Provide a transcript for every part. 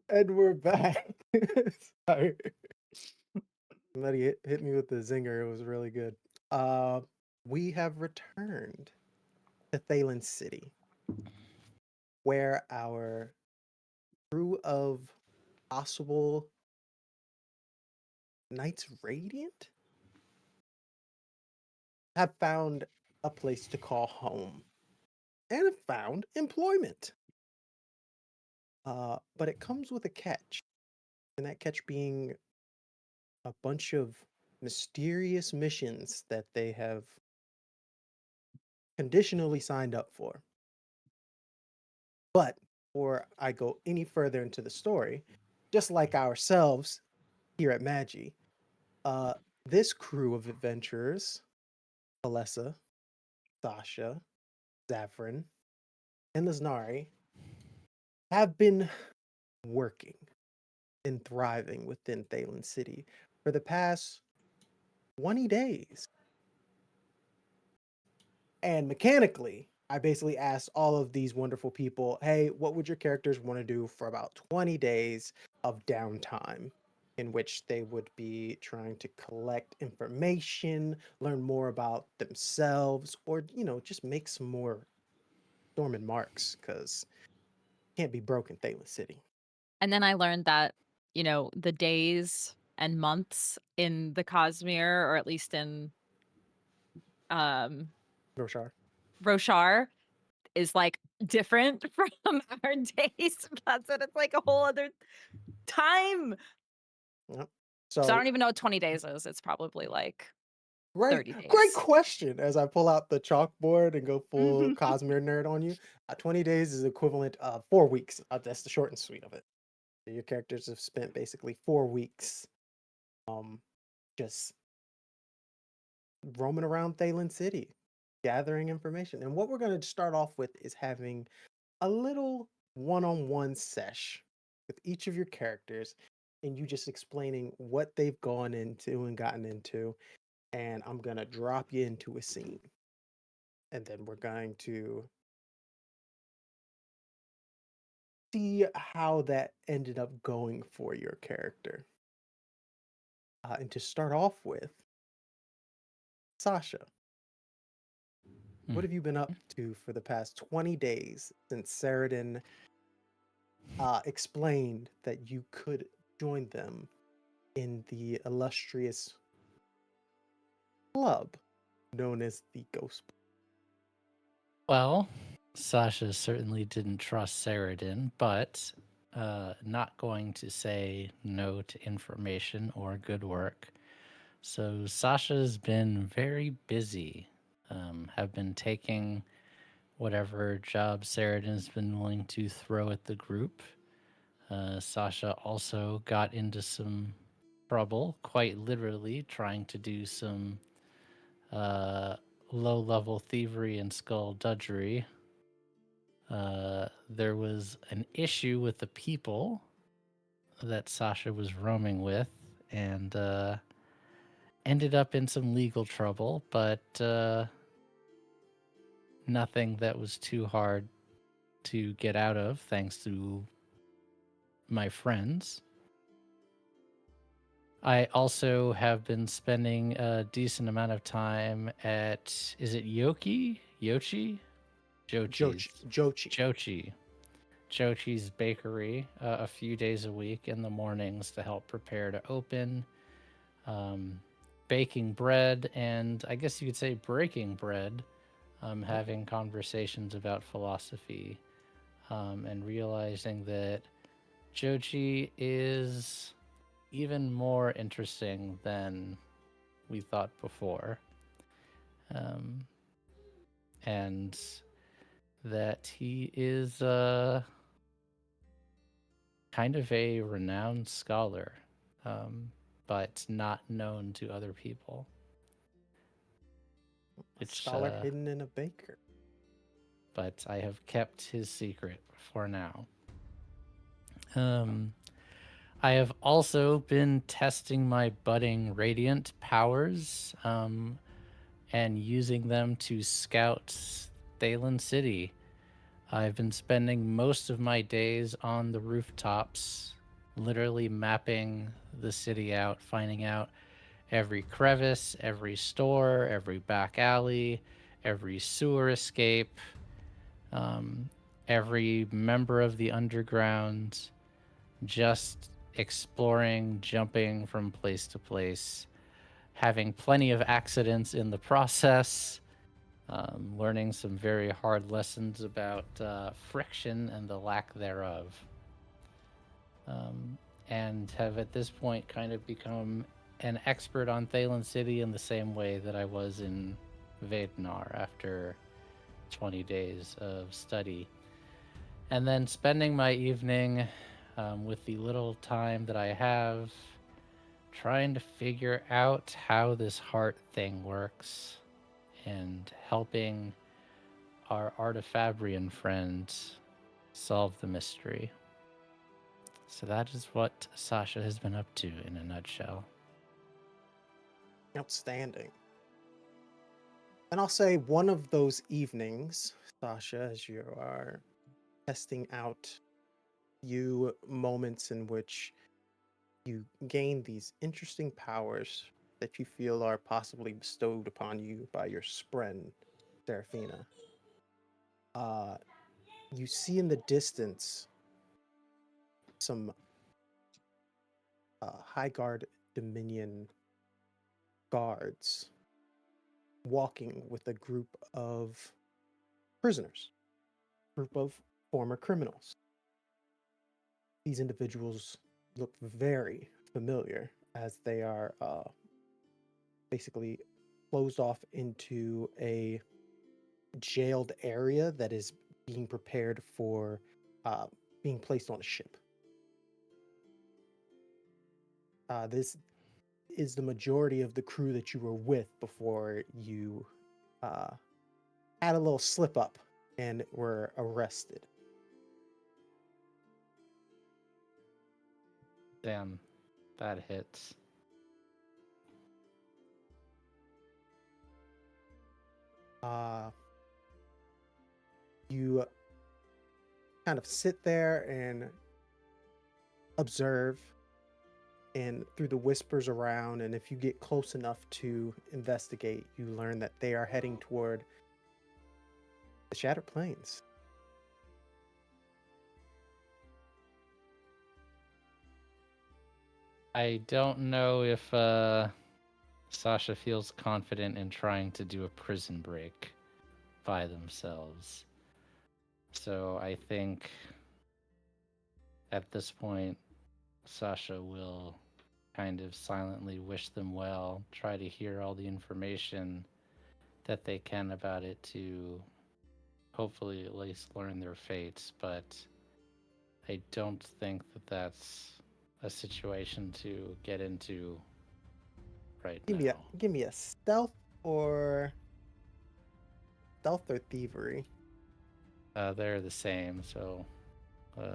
And we're back. Sorry. Somebody hit me with the zinger. It was really good. Uh, we have returned to Thalen City, where our crew of possible Knights Radiant have found a place to call home and have found employment. But it comes with a catch, and that catch being a bunch of mysterious missions that they have conditionally signed up for. But before I go any further into the story, just like ourselves here at Magi, uh, this crew of adventurers, Palessa, Sasha, Zavran, and Lysnari, have been working and thriving within Thalen City for the past 20 days. And mechanically, I basically asked all of these wonderful people, hey, what would your characters want to do for about 20 days of downtime in which they would be trying to collect information, learn more about themselves, or, just make some more Storm marks because can't be broke in Thalen City. And then I learned that, the days and months in the Cosmere, or at least in um Roshar. Roshar, is like different from our days. That's it. It's like a whole other time. Yep. So I So don't even know what 20 days is. It's probably like Great, 30 great days. question. As I pull out the chalkboard and go full Mhm. Cosmere nerd on you, 20 days is equivalent of 4 weeks. That's the short and sweet of it. Your characters have spent basically 4 weeks, um, just roaming around Thalen City, gathering information. And what we're going to start off with is having a little one-on-one sesh with each of your characters, and you just explaining what they've gone into and gotten into. And I'm gonna drop you into a scene. And then we're going to see how that ended up going for your character. And to start off with, Sasha, what Mm. have you been up to for the past 20 days since Saradin explained that you could join them in the illustrious club known as the Ghost? Well, Sasha certainly didn't trust Saradin, but not going to say no to information or good work. So Sasha's been very busy. Have been taking whatever job Saradin's been willing to throw at the group. Sasha also got into some trouble, quite literally, trying to do some uh, low level thievery and skullduggery. There was an issue with the people that Sasha was roaming with, and ended up in some legal trouble, but nothing that was too hard to get out of, thanks to my friends. I also have been spending a decent amount of time at, is it Yoki? Yochi? Jochi's. Jochi. Jochi. Jochi's Bakery a few days a week in the mornings to help prepare to open, baking bread, and I guess you could say breaking bread, having conversations about philosophy, and realizing that Jochi is even more interesting than we thought before. Um, and that he is kind of a renowned scholar, but not known to other people. A Which, scholar hidden in a baker. but I have kept his secret for now. I have also been testing my budding radiant powers, and using them to scout Thalen City. I've been spending most of my days on the rooftops, literally mapping the city out, finding out every crevice, every store, every back alley, every sewer escape, um, every member of the underground, just exploring, jumping from place to place, having plenty of accidents in the process, learning some very hard lessons about friction and the lack thereof. And have at this point kind of become an expert on Thalen City in the same way that I was in Vadenar after 20 days of study. And then spending my evening with the little time that I have trying to figure out how this heart thing works and helping our Artifabrian friend solve the mystery. So that is what Sasha has been up to in a nutshell. Outstanding. And I'll say one of those evenings, Sasha, as you are testing out few moments in which you gain these interesting powers that you feel are possibly bestowed upon you by your spren, Seraphina. You see in the distance some High Guard Dominion guards walking with a group of prisoners, group of former criminals. These individuals look very familiar as they are basically closed off into a jailed area that is being prepared for being placed on a ship. This is the majority of the crew that you were with before you had a little slip up and were arrested. Damn, that hits. You kind of sit there and observe, and through the whispers around, and if you get close enough to investigate, you learn that they are heading toward the Shattered Plains. I don't know if Sasha feels confident in trying to do a prison break by themselves. So I think at this point, Sasha will kind of silently wish them well, try to hear all the information that they can about it to hopefully at least learn their fates, but I don't think that that's a situation to get into right now. Give me a stealth or thievery. They're the same, so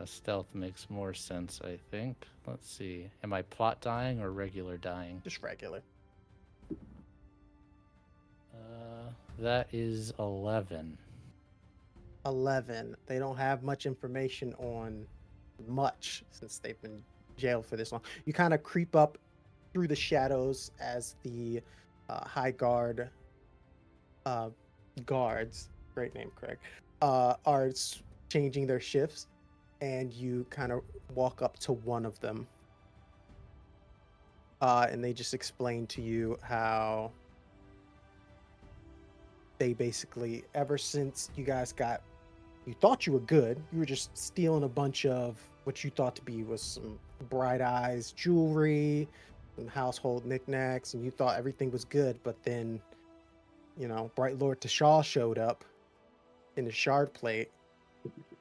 stealth makes more sense, I think. Let's see. Am I plot dying or regular dying? Just regular. That is 11. 11. They don't have much information on much since they've been jailed for this long. You kind of creep up through the shadows as the High Guard guards, great name, Craig, are changing their shifts, and you kind of walk up to one of them, and they just explain to you how they basically, ever since you guys you thought you were good, you were just stealing a bunch of what you thought to be was some bright eyes jewelry, some household knickknacks, and you thought everything was good, but then, Bright Lord Tashal showed up in the shard plate,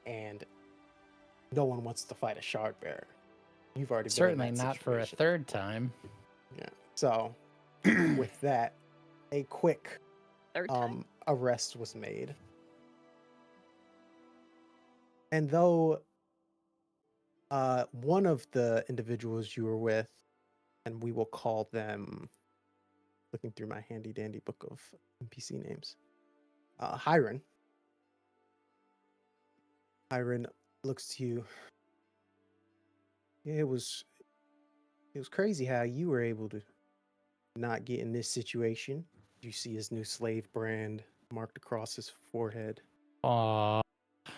and no one wants to fight a shard bearer. You've already Certainly been in that not for a situation. third time. Yeah. So, with that, a quick Third time? arrest was made. And though one of the individuals you were with, and we will call them, looking through my handy dandy book of NPC names, Hiron. Hiron looks to you. Yeah, it was crazy how you were able to not get in this situation. You see his new slave brand marked across his forehead. Aw. You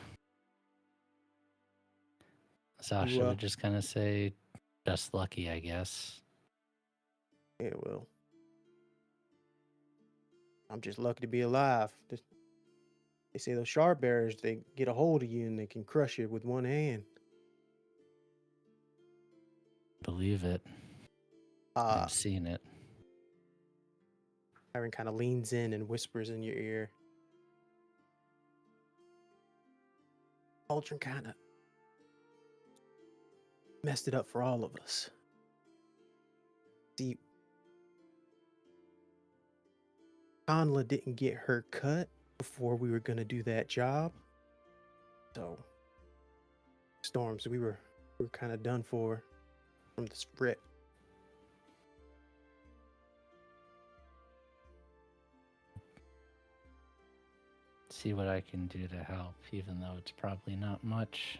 Sasha would just kind of say, just lucky, I guess. yeah, well, I'm just lucky to be alive. They say those shard bearers, they get a hold of you and they can crush you with one hand. Believe it. Uh, I've seen it. Iron kind of leans in and whispers in your ear. Aldrin kind of messed it up for all of us. See, Conla didn't get her cut before we were going to do that job. So, Storms, we were kind of done for from this rip. See what I can do to help, even though it's probably not much.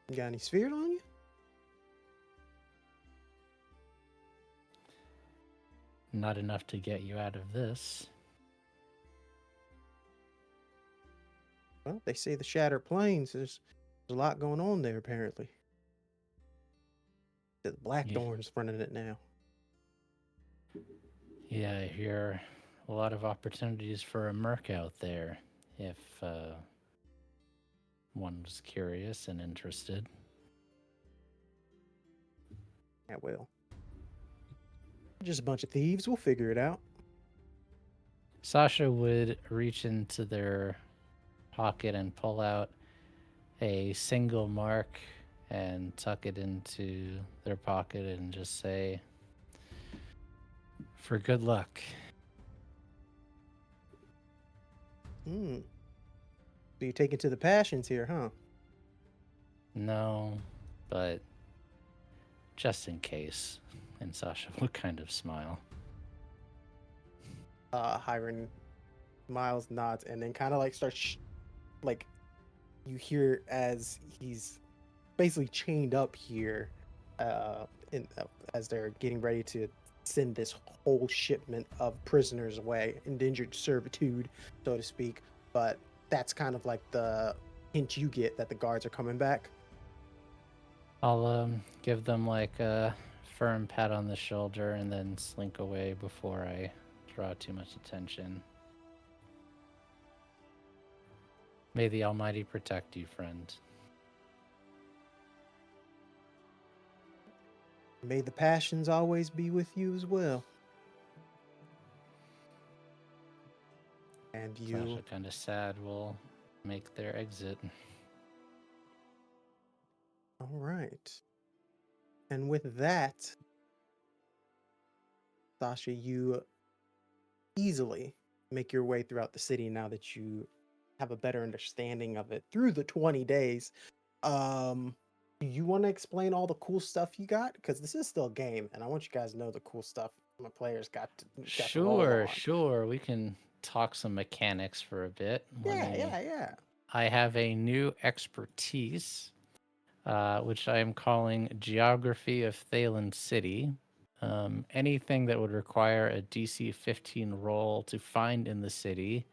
You got any spheres on you? Not enough to get you out of this. Well, they say the Shattered Plains, there's a lot going on there, apparently. The Blackthorn's running it now. Yeah, I hear a lot of opportunities for a merc out there, if one was curious and interested. Yeah, well. Just a bunch of thieves, we'll figure it out. Sasha would reach into their pocket and pull out a single mark and tuck it into their pocket and just say, for good luck. So you take it to the passions here, huh? No, but just in case. And Sasha would kind of smile. Hiram Miles nods and then kind of like starts like you hear as he's basically chained up here as they're getting ready to send this whole shipment of prisoners away, indentured servitude, so to speak. But that's kind of like the hint you get that the guards are coming back. I'll give them like a firm pat on the shoulder and then slink away before I draw too much attention. May the Almighty protect you, friend. May the passions always be with you as well. And you. Sasha, kind of sad, will make their exit. All right. And with that, Sasha, you easily make your way throughout the city now that you have a better understanding of it through the 20 days. Do you want to explain all the cool stuff you got? Because this is still a game, and I want you guys to know the cool stuff my players got to roll on. Sure. We can talk some mechanics for a bit. Yeah. I have a new expertise, which I am calling Geography of Thalen City. Anything that would require a DC 15 roll to find in the city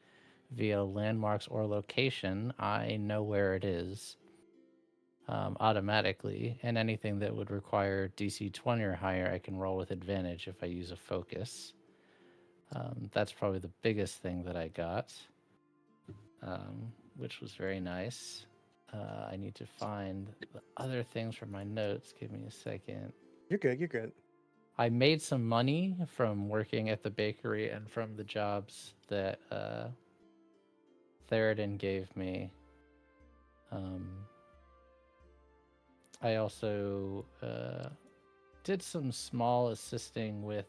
via landmarks or location, I know where it is automatically. And anything that would require DC 20 or higher, I can roll with advantage if I use a focus. That's probably the biggest thing that I got, which was very nice. I need to find the other things from my notes. Give me a second. You're good. I made some money from working at the bakery and from the jobs that Theoden gave me. I also did some small assisting with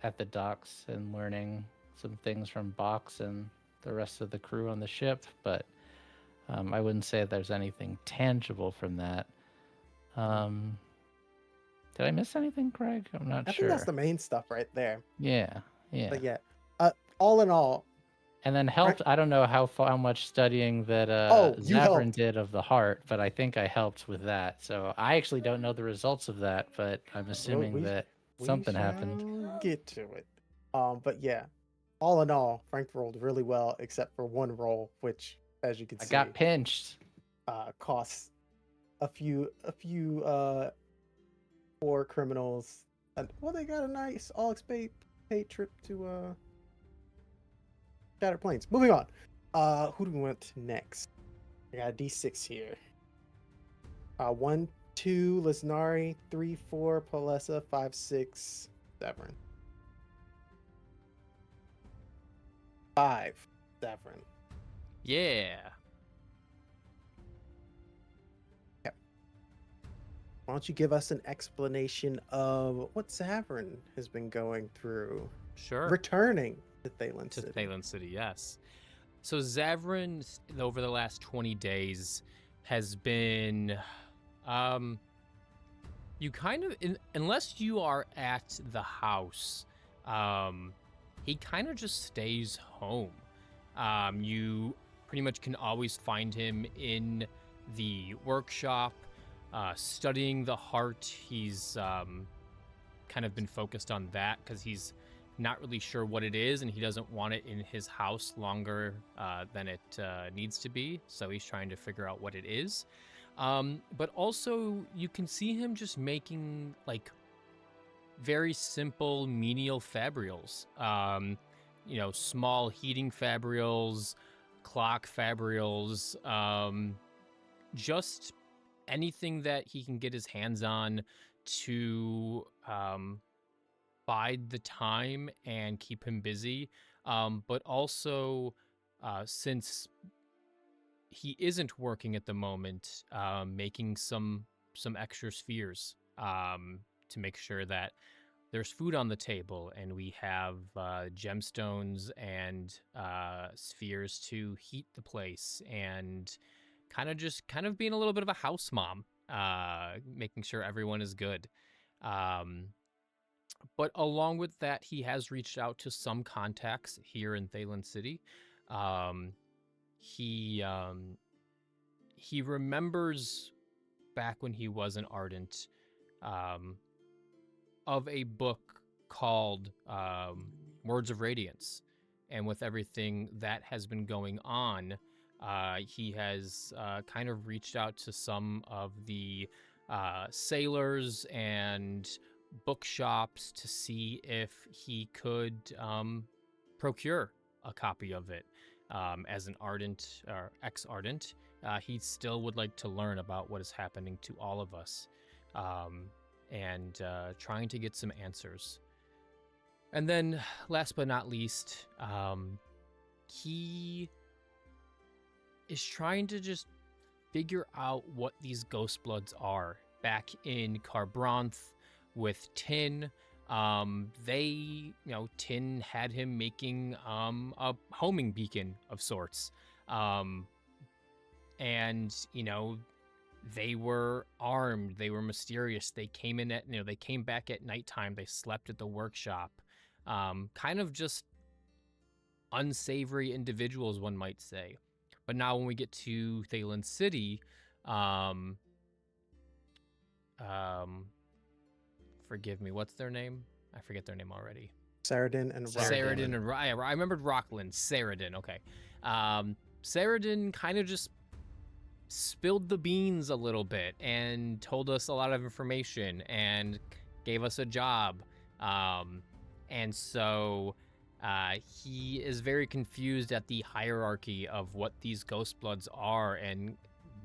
at the docks and learning some things from Box and the rest of the crew on the ship, but I wouldn't say there's anything tangible from that. Did I miss anything, Craig? I'm not I sure. think that's the main stuff right there. Yeah. But yeah, all in all, And then helped. I don't know how much studying that Oh, you Zavran helped. did of the heart, but I think I helped with that. So I actually don't know the results of that, but I'm Well, assuming that we something happened. shall get to it. But yeah, all in all, Frank rolled really well, except for one roll, which, as you can I see, got pinched. costs a few poor criminals. Well, they got a nice all paid trip to Shattered Plains. Moving on. Who do we want next? I got a D6 here. 1, 2, Lysnari, 3, 4, Palessa, 5, 6, Zavran. 5, Zavran. Yeah. Okay. Why don't you give us an explanation of what Zavran has been going through? Sure. Returning to Thalen To City. Thalen City, yes. So Zavran, over the last 20 days, has been, you kind of, unless you are at the house, he kind of just stays home. You pretty much can always find him in the workshop, studying the heart. He's kind of been focused on that because he's not really sure what it is, and he doesn't want it in his house longer than it needs to be. So he's trying to figure out what it is. But also, you can see him just making like very simple menial fabrials. Small heating fabrials, clock fabrials, just anything that he can get his hands on to bide the time and keep him busy. But also, since he isn't working at the moment, making some extra spheres to make sure that there's food on the table and we have gemstones and spheres to heat the place, and kind of being a little bit of a house mom, making sure everyone is good. But along with that, he has reached out to some contacts here in Thalen City. He remembers back when he was an Ardent, of a book called Words of Radiance. And with everything that has been going on, he has kind of reached out to some of the sailors and bookshops to see if he could procure a copy of it. As an Ardent or ex-Ardent, he still would like to learn about what is happening to all of us, and trying to get some answers. And then, last but not least, he is trying to just figure out what these ghost bloods are. Back in Carbranth with Tin, Tin had him making a homing beacon of sorts. And, they were armed, they were mysterious. They came they came back at nighttime, they slept at the workshop. Kind of just unsavory individuals, one might say. But now when we get to Thalen City, forgive me, what's their name? I forget their name already. Saradin and Saradin and I remembered Rockland. Saradin, okay. Saradin kind of just spilled the beans a little bit and told us a lot of information and gave us a job. And so he is very confused at the hierarchy of what these ghost bloods are and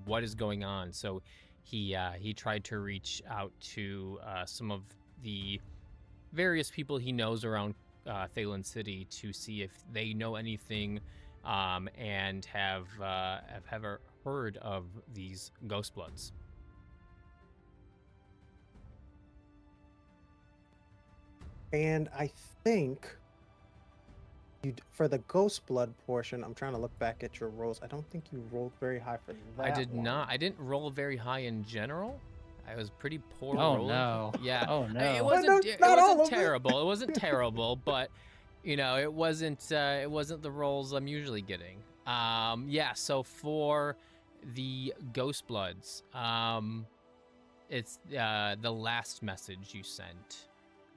what is going on. So he tried to reach out to some of the various people he knows around Thalen City to see if they know anything, and have ever heard of these ghost bloods. And I think for the ghost blood portion, I'm trying to look back at your rolls. I don't think you rolled very high for that. I did one. not. I didn't roll very high in general. I was pretty poor Oh rolling. no. Yeah. Oh no. It But wasn't, no, it not all wasn't of it. terrible. It wasn't terrible, but it wasn't the roles I'm usually getting. Yeah, so for the Ghost Bloods, it's the last message you sent.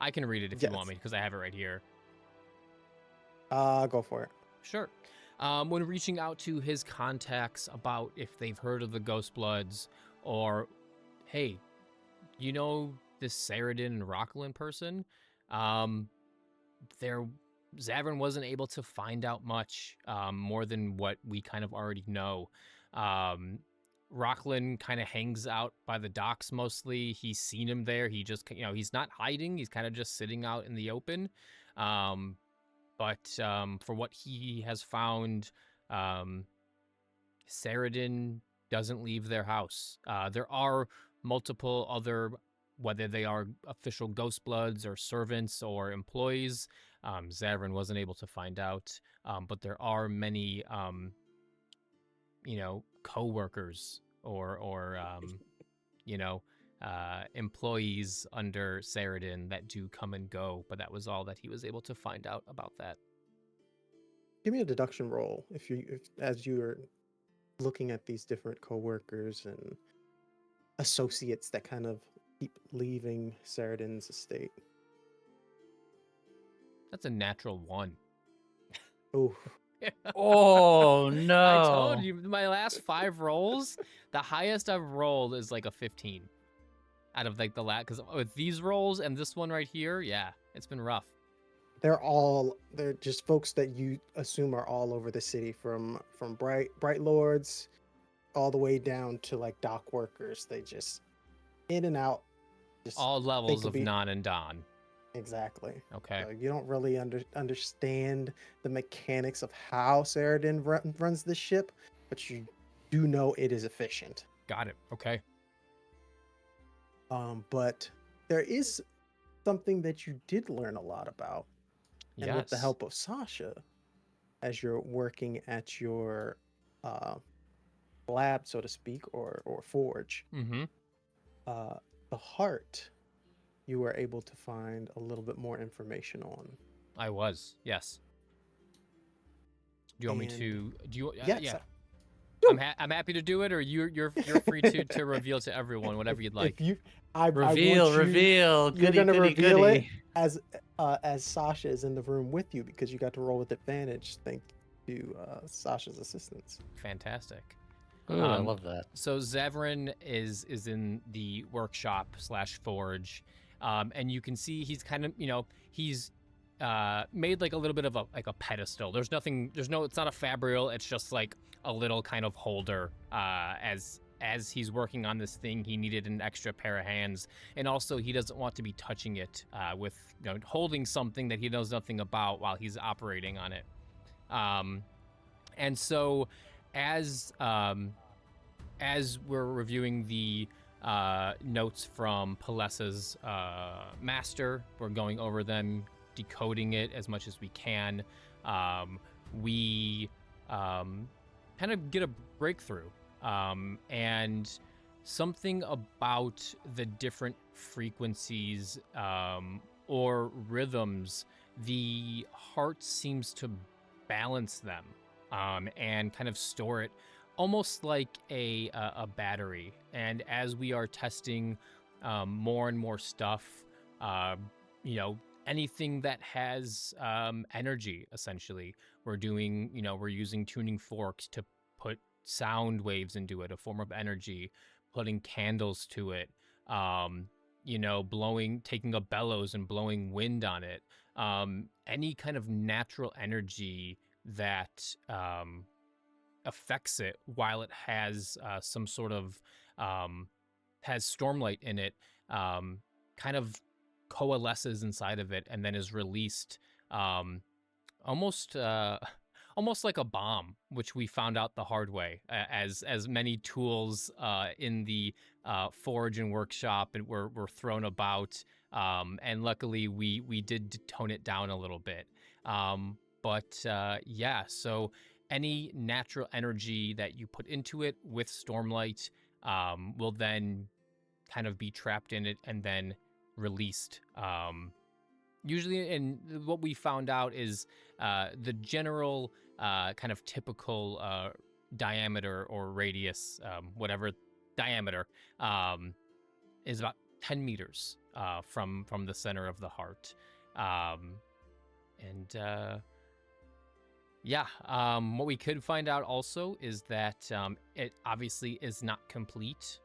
I can read it if you want Yes. me, because I have it right here. Go for it. Sure. When reaching out to his contacts about if they've heard of the Ghost Bloods, or, hey, you know this Saradin and Rocklin person? Zavran wasn't able to find out much more than what we kind of already know. Rocklin kind of hangs out by the docks mostly. He's seen him there. He just, he's not hiding. He's kind of just sitting out in the open. But for what he has found, Saradin doesn't leave their house. There are multiple other, whether they are official Ghost Bloods or servants or employees, Zavran wasn't able to find out. But there are many, co-workers or employees under Saradin that do come and go. But that was all that he was able to find out about that. Give me a deduction roll if as you're looking at these different coworkers and associates that kind of keep leaving Saradin's estate. That's a natural 1. Oh, Oh no! I told you, my last 5 rolls, the highest I've rolled is like a 15. Out of like the last, because with these rolls and this one right here, yeah, it's been rough. they're just folks that you assume are all over the city, from bright lords all the way down to like dock workers. They just in and out. Just All levels could of be- non and don. Exactly. Okay. You don't really understand the mechanics of how Saradin runs the ship, but you do know it is efficient. Got it. Okay. But there is something that you did learn a lot about, and with the Yes. help of Sasha, as you're working at your lab, so to speak, or forge, Mm-hmm. the heart, you were able to find a little bit more information on. I was. Yes. Do you want me And- to? Do you? Yes. Yeah. Do I'm happy to do it, or you're free to reveal to everyone whatever you'd like. If you, I want Reveal, you- reveal. You're Goody, gonna goody, reveal goody. it as Sasha is in the room with you, because you got to roll with advantage thanks to Sasha's assistance. Fantastic. Ooh, I Um, love that. So Zavran is in the workshop / forge, and you can see he's kind of he's made like a little bit of a pedestal. It's not a fabrial. It's just like a little kind of holder. As he's working on this thing, he needed an extra pair of hands, and also he doesn't want to be touching it with holding something that he knows nothing about while he's operating on it. And so as we're reviewing the notes from Palessa's master, we're going over them, decoding it as much as we can. We kind of get a breakthrough, and something about the different frequencies or rhythms, the heart seems to balance them and kind of store it almost like a battery. And as we are testing more and more stuff, anything that has energy, essentially, we're using tuning forks to put sound waves into it, a form of energy, putting candles to it, taking a bellows and blowing wind on it, any kind of natural energy that affects it while it has some sort of has stormlight in it, kind of coalesces inside of it and then is released, almost like a bomb, which we found out the hard way, as many tools in the forge and workshop and were thrown about, and luckily we did tone it down a little bit. So any natural energy that you put into it with stormlight will then kind of be trapped in it and then released Usually, and what we found out is the general kind of typical diameter or radius, whatever diameter, is about 10 meters from the center of the heart. What we could find out also is that it obviously is not complete,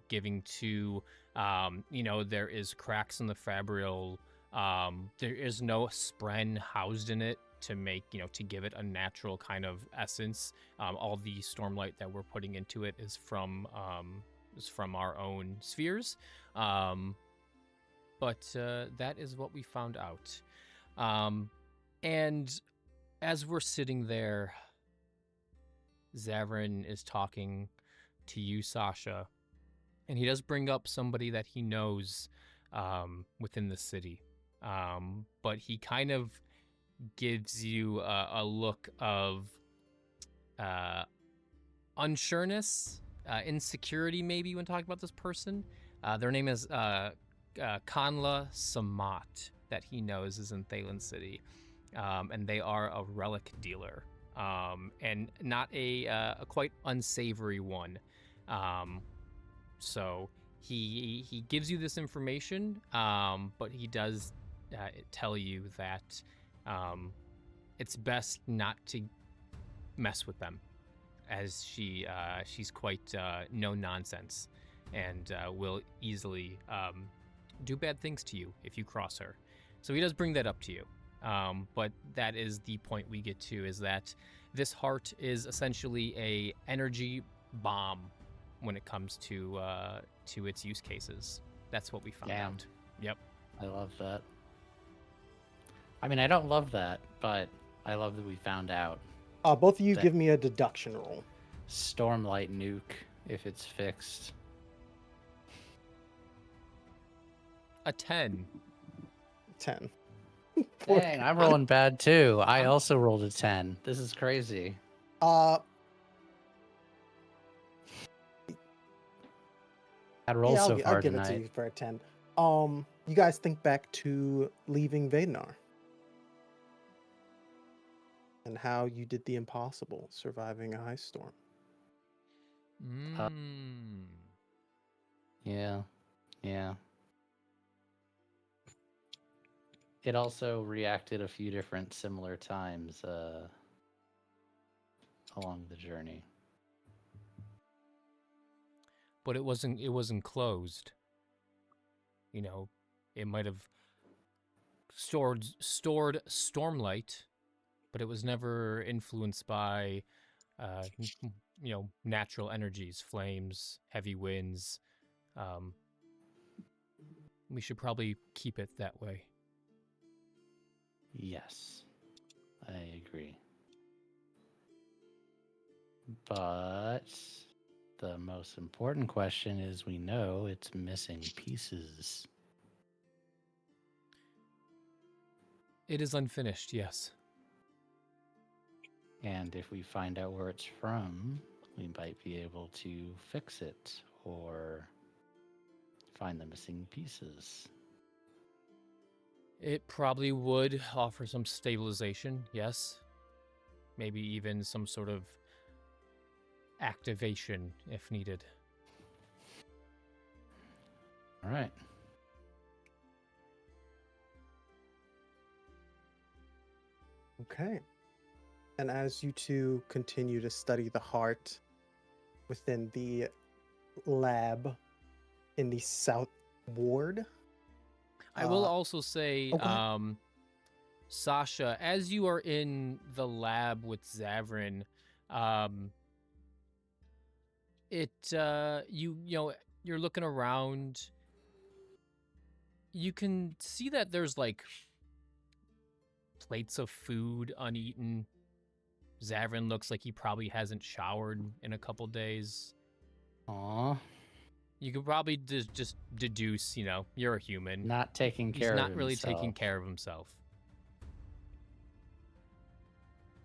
giving to, there is cracks in the fabrial. There is no spren housed in it to make, to give it a natural kind of essence. All the stormlight that we're putting into it is from our own spheres. But that is what we found out. And as we're sitting there, Zavran is talking to you, Sasha, and he does bring up somebody that he knows within the city. But he kind of gives you a look of unsureness, insecurity, maybe, when talking about this person. Their name is Kanla Samat, that he knows is in Thalen City. And they are a relic dealer, and not a quite unsavory one. So he gives you this information, but he does tell you that it's best not to mess with them, as she's quite no nonsense, and will easily do bad things to you if you cross her. So he does bring that up to you. But that is the point we get to, is that this heart is essentially a energy bomb when it comes to its use cases. That's what we found out. Yep. I love that. I mean, I don't love that, but I love that we found out. Both of you give me a deduction roll. Stormlight nuke, if it's fixed. A 10. 10. Dang, I'm rolling bad too. I also rolled a 10. This is crazy. I'd roll so far I'll give tonight. it to you for a 10. You guys think back to leaving Vadenar and how you did the impossible, surviving a ice storm. Yeah. It also reacted a few different similar times along the journey. But it wasn't closed. It might have stored stormlight, but it was never influenced by natural energies, flames, heavy winds. We should probably keep it that way. Yes, I agree. But the most important question is, we know it's missing pieces. It is unfinished, yes. And if we find out where it's from, we might be able to fix it or find the missing pieces. It probably would offer some stabilization, yes. Maybe even some sort of activation if needed. All right. Okay. And as you two continue to study the heart within the lab in the South Ward, I will also say, Sasha, as you are in the lab with Zavran, you're looking around. You can see that there's like plates of food uneaten. Zavran looks like he probably hasn't showered in a couple days. Aw. You could probably just deduce, you're a human. Not taking care of himself. He's not really taking care of himself.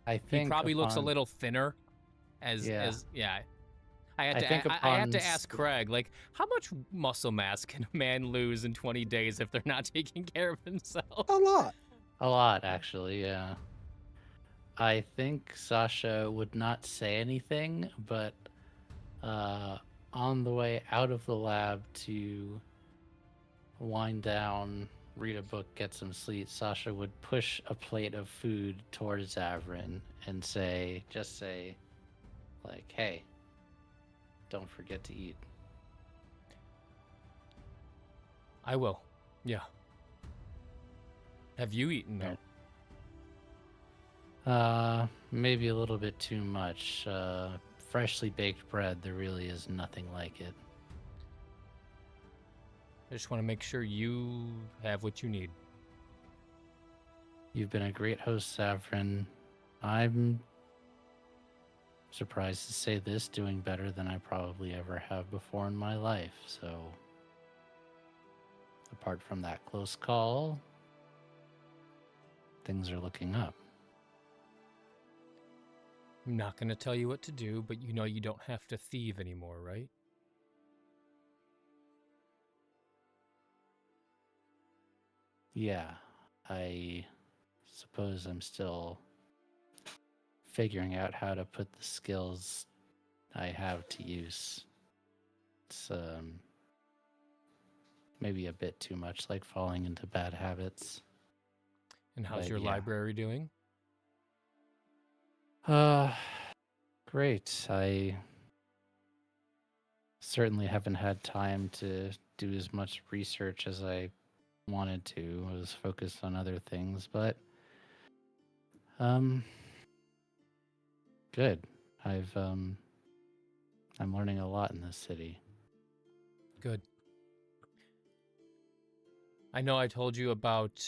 I think he probably looks a little thinner. As I think I had upon to ask Craig, like, how much muscle mass can a man lose in 20 days if they're not taking care of themselves? A lot. a lot, actually, yeah. I think Sasha would not say anything, but on the way out of the lab to wind down, read a book, get some sleep, Sasha would push a plate of food towards Zavran and just say, like, hey, don't forget to eat. I will. Yeah. Have you eaten, though? Maybe a little bit too much. Freshly baked bread, there really is nothing like it. I just want to make sure you have what you need. You've been a great host, Zavran. I'm surprised to say this, doing better than I probably ever have before in my life. So, apart from that close call, things are looking up. I'm not going to tell you what to do, but you know you don't have to thieve anymore, right? Yeah, I suppose I'm still figuring out how to put the skills I have to use. It's maybe a bit too much like falling into bad habits. And how's But your yeah. library doing? Great. I certainly haven't had time to do as much research as I wanted to. I was focused on other things, but good. I'm learning a lot in this city. Good. I know I told you about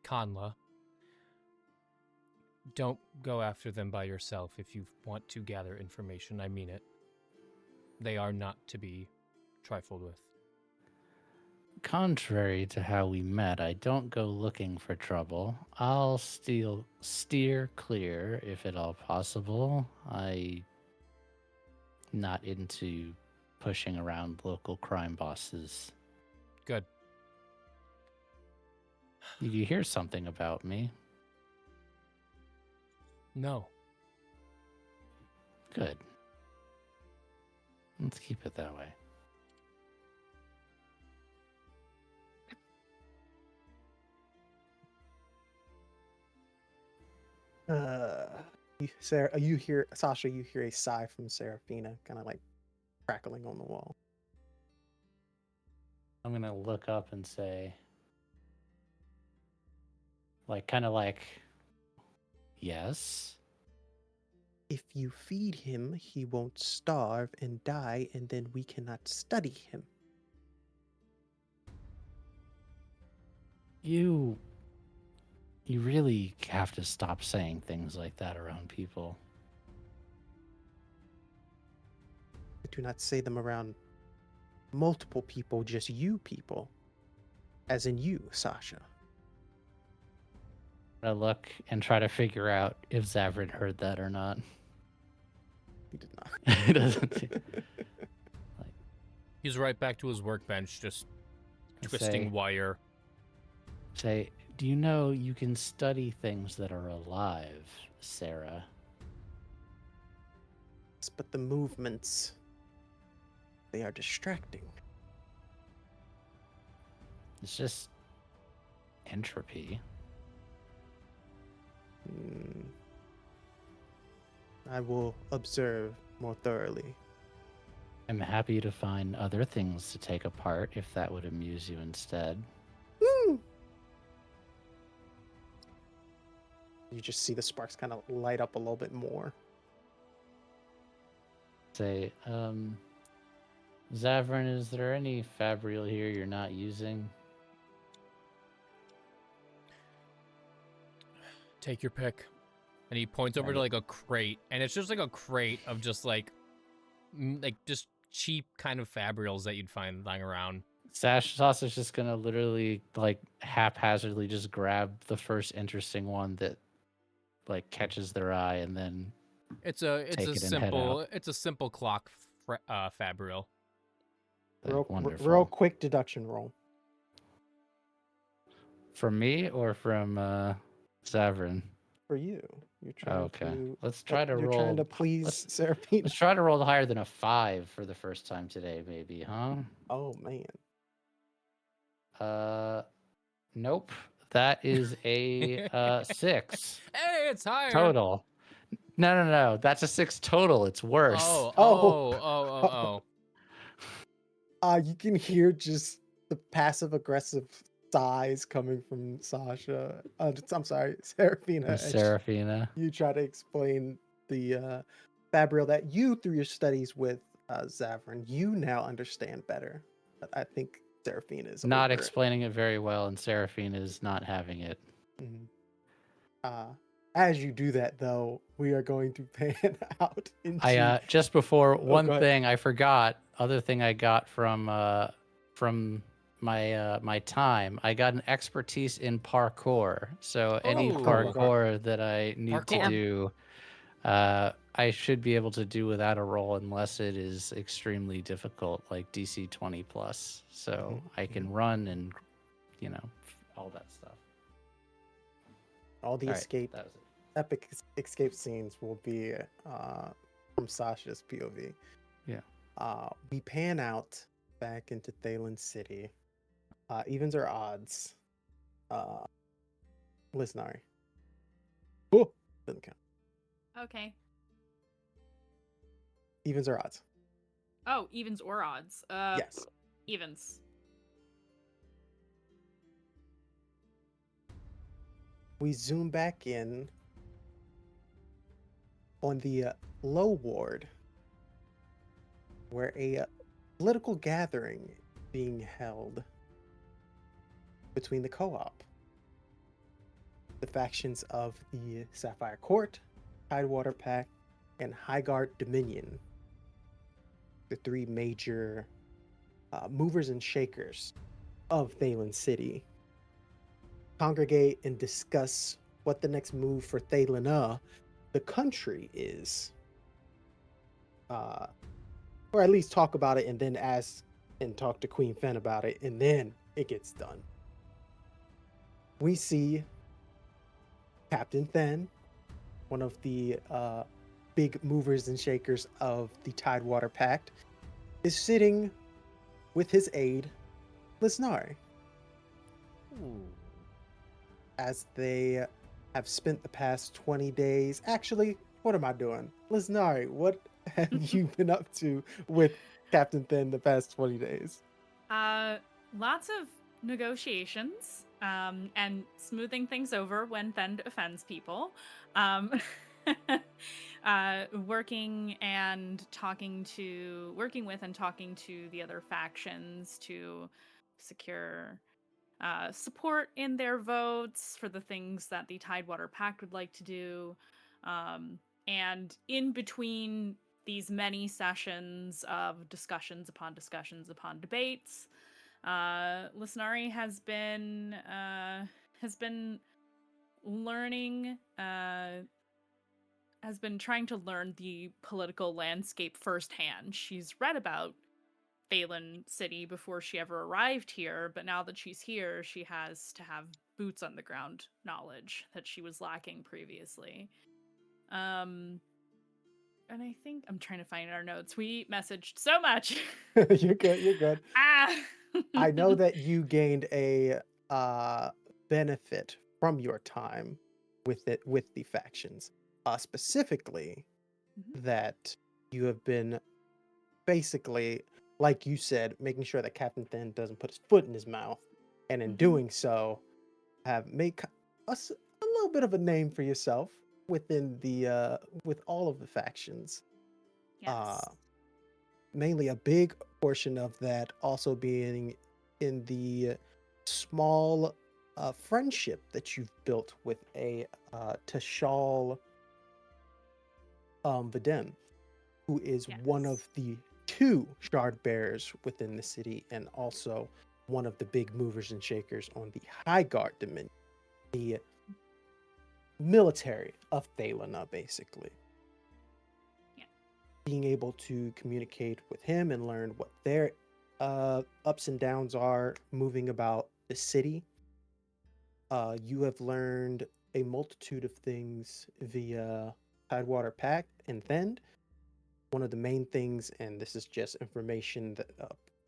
Kanla. Don't go after them by yourself if you want to gather information. I mean it. They are not to be trifled with. Contrary to how we met, I don't go looking for trouble. I'll steer clear if at all possible. I'm not into pushing around local crime bosses. Good. Did you hear something about me? No. Good. Let's keep it that way. You hear Sasha. You hear a sigh from Seraphina, kind of like crackling on the wall. I'm gonna look up and say, kind of like, yes. If you feed him, he won't starve and die, and then we cannot study him. You really have to stop saying things like that around people. I do not say them around multiple people, just you people. As in you, Sasha. I look and try to figure out if Zavran heard that or not. He did not. He doesn't. He's right back to his workbench, just twisting Say, wire. do you know you can study things that are alive, Sarah? But the movements, they are distracting. It's just entropy. I will observe more thoroughly. I'm happy to find other things to take apart if that would amuse you instead. Woo! You just see the sparks kind of light up a little bit more. Zavran, is there any fabrial here you're not using? Take your pick. And he points over to like a crate, and it's just like a crate of just like just cheap kind of fabrials that you'd find lying around. Sasha's just gonna literally like haphazardly just grab the first interesting one that like catches their eye and then It's a Take it and head out. simple clock, Fabriel. Real quick deduction roll. From me or from Zavran? For you. You're trying Okay. to Let's try to you're roll. trying to please Seraphina. Let's try to roll higher than a 5 for the first time today, maybe, huh? Oh man. Nope. That is a 6 Hey, it's higher. total. No. That's a 6 total. It's worse. Oh. You can hear just the passive aggressive sighs coming from Sasha. I'm sorry, Seraphina. From Seraphina. You try to explain the Fabriel that you, through your studies with Zavran, you now understand better. But I think Seraphina is Not over it. explaining it very well, and Seraphina is not having it. As you do that, though, we are going to pan out into. I just before one go ahead. thing I forgot. Other thing I got from my time, I got an expertise in parkour. So any Oh. parkour that I need to Parkour. do, I should be able to do without a roll, unless it is extremely difficult, like DC 20 plus. So I can run and all that stuff. All the All right, escape, that was it. epic escape scenes will be from Sasha's POV. Yeah. We pan out back into Thalen City. Evens or odds? Lysnari. Oh, doesn't count. Okay. Evens or odds? Oh, evens or odds? Yes. Evens. We zoom back in on the low ward, where a political gathering being held between the co-op, the factions of the Sapphire Court, Tidewater Pact, and Highguard Dominion, the three major movers and shakers of Thalen City, congregate and discuss what the next move for Thalen, the country, is. Or at least talk about it and then ask and talk to Queen Fen about it, and then it gets done. We see Captain Fen, one of the big movers and shakers of the Tidewater Pact, is sitting with his aide, Lysnari, as they have spent the past 20 days. Actually, what am I doing? Lysnari, what have you been up to with Captain Fen the past 20 days? Lots of negotiations, and smoothing things over when Fen offends people. Working with and talking to the other factions to secure support in their votes for the things that the Tidewater Pact would like to do. And in between these many sessions of discussions upon debates, Lysnari has been learning, has been trying to learn the political landscape firsthand. She's read about Thalen City before she ever arrived here, but now that she's here, she has to have boots on the ground knowledge that she was lacking previously. And I think I'm trying to find our notes. We messaged so much. You're good. I know that you gained a benefit from your time with the factions. Specifically, that you have been basically, like you said, making sure that Captain Fen doesn't put his foot in his mouth, and in doing so, have made a little bit of a name for yourself within the with all of the factions. Yes. Mainly a big portion of that also being in the small friendship that you've built with a Tashal Videm, who is one of the 2 shard bearers within the city, and also one of the big movers and shakers on the Highguard Dominion, the military of Thalen, basically. being able to communicate with him and learn what their ups and downs are moving about the city. You have learned a multitude of things via Tidewater Pact and Thend. One of the main things, and this is just information that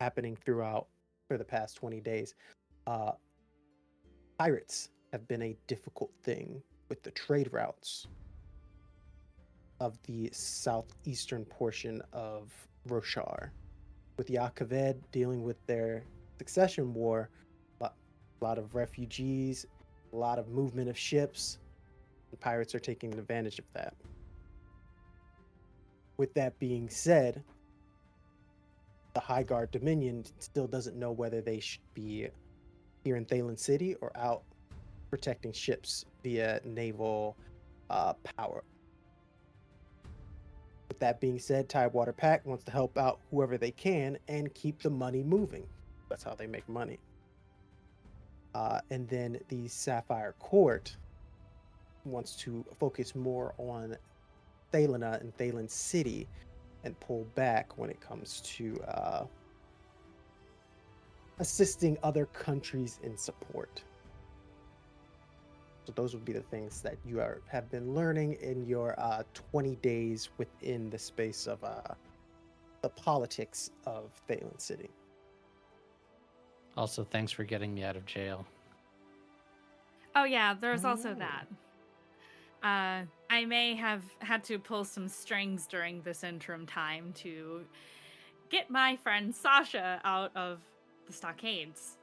happening throughout for the past 20 days, pirates have been a difficult thing with the trade routes of the southeastern portion of Roshar. With Yakaved dealing with their succession war, a lot of refugees, a lot of movement of ships, and pirates are taking advantage of that. With that being said, the High Guard Dominion still doesn't know whether they should be here in Thalen City or out protecting ships via naval power. With that being said, Tidewater Pact wants to help out whoever they can and keep the money moving. That's how they make money. And then the Sapphire Court wants to focus more on Thalena and Thalen City and pull back when it comes to assisting other countries in support. So those would be the things that you have been learning in your 20 days within the space of the politics of Thalen City. Also, thanks for getting me out of jail. Oh yeah, there's also Oh. that. I may have had to pull some strings during this interim time to get my friend Sasha out of the stockades.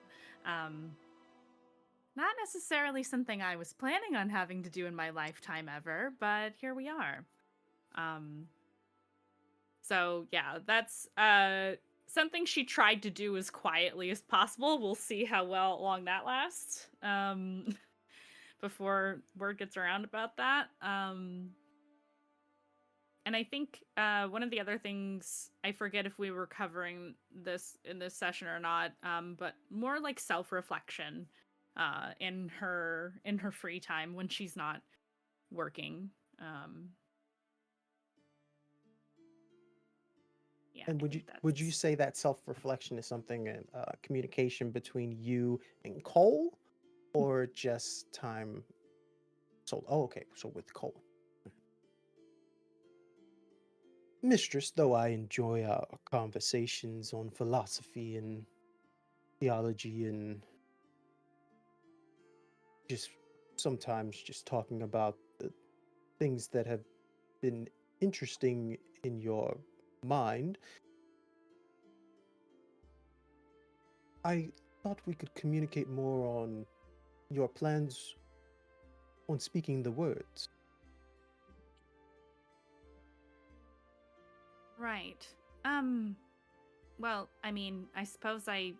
Not necessarily something I was planning on having to do in my lifetime ever, but here we are. So yeah, that's something she tried to do as quietly as possible. We'll see how long that lasts. Before word gets around about that. And I think one of the other things, I forget if we were covering this in this session or not, but more like self-reflection in her free time when she's not working. Yeah. And would you say that self-reflection is something in communication between you and Cole, or just time? So, oh, okay. So with Cole, Mistress, though I enjoy our conversations on philosophy and theology and just sometimes just talking about the things that have been interesting in your mind, I thought we could communicate more on your plans on speaking the words. Right. Well, I mean, I suppose I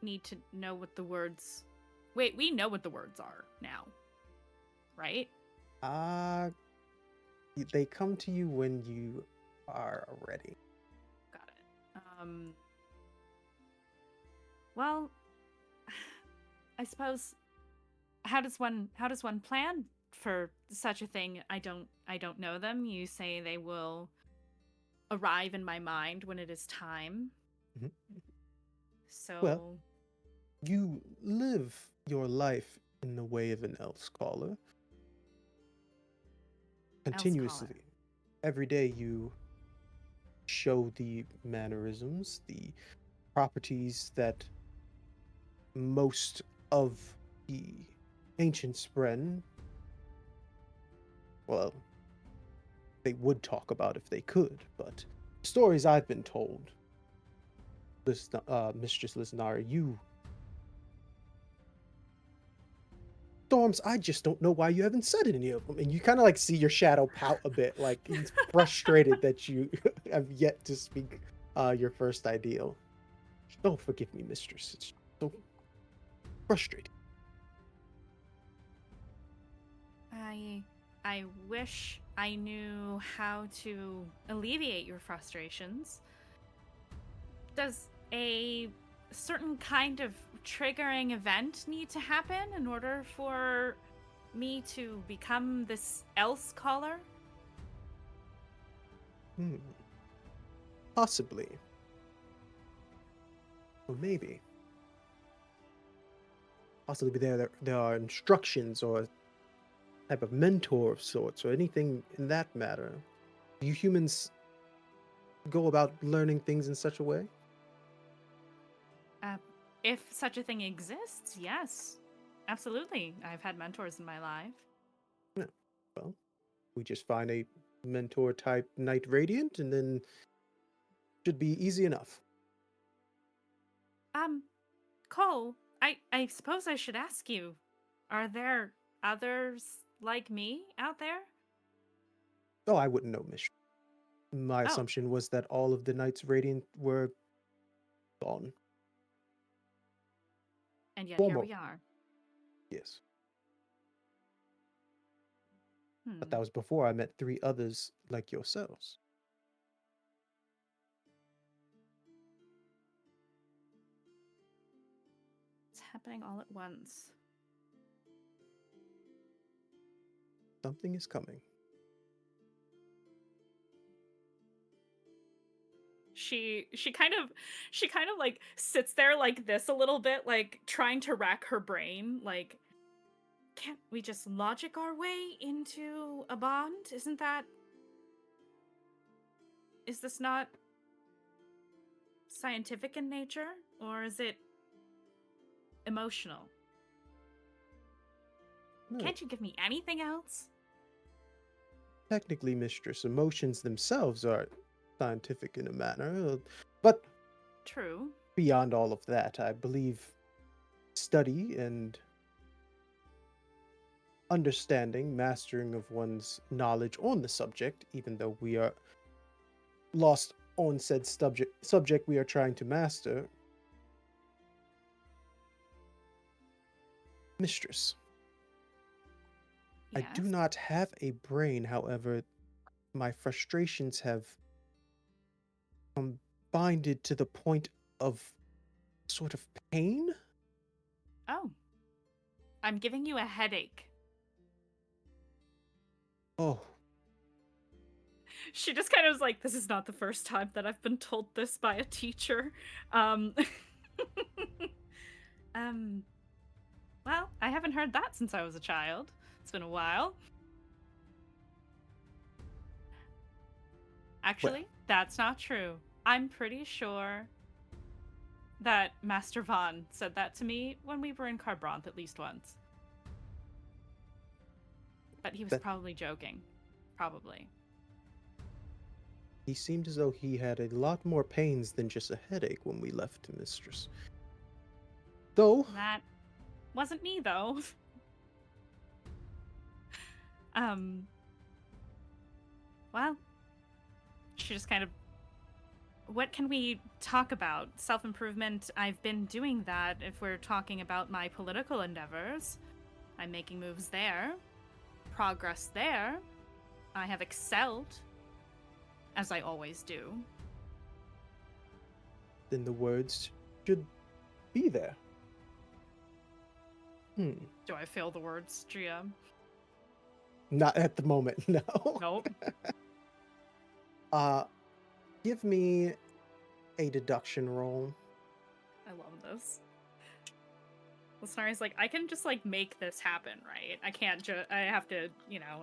need to know what the words... Wait, we know what the words are now, right? They come to you when you are ready. Got it. Well, I suppose how does one plan for such a thing? I don't know them. You say they will arrive in my mind when it is time. Mhm. So Well, you live your life in the way of an Elf Caller. Continuously. Every day you show the mannerisms, the properties that most of the ancient Spren, well, they would talk about if they could, but stories I've been told, Mistress Lysnari, you... Storms, I just don't know why you haven't said any of them. And you kind of like see your shadow pout a bit, like he's frustrated that you have yet to speak your first ideal. Oh, forgive me, Mistress. It's so frustrating. I wish I knew how to alleviate your frustrations. Does a certain kind of triggering event need to happen in order for me to become this else caller? Hmm. Possibly. Or maybe. Possibly there are instructions or a type of mentor of sorts or anything in that matter. Do you humans go about learning things in such a way? If such a thing exists, yes. Absolutely. I've had mentors in my life. No. Well, we just find a mentor type Knight Radiant and then should be easy enough. Cole, I suppose I should ask you, are there others like me out there? Oh, I wouldn't know, Miss. My Oh, assumption was that all of the Knights Radiant were gone. and yet One here more. we are. Yes. But Hmm. that was before I met 3 others like yourselves. It's happening all at once. Something is coming. She kind of like sits there like this a little bit, like trying to rack her brain, like, can't we just logic our way into a bond? Is this not scientific in nature, or is it emotional? No, Can't you give me anything else? technically, Mistress, emotions themselves are scientific in a manner, but True. beyond all of that, I believe study and understanding, mastering of one's knowledge on the subject, even though we are lost on said subject we are trying to master. Mistress, I do Yes. not have a brain, however, my frustrations have combined to the point of sort of pain. Oh. I'm giving you a headache. Oh, She just kind of was like, this is not the first time that I've been told this by a teacher. Um, um, well, I haven't heard that since I was a child. It's been a while. Actually, that's not true. I'm pretty sure that Master Vaughn said that to me when we were in Carbranth at least once. But he was That- probably joking. Probably. he seemed as though he had a lot more pains than just a headache when we left, Mistress. Though, That wasn't me, though. um, well, she just kind of, what can we talk about? Self-improvement, I've been doing that. If we're talking about my political endeavors, I'm making moves there. Progress there. I have excelled, as I always do. then the words should be there. Do I fail the words, GM? Not at the moment, no. Nope. Give me a deduction roll. I love this. Lysnari's like, I can just like make this happen, right? I can't just, I have to,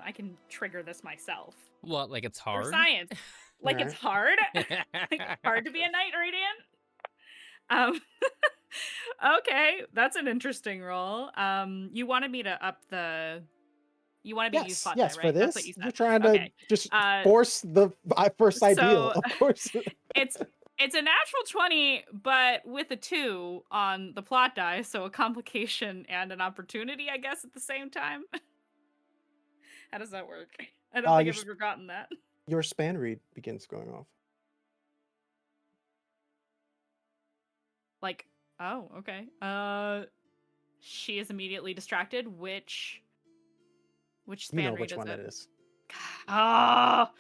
I can trigger this myself. What, like it's For hard? science. Like Right. it's hard. Like it's hard to be a Knight Radiant. Okay, that's an interesting role. You wanted me to up the. You wanted me to use plot Yes, die, for right? That's what this. you You're said. trying to Okay. just Uh, force the first ideal, so of course. it's a natural 20, but with a 2 on the plot die, so a complication and an opportunity, I guess, at the same time. How does that work? I don't think your I've ever gotten that. your span read begins going off. Like, oh, okay. She is immediately distracted. Which You span know read which is one it? it is. Ah,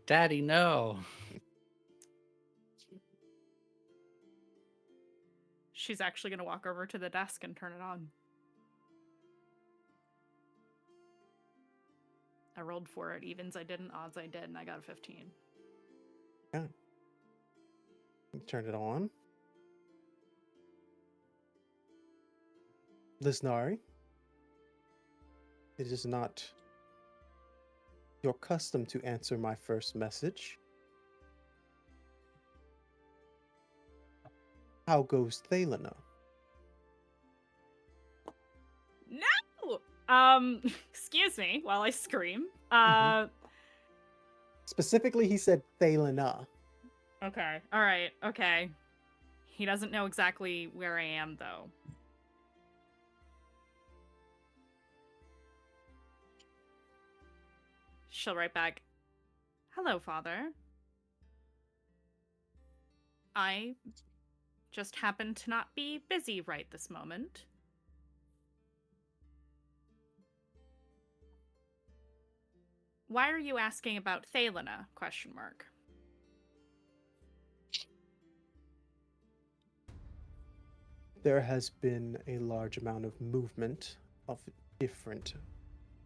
Daddy, no. she's actually gonna walk over to the desk and turn it on. I rolled 4 at evens. I didn't. Odds I did, and I got a 15. Turn it on. Lysnari, it is not your custom to answer my first message. How goes Thelena? No! Excuse me while I scream. Specifically, he said Thelena. Okay. All right. Okay. He doesn't know exactly where I am, though. She'll write back, "Hello, Father. I just happen to not be busy right this moment. Why are you asking about Thelena? ? There has been a large amount of movement of different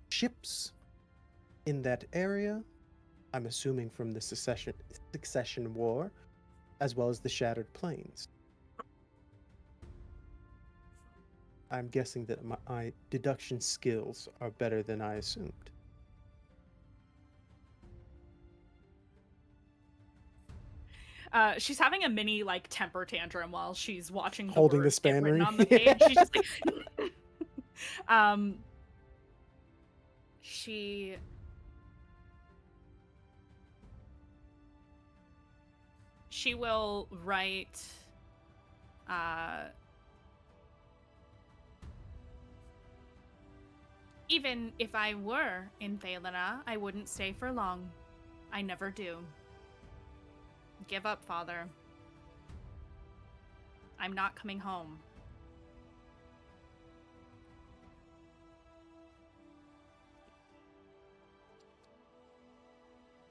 ships in that area. I'm assuming from the succession war, as well as the Shattered Plains. I'm guessing that my deduction skills are better than I assumed. She's having a mini like temper tantrum while she's watching the Holding the words get written spannery. on the page. She's just like, she will write, even if I were in Thelena, I wouldn't stay for long. I never do. Give up, Father. I'm not coming home.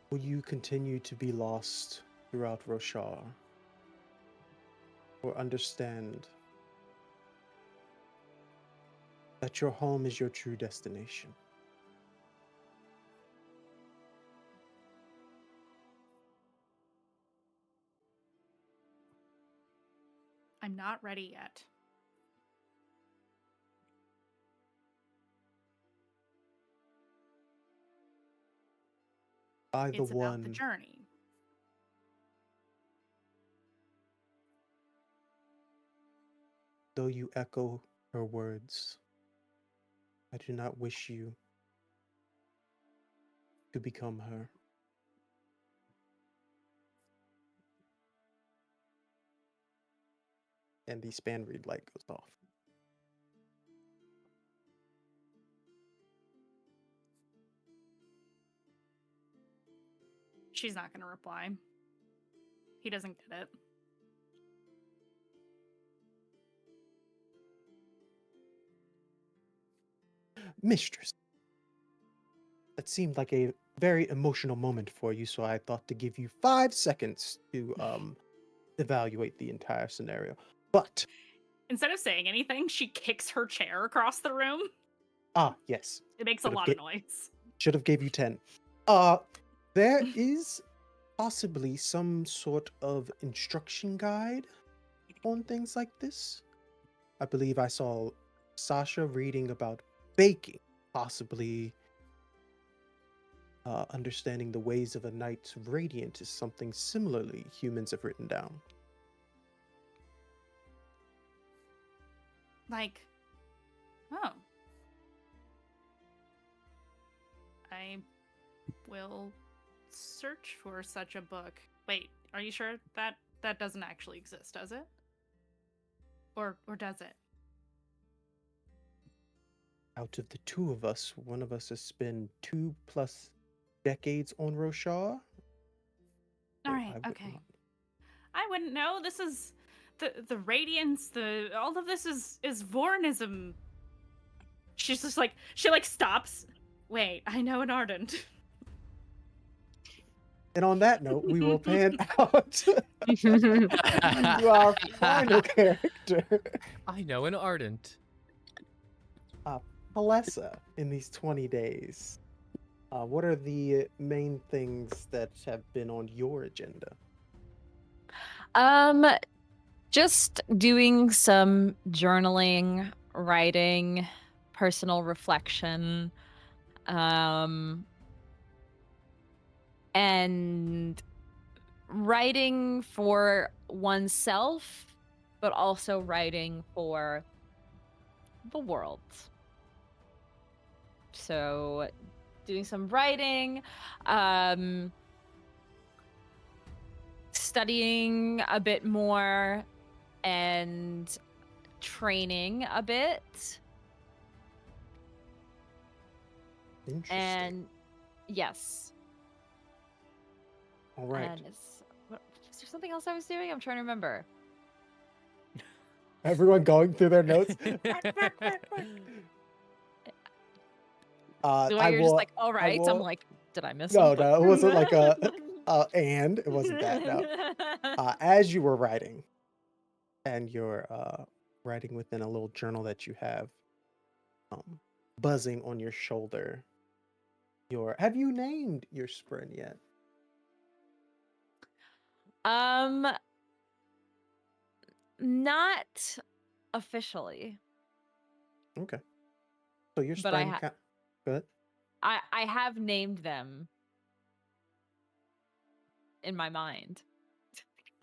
Will you continue to be lost throughout Roshar? Or understand that your home is your true destination? I'm not ready yet. By the It's about one the journey. though you echo her words, I do not wish you to become her. And the span read light goes off. She's not going to reply. He doesn't get it. Mistress, that seemed like a very emotional moment for you, so I thought to give you 5 seconds to evaluate the entire scenario. But Instead of saying anything, she kicks her chair across the room. yes, It makes a lot of noise. should have gave you 10. There is possibly some sort of instruction guide on things like this. I believe I saw Sasha reading about baking, possibly understanding the ways of a knight's radiant is something similarly humans have written down. Like, oh. I will search for such a book. Wait, are you sure that doesn't actually exist, does it? Or does it? Out of the two of us, one of us has spent 2+ decades on Roshar. All right, okay. I wouldn't know. This is the radiance, all of this is Vornism. She's just like, she like stops. Wait, I know an ardent. And on that note, we will pan out to our final character, I know an ardent. Palessa, in these 20 days. What are the main things that have been on your agenda? Um, just doing some journaling, writing, personal reflection, um, and writing for oneself, but also writing for the world. So, doing some writing, um, studying a bit more, and training a bit. Interesting. And yes. All right. And was there something else I was doing? I'm trying to remember. Everyone going through their notes. The way I you're just will. like, all I right. I'm will. like, did I miss No, something? no, it wasn't like a. And it wasn't that. No. As you were writing, and you're writing within a little journal that you have, buzzing on your shoulder. Have you named your sprint yet? Not officially, Okay. So your but sprint. Good. I have named them in my mind.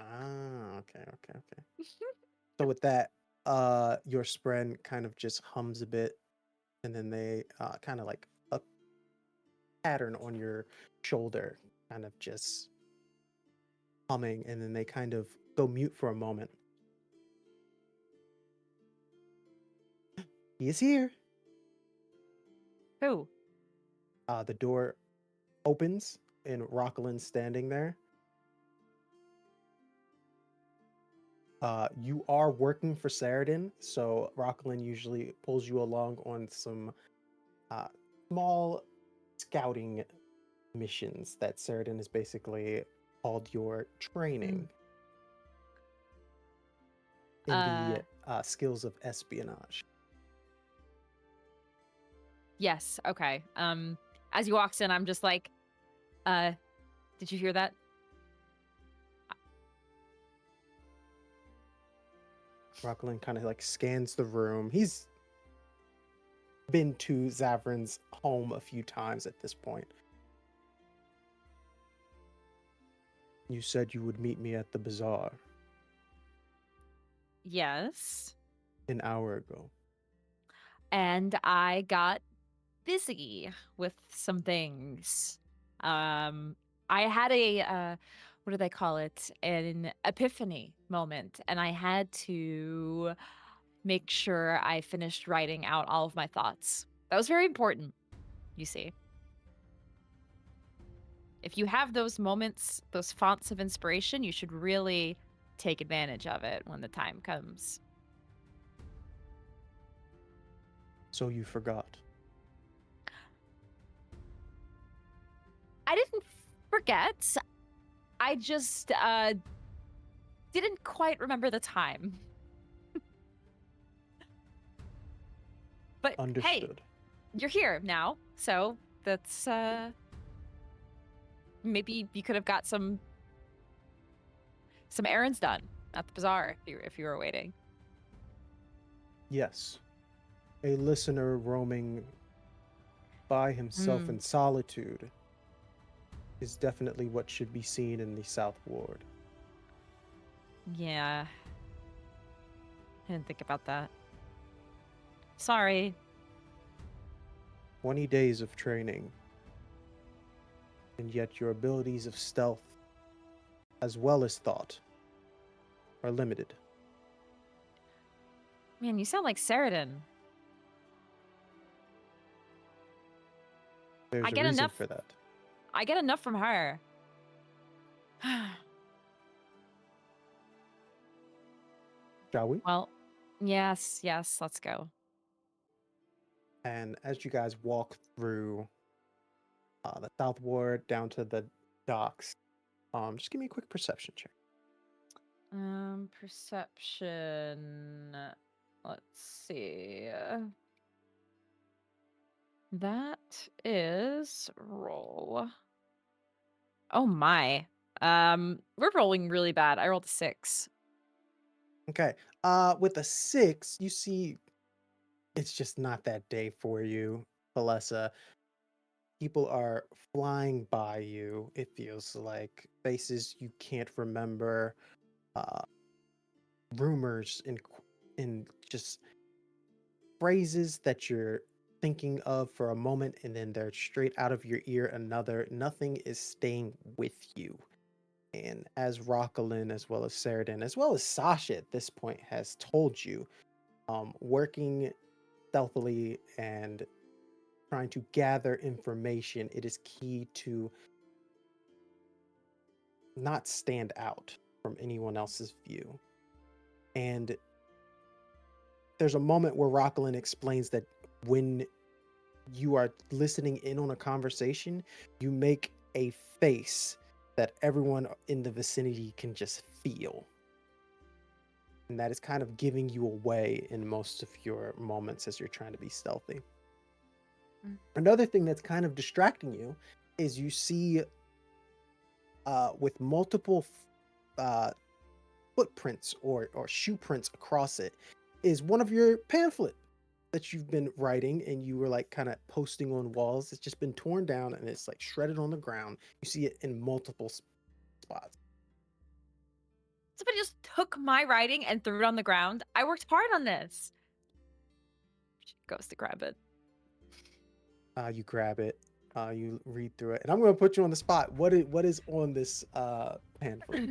Okay. So with that, your spren kind of just hums a bit, and then they kind of like a pattern on your shoulder, kind of just humming, and then they kind of go mute for a moment. He is here. Who? The door opens, and Rocklin's standing there. You are working for Saradin, so Rocklin usually pulls you along on some small scouting missions that Saradin is basically called your training in the skills of espionage. Yes. Okay. As he walks in, I'm just like, did you hear that? Rocklin kind of like scans the room. He's been to Zavran's home a few times at this point. You said you would meet me at the bazaar Yes. an hour ago. And I got busy with some things. I had a what do they call it? An epiphany moment, and I had to make sure I finished writing out all of my thoughts. That was very important, you see. If you have those moments, those fonts of inspiration, you should really take advantage of it when the time comes. So you forgot. I didn't forget. I just didn't quite remember the time. But hey, Understood. you're here now, so that's maybe you could have got some errands done at the bazaar if you were waiting. Yes. A listener roaming by himself in solitude is definitely what should be seen in the South Ward. Yeah. I didn't think about that. Sorry. 20 days of training, and yet your abilities of stealth, as well as thought, are limited. Man, you sound like Saradin. There's I a get reason enough for that. I get enough from her. Shall we? Well, yes, let's go. And as you guys walk through the South Ward down to the docks, just give me a quick perception check. Perception. Let's see. That is roll. Oh my. We're rolling really bad. I rolled a 6. Okay. With a 6, you see it's just not that day for you, Palessa. People are flying by you, it feels like. Faces you can't remember. Uh, rumors and just phrases that you're thinking of for a moment and then they're straight out of your ear another. Nothing is staying with you. And as Rockalyn, as well as Saradin, as well as Sasha at this point has told you, working stealthily and trying to gather information, it is key to not stand out from anyone else's view. And there's a moment where Rockalyn explains that when you are listening in on a conversation, you make a face that everyone in the vicinity can just feel. And that is kind of giving you away in most of your moments as you're trying to be stealthy. Another thing that's kind of distracting you is you see with multiple footprints or shoe prints across it is one of your pamphlet that you've been writing and you were like kind of posting on walls. It's just been torn down and it's like shredded on the ground. You see it in multiple spots. Somebody just took my writing and threw it on the ground. I worked hard on this. She goes to grab it. You grab it. You read through it, and I'm going to put you on the spot. What is on this pamphlet?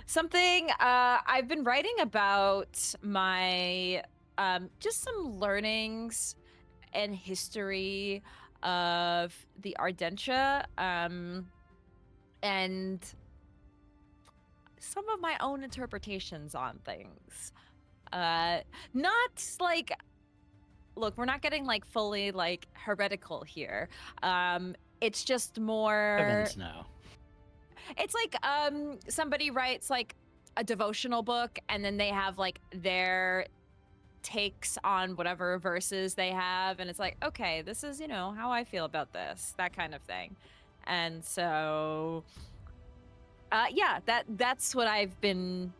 Something I've been writing about my just some learnings and history of the Ardentia, and some of my own interpretations on things. Not like, look, we're not getting like fully like heretical here. It's just more. Heavens no. It's like somebody writes like a devotional book and then they have like their takes on whatever verses they have, and it's like, okay, this is, you know, how I feel about this, that kind of thing. And so yeah, that's what I've been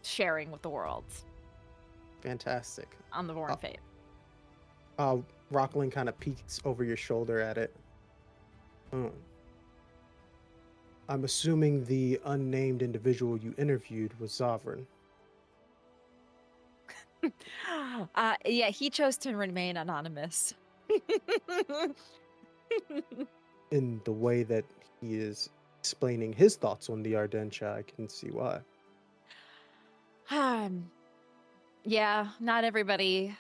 sharing with the world Fantastic. on the Vorn Fate. Rocklin kind of peeks over your shoulder at it. I'm assuming the unnamed individual you interviewed was Zavran. Yeah, he chose to remain anonymous. In the way that he is explaining his thoughts on the Ardentia, I can see why. Yeah, not everybody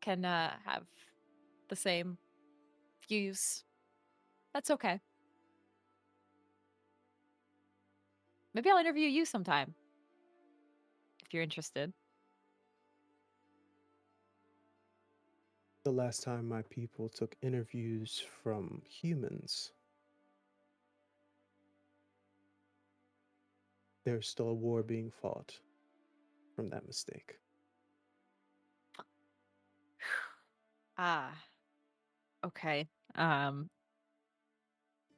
can have the same views. That's okay. Maybe I'll interview you sometime if you're interested. The last time my people took interviews from humans, there's still a war being fought from that mistake. Ah, okay.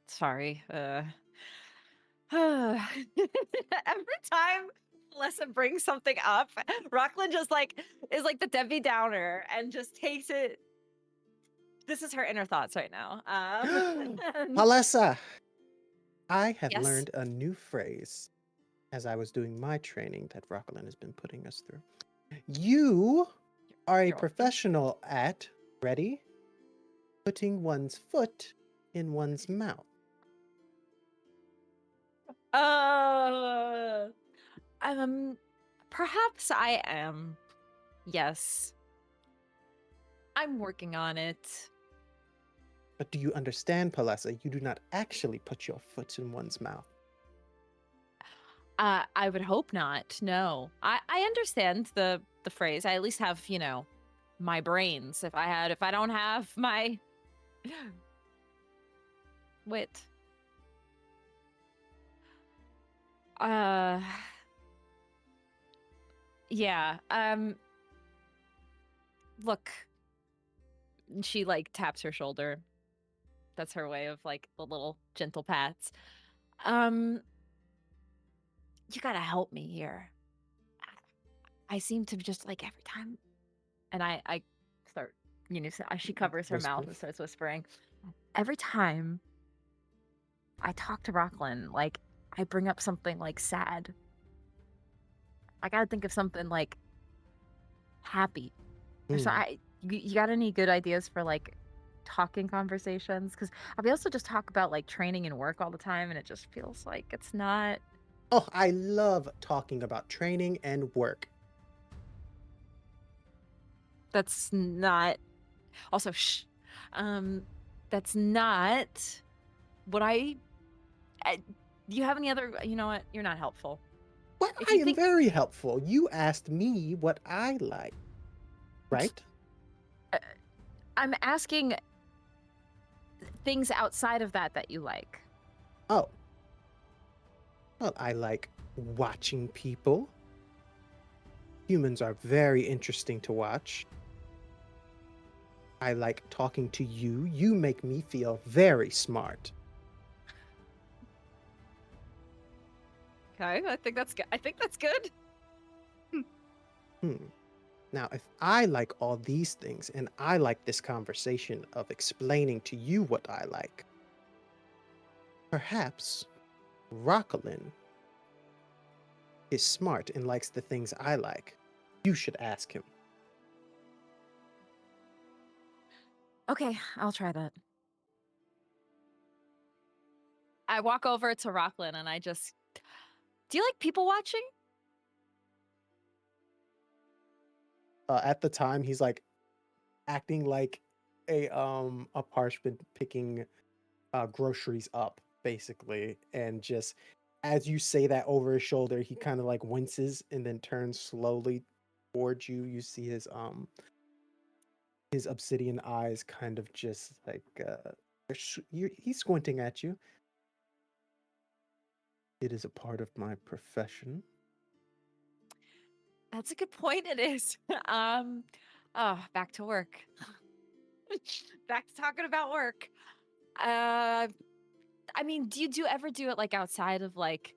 Sorry. Every time Alessa brings something up, Rocklin just like is like the Debbie Downer and just takes it. This is her inner thoughts right now. Palessa, I have Yes? learned a new phrase as I was doing my training that Rocklin has been putting us through. You are a You're welcome. professional at, ready? Putting one's foot in one's mouth. Perhaps I am. Yes. I'm working on it. But do you understand, Palessa? You do not actually put your foot in one's mouth. I would hope not. No. I understand the phrase. I at least have, you know, my brains. If I don't have my wit. Yeah. look. And she like taps her shoulder. That's her way of like the little gentle pats. Um, you gotta help me here. I seem to just like every time, and I start, she covers her mouth Whisper. and starts whispering. Every time I talk to Rocklin, like I bring up something like sad. I gotta think of something like happy. So Hmm. you got any good ideas for like talking conversations? Because we also just talk about like training and work all the time, and it just feels like it's not. Oh, I love talking about training and work. That's not. Also, shh. That's not what do you have any other? You know what? You're not helpful. Well, If I you am think very helpful. You asked me what I like, right? I'm asking things outside of that you like. Oh. Well, I like watching people. Humans are very interesting to watch. I like talking to you. You make me feel very smart. Okay, I think that's good. I think that's good. Hmm. Now, if I like all these things and I like this conversation of explaining to you what I like, perhaps Rocklin is smart and likes the things I like. You should ask him. Okay, I'll try that. I walk over to Rocklin and I just. Do you like people watching? At the time, he's like acting like a parchment picking groceries up, basically, and just as you say that over his shoulder, he kind of like winces and then turns slowly towards you. You see his obsidian eyes kind of just like he's squinting at you. It is a part of my profession. That's a good point. It is. um, oh, back to work. Back to talking about work. I mean, do you ever do it like outside of like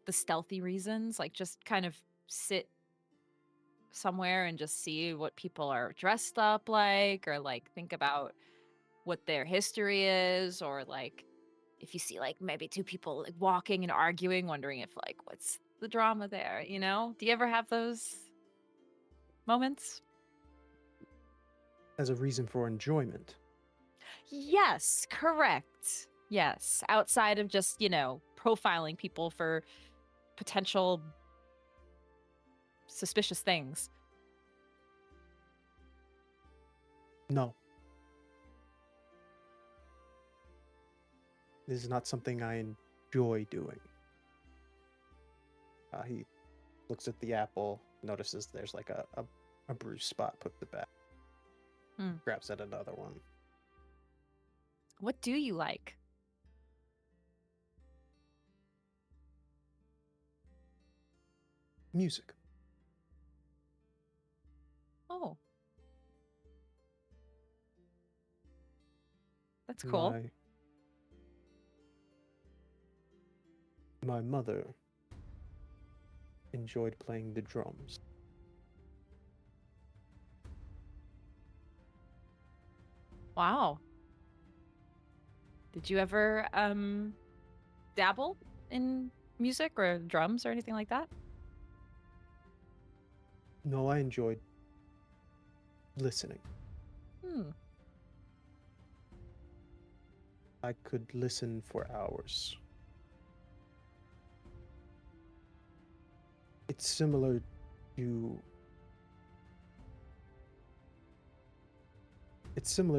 the stealthy reasons? Like just kind of sit somewhere and just see what people are dressed up like, or like think about what their history is, or like if you see like maybe two people like walking and arguing, wondering if like what's the drama there, you know? Do you ever have those moments? As a reason for enjoyment. Yes, correct. Yes, outside of just, profiling people for potential suspicious things. No. This is not something I enjoy doing. He looks at the apple, notices there's like a bruised spot, puts it back, grabs at another one. What do you like? Music. Oh. That's cool. My mother enjoyed playing the drums. Wow. Did you ever dabble in music or drums or anything like that? No, I enjoyed listening. I could listen for hours. It's similar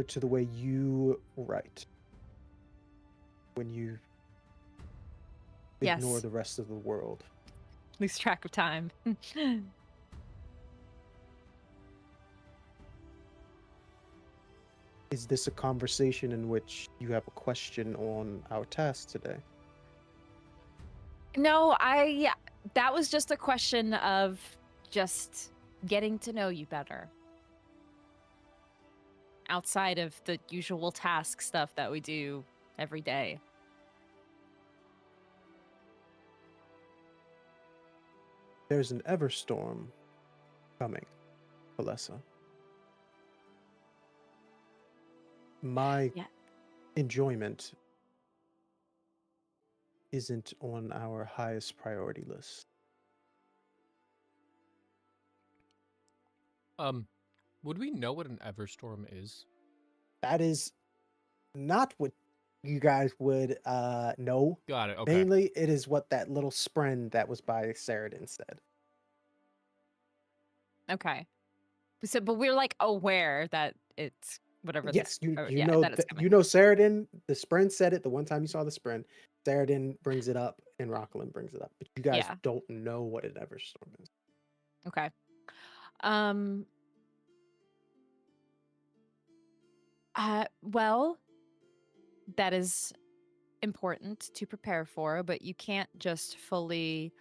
to the way you write when you ignore Yes. the rest of the world. Lose track of time. Is this a conversation in which you have a question on our task today? No, that was just a question of just getting to know you better. outside of the usual task stuff that we do every day. There's an Everstorm coming, Palessa. My Yeah. enjoyment isn't on our highest priority list. Would we know what an Everstorm is? That is not what you guys would know. Got it. Okay. Mainly, it is what that little spren that was by Saradin said. Okay. So, but we're like aware that it's whatever. Yes, this, you know that it's you know Saradin. The spren said it the one time you saw the spren. Saradin brings it up, and Rocklin brings it up, but you guys Yeah. don't know what an Everstorm is. Okay. Well, that is important to prepare for, but you can't just fully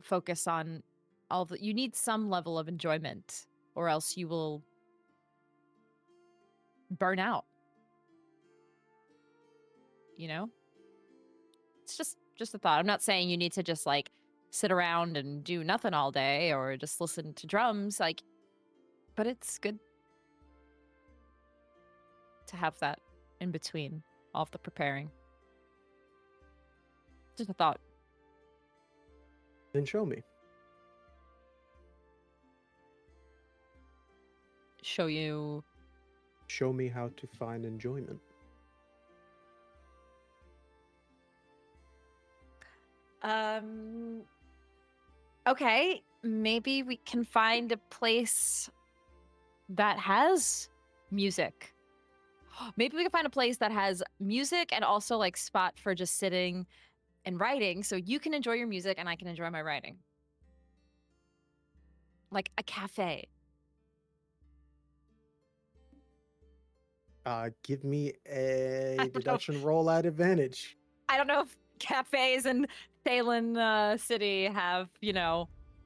focus on all the. You need some level of enjoyment, or else you will burn out. You know, it's just a thought. I'm not saying you need to just like sit around and do nothing all day or just listen to drums, like, but it's good to have that in between all of the preparing. Just a thought. Then show me. Show you. Show me how to find enjoyment. Okay, maybe we can find a place that has music. Maybe we can find a place that has music and also like spot for just sitting and writing, so you can enjoy your music and I can enjoy my writing. Like a cafe. Give me a deduction roll at advantage. I don't know if cafes in Thalen City have,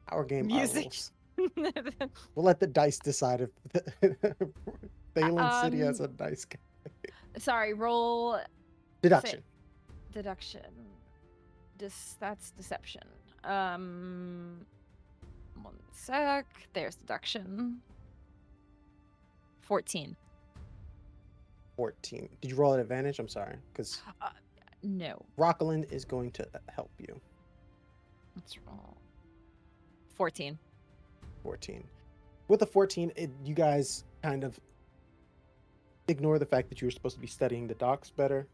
Our game, music. our rules. We'll let the dice decide if Thalen City has a nice Sorry, roll deduction. Deduction. That's deception. 1 sec. There's deduction. 14. 14. Did you roll at advantage? I'm sorry, because No. Rocklin is going to help you. Let's roll. 14. 14. With a 14, you guys kind of ignore the fact that you were supposed to be studying the docks better.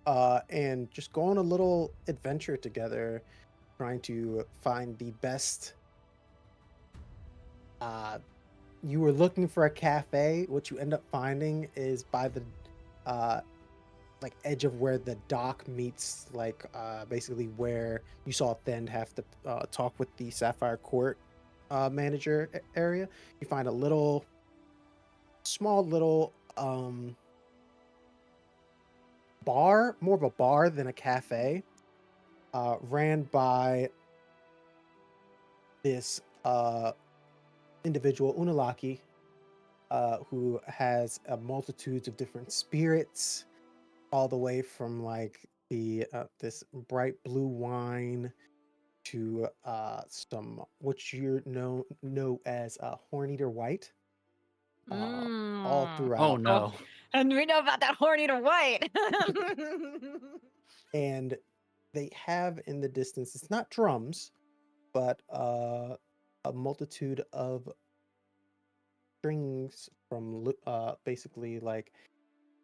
And just go on a little adventure together, trying to find the best. You were looking for a cafe. What you end up finding is by the like edge of where the dock meets, like basically where you saw Thend have to talk with the Sapphire Court manager area. You find a little small little bar, more of a bar than a cafe, ran by this individual, Unalaki, who has a multitudes of different spirits, all the way from like the this bright blue wine to some which you know as Horn-Eater White, all Mm. throughout. Oh no. And we know about that Horn-Eater White. And they have in the distance, it's not drums, but a multitude of strings from basically like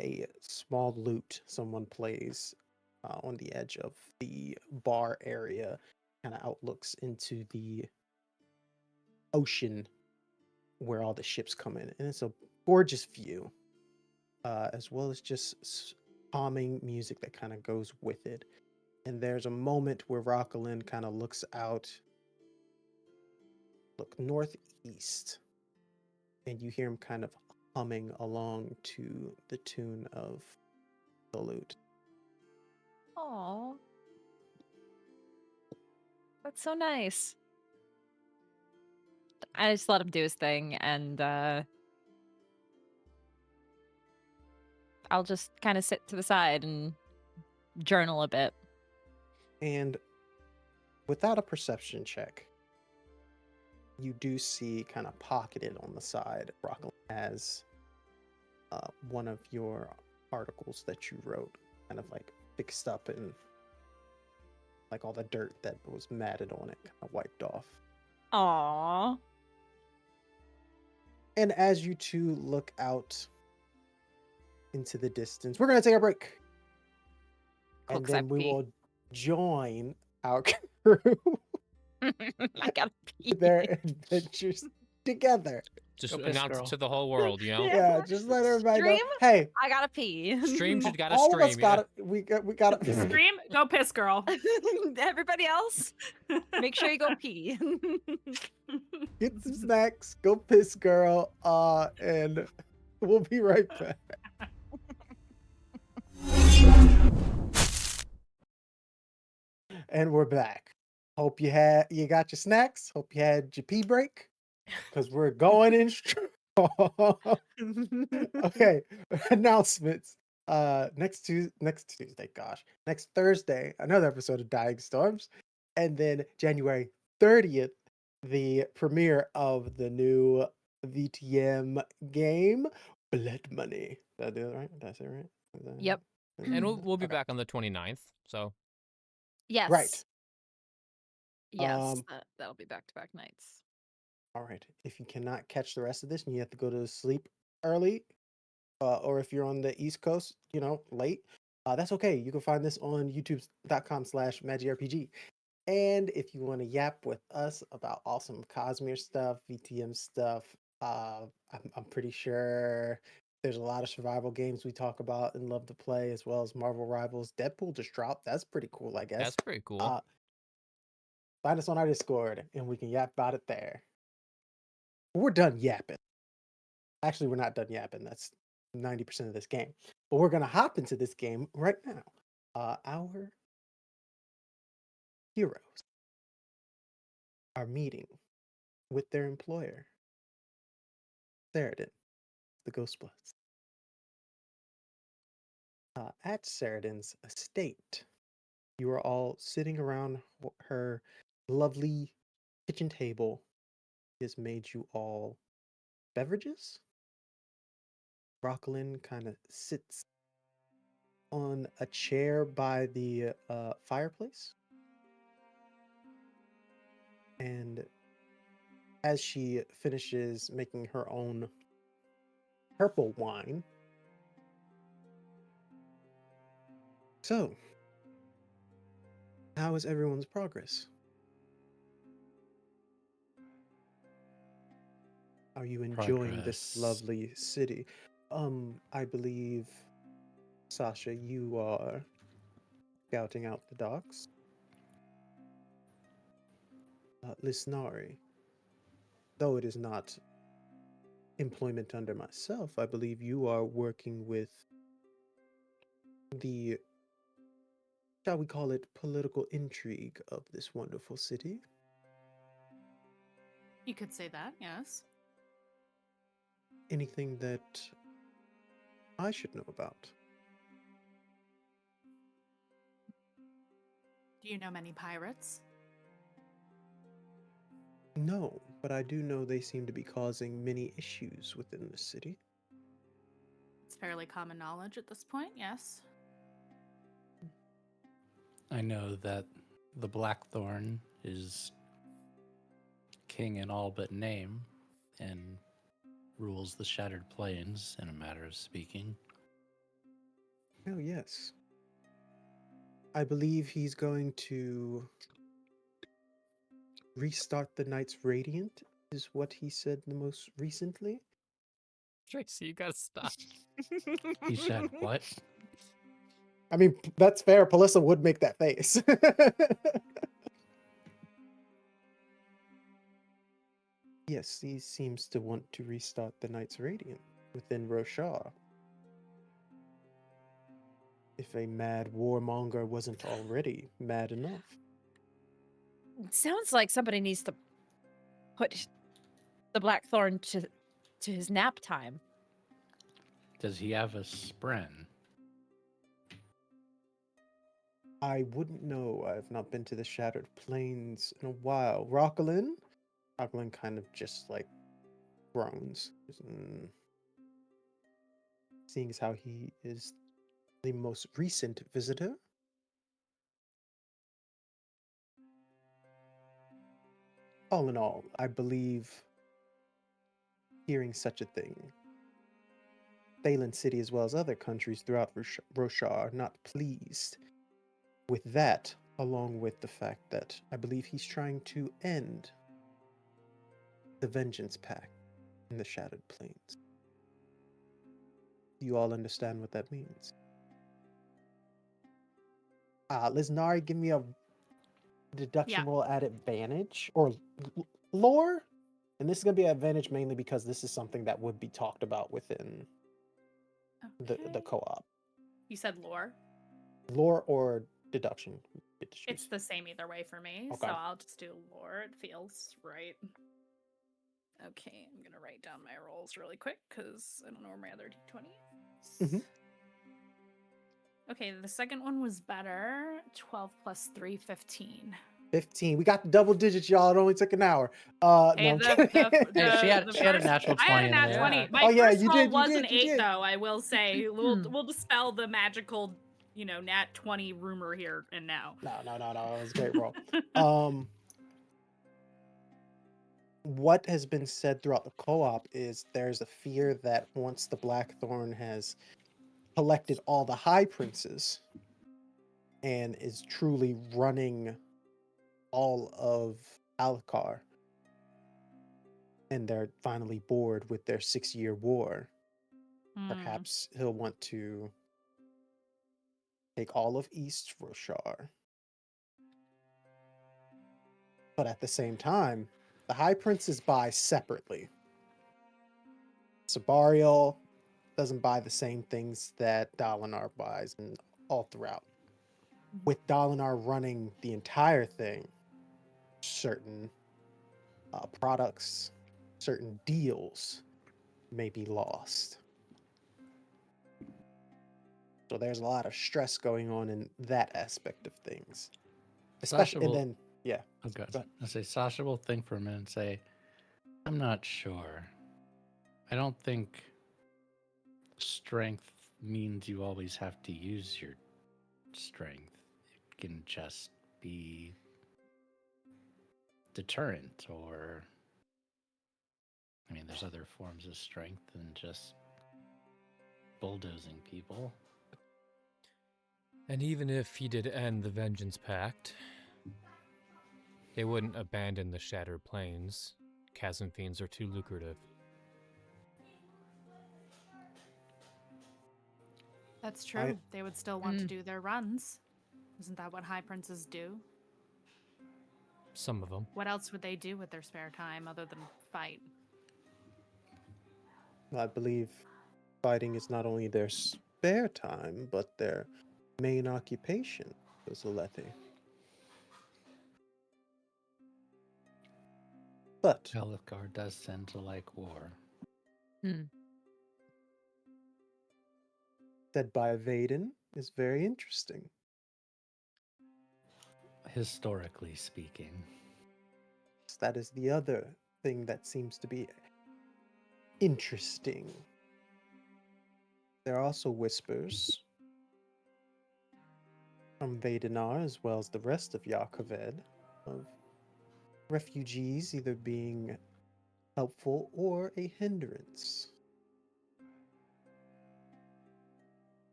a small lute someone plays on the edge of the bar area, kind of outlooks into the ocean where all the ships come in, and it's a gorgeous view, as well as just calming music that kind of goes with it. And there's a moment where Rockalyn kind of looks out, look northeast, and you hear him kind of humming along to the tune of the lute. Aw. That's so nice. I just let him do his thing, and I'll just kind of sit to the side and journal a bit. And without a perception check, you do see kind of pocketed on the side, Rockland has one of your articles that you wrote kind of like fixed up and like all the dirt that was matted on it kind of wiped off. Aww. And as you two look out into the distance, we're going to take a break. Cool, And 'cause I then we pee. will join our crew I gotta pee. their adventures together. Just Go piss, announce girl. it to the whole world, you know? Yeah, just let everybody know. Stream? Hey, I gotta pee. Stream should gotta all of us stream, yeah. got it. We got it. Stream, go piss, girl. Everybody else, make sure you go pee. Get some snacks. Go piss, girl. And we'll be right back. And we're back. Hope you got your snacks. Hope you had your pee break, because we're going in strong. Okay, announcements. Next Tuesday, gosh, next Thursday, another episode of Dying Storms, and then January 30th, the premiere of the new VTM game, Blood Money. Did I do it right? Did I say it right? Is that Yep. right? And we'll be Okay. back on the 29th, so Yes. Right. Yes. That'll be back-to-back nights. All right. If you cannot catch the rest of this and you have to go to sleep early, or if you're on the East Coast, late, that's okay. You can find this on youtube.com/MagiRPG. And if you want to yap with us about awesome Cosmere stuff, VTM stuff, I'm pretty sure there's a lot of survival games we talk about and love to play, as well as Marvel Rivals. Deadpool just dropped. That's pretty cool, I guess. that's pretty cool. Find us on our Discord and we can yap about it there. We're done yapping. Actually, we're not done yapping. That's 90% of this game. But we're going to hop into this game right now. Our heroes are meeting with their employer, Saradin, the Ghostbloods. At Saradin's estate, you are all sitting around her lovely kitchen table. She has made you all beverages. Rocklin kind of sits on a chair by the fireplace. And as she finishes making her own purple wine. So, how is everyone's progress? Are you enjoying this Progress. lovely city? I believe, Sasha, you are scouting out the docks. Lysnari, though it is not employment under myself, I believe you are working with the, shall we call it, political intrigue of this wonderful city. You could say that, yes. Anything that I should know about? Do you know many pirates? No, but I do know they seem to be causing many issues within the city. It's fairly common knowledge at this point, yes. I know that the Blackthorn is king in all but name and rules the Shattered Plains, in a matter of speaking. Oh, yes. I believe he's going to restart the Knights Radiant, is what he said the most recently. Tracy, you gotta stop. He said what? I mean, that's fair. Palessa would make that face. Yes, he seems to want to restart the Knights Radiant within Roshar. If a mad warmonger wasn't already mad enough. Sounds like somebody needs to put the Blackthorn to his nap time. Does he have a spren? I wouldn't know. I've not been to the Shattered Plains in a while. Rockalin? Rockalin kind of just like groans. Seeing as how he is the most recent visitor. All in all, I believe hearing such a thing, Thalen City as well as other countries throughout Roshar are not pleased with that, along with the fact that I believe he's trying to end the Vengeance Pact in the Shattered Plains. Do you all understand what that means? Lysnari, give me a deduction roll at advantage or lore. And this is going to be an advantage mainly because this is something that would be talked about within the co-op. You said lore? Lore or deduction? It's the same either way for me, Okay. so I'll just do lore. It feels right. Okay, I'm gonna write down my rolls really quick because I don't know where my other d20 is. Okay, the second one was better. 12 plus 3, 15. 15. We got the double digits, y'all. It only took an hour. Hey, No, I'm kidding. Hey, she had a first- natural I had 20 a in nat there. 20. Yeah. My Oh, yeah, first you roll did, you was did, an you 8, did. though, I will say. We'll dispel the magical, nat 20 rumor here and now. No. It was a great roll. What has been said throughout the co-op is there's a fear that once the Blackthorn has collected all the High Princes and is truly running all of Alakar, and they're finally bored with their 6-year war, perhaps he'll want to take all of East Roshar. But at the same time, the High Princes buy separately. Sabariel doesn't buy the same things that Dalinar buys and all throughout. With Dalinar running the entire thing, certain products, certain deals may be lost. So there's a lot of stress going on in that aspect of things. Especially, and then, yeah. Oh, good. Go ahead. I say Sasha will think for a minute and say, I'm not sure. I don't think strength means you always have to use your strength. It can just be deterrent, or I mean, there's other forms of strength than just bulldozing people. And even if he did end the Vengeance Pact, they wouldn't abandon the Shattered Plains. Chasm Fiends are too lucrative. That's true. They would still want to do their runs. Isn't that what High Princes do? Some of them. What else would they do with their spare time other than fight? I believe fighting is not only their spare time, but their main occupation, was Alethi. But Alakar does tend to like war. said by Vaden is very interesting. Historically speaking. That is the other thing that seems to be interesting. There are also whispers from Vadenar as well as the rest of Yakoved of refugees either being helpful or a hindrance.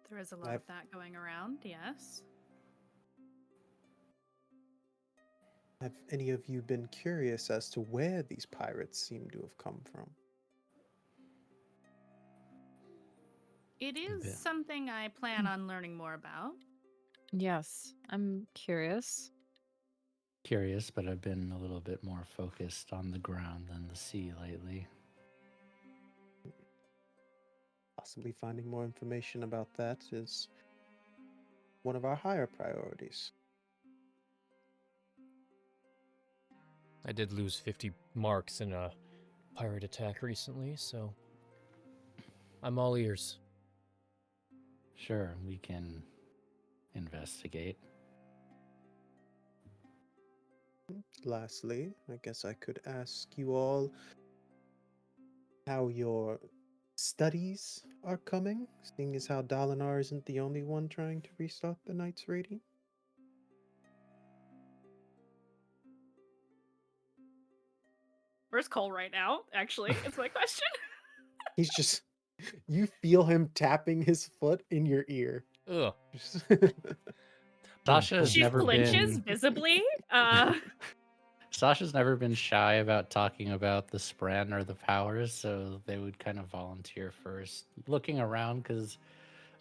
There is a lot of that going around, yes. Have any of you been curious as to where these pirates seem to have come from? It is something I plan on learning more about. Yes, I'm curious. Curious, but I've been a little bit more focused on the ground than the sea lately. Possibly finding more information about that is one of our higher priorities. I did lose 50 marks in a pirate attack recently, so I'm all ears. Sure, we can investigate. Lastly, I guess I could ask you all how your studies are coming, seeing as how Dalinar isn't the only one trying to restart the Knights Radiant. Where's Cole right now? Actually, is my question. He's just, you feel him tapping his foot in your ear. Ugh. Just- Sasha has She never flinches been. visibly. Sasha's never been shy about talking about the Spran or the powers, so they would kind of volunteer first, looking around, because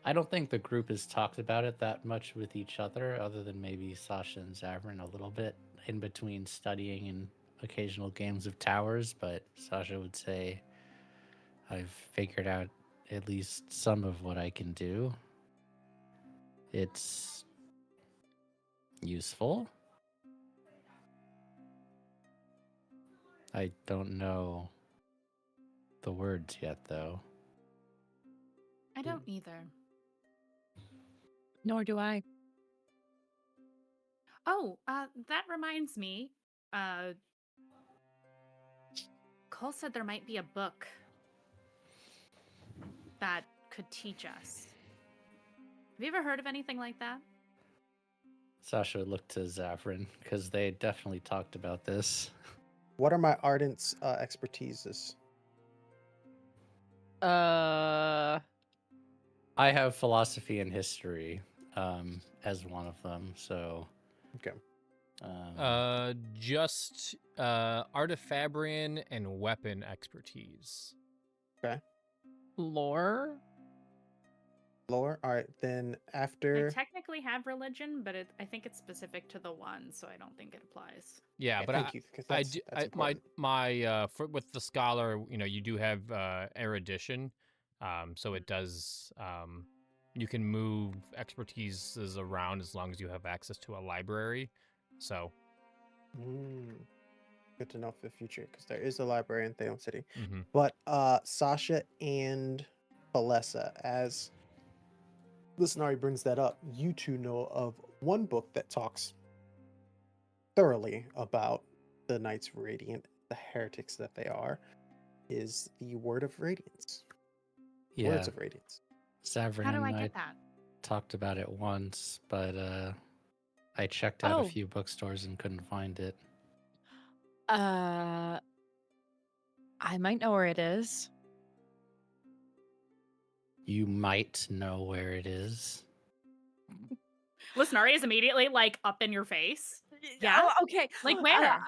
I don't think the group has talked about it that much with each other than maybe Sasha and Zavran a little bit in between studying and occasional games of towers, but Sasha would say, I've figured out at least some of what I can do. It's useful. I don't know the words yet, though. I don't either. Nor do I. Oh, that reminds me. Cole said there might be a book that could teach us. Have you ever heard of anything like that? Sasha looked to Zavran because they definitely talked about this. What are my Ardent's expertises? I have philosophy and history as one of them, so. Okay. Just artifabrian and weapon expertise. Okay. Lore? Lore. All right. Then I after. technically have religion, but I think it's specific to the one, so I don't think it applies. Yeah, Okay, but thank you, 'cause I, that's important. with the scholar, you do have erudition, so it does. You can move expertises around as long as you have access to a library. So. Good to know for the future, because there is a library in Theon City. Mm-hmm. But Sasha and Palessa, as Lysnari brings that up, you two know of one book that talks thoroughly about the Knights Radiant, the heretics that they are, is the Word of Radiance. Yeah, Words of Radiance. Zavran How do I and I get that? talked about it once, but I checked out a Oh. few bookstores and couldn't find it. I might know where it is. You might know where it is. Lysnari is immediately like up in your face. Yeah? Oh, okay. Like where?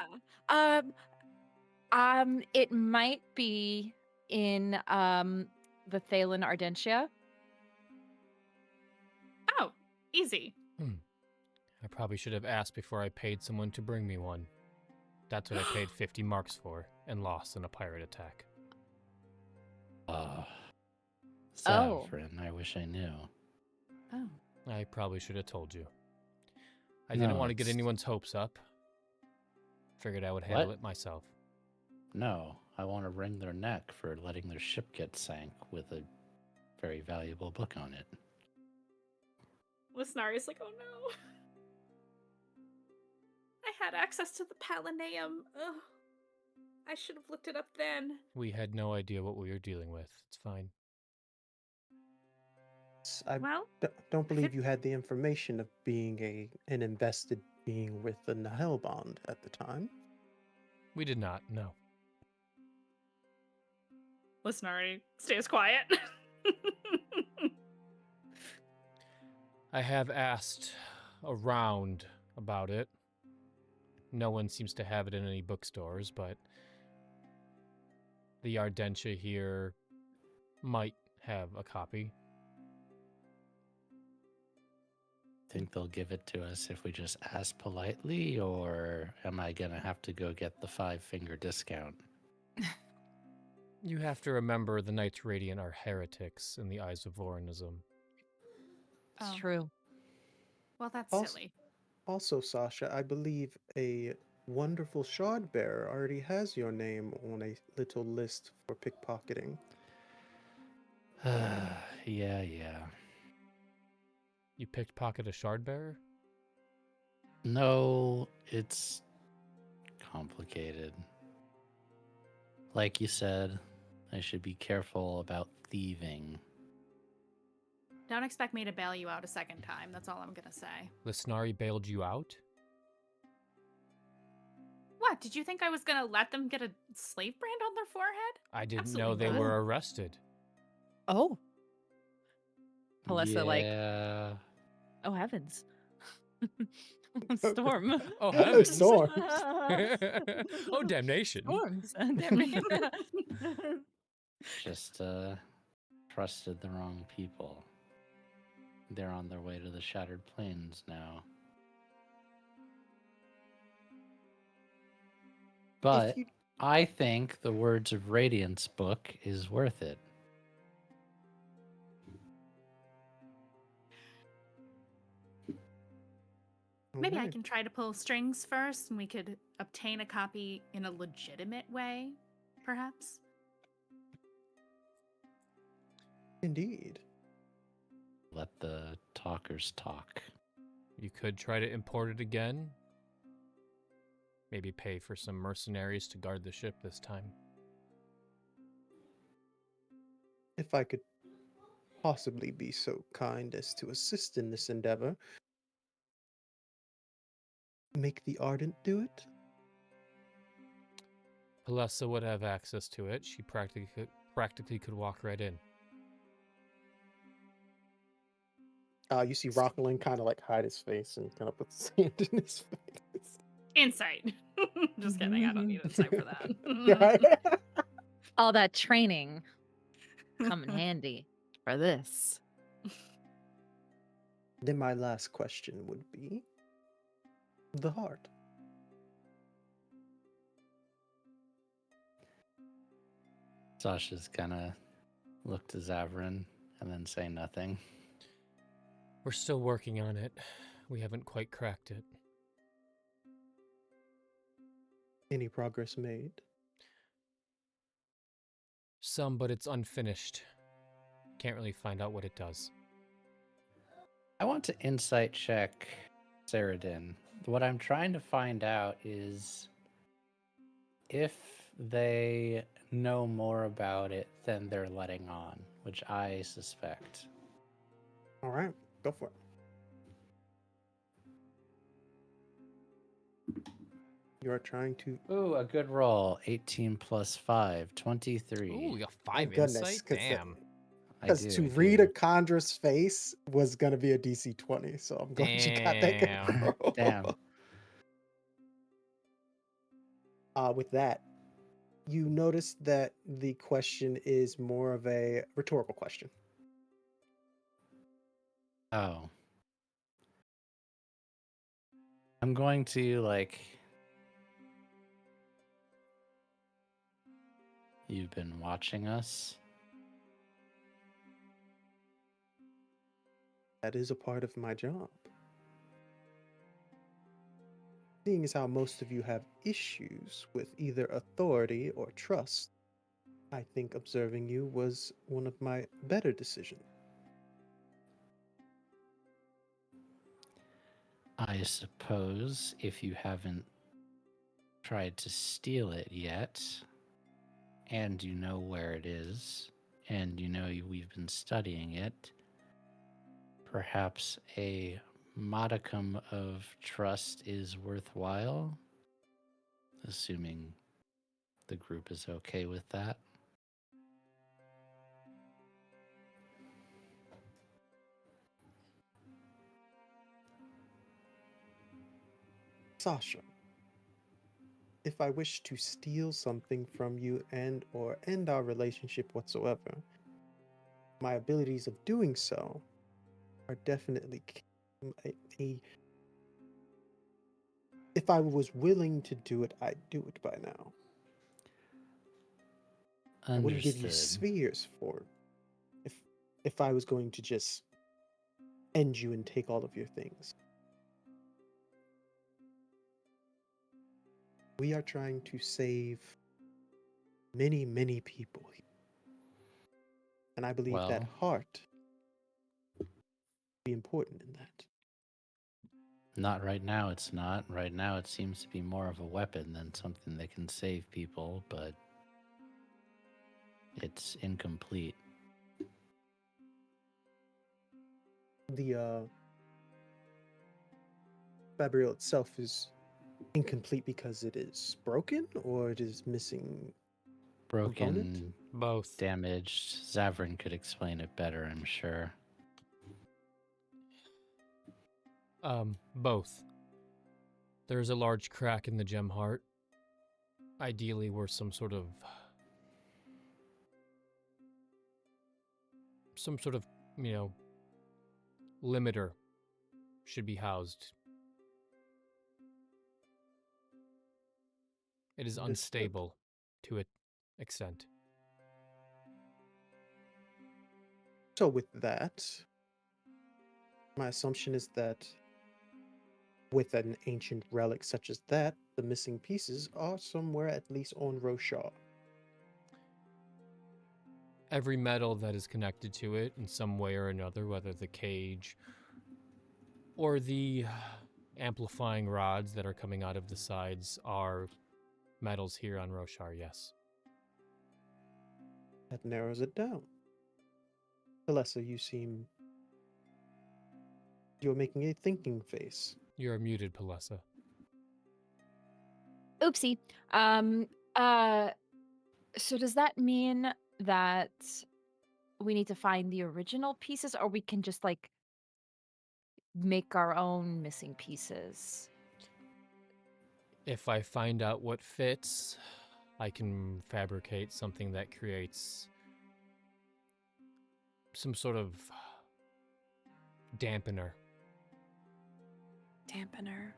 It might be in the Thalen Ardentia. Oh, easy. I probably should have asked before I paid someone to bring me one. That's what I paid 50 marks for and lost in a pirate attack. Zavran, I wish I knew. Oh. I probably should have told you. I didn't want to get anyone's hopes up. Figured I would handle it myself. No, I want to wring their neck for letting their ship get sank with a very valuable book on it. Lysnari's like, oh no. I had access to the Palanaeum. Ugh. I should have looked it up then. We had no idea what we were dealing with. It's fine. I Well, don't believe you had the information of being an invested being with the Nahel bond at the time. We did not, no. Lysnari stays quiet. I have asked around about it. No one seems to have it in any bookstores, but the Ardentia here might have a copy. Think they'll give it to us if we just ask politely, or am I gonna have to go get the 5-finger discount? You have to remember the Knights Radiant are heretics in the eyes of Vorinism. It's Oh. true. Well, that's Also- silly. Also, Sasha, I believe a wonderful shard bearer already has your name on a little list for pickpocketing. Yeah. You pickpocket a shard bearer? No, it's complicated. Like you said, I should be careful about thieving. Don't expect me to bail you out a second time. That's all I'm gonna say. Lysnari bailed you out? What? Did you think I was gonna let them get a slave brand on their forehead? I didn't Absolutely know they not. were arrested. Oh. Palessa, like, Yeah. oh heavens. Storm. Oh, heavens. Storms. Oh, damnation. Storms. Damn. Just trusted the wrong people. They're on their way to the Shattered Plains now. But you- I think the Words of Radiance book is worth it. Maybe I Alright. can try to pull strings first and we could obtain a copy in a legitimate way, perhaps. Indeed. Let the talkers talk. You could try to import it again. Maybe pay for some mercenaries to guard the ship this time. If I could possibly be so kind as to assist in this endeavor, make the Ardent do it? Palessa would have access to it. She practically could walk right in. You see Rockland kind of like hide his face and kind of put sand in his face. Insight. Just kidding. I don't need insight for that. Yeah. All that training come in handy for this. Then my last question would be the heart. Sasha's gonna look to Zavran and then say nothing. We're still working on it. We haven't quite cracked it. Any progress made? Some, but it's unfinished. Can't really find out what it does. I want to insight check Saradin. What I'm trying to find out is if they know more about it than they're letting on, which I suspect. All right, go for it. You are trying to. Ooh, a good roll. 18 plus 5, 23. Ooh, you got Thank 5 goodness, insight? 'cause Damn. Because to read a Conjurer's face was going to be a DC 20, so I'm glad you got that good Damn. roll. Damn. With that, you notice that the question is more of a rhetorical question. Oh. I'm going to, like... You've been watching us? That is a part of my job. Seeing as how most of you have issues with either authority or trust, I think observing you was one of my better decisions. I suppose if you haven't tried to steal it yet, and you know where it is, and you know we've been studying it, perhaps a modicum of trust is worthwhile, assuming the group is okay with that. Sasha, if I wish to steal something from you and or end our relationship whatsoever, my abilities of doing so are definitely if I was willing to do it, I'd do it by now. I wouldn't give you Understood. spheres for if I was going to just end you and take all of your things. We are trying to save many, many people here. And I believe that Well, heart will be important in that. not right now, it's not. Right now, it seems to be more of a weapon than something that can save people, but it's incomplete. The Fabrial itself is incomplete because it is broken or it is missing component. Broken, Both. damaged. Zavran could explain it better, I'm sure. Both. There's a large crack in the gem heart. Ideally, where some sort of, limiter should be housed. It is Understood. unstable to an extent. So with that, my assumption is that with an ancient relic such as that, the missing pieces are somewhere at least on Roshar. Every metal that is connected to it in some way or another, whether the cage or the amplifying rods that are coming out of the sides, are metals here on Roshar, yes. That narrows it down. Palessa, you're making a thinking face. You're muted, Palessa. Oopsie. So does that mean that we need to find the original pieces, or we can just like make our own missing pieces? If I find out what fits, I can fabricate something that creates some sort of dampener. Dampener.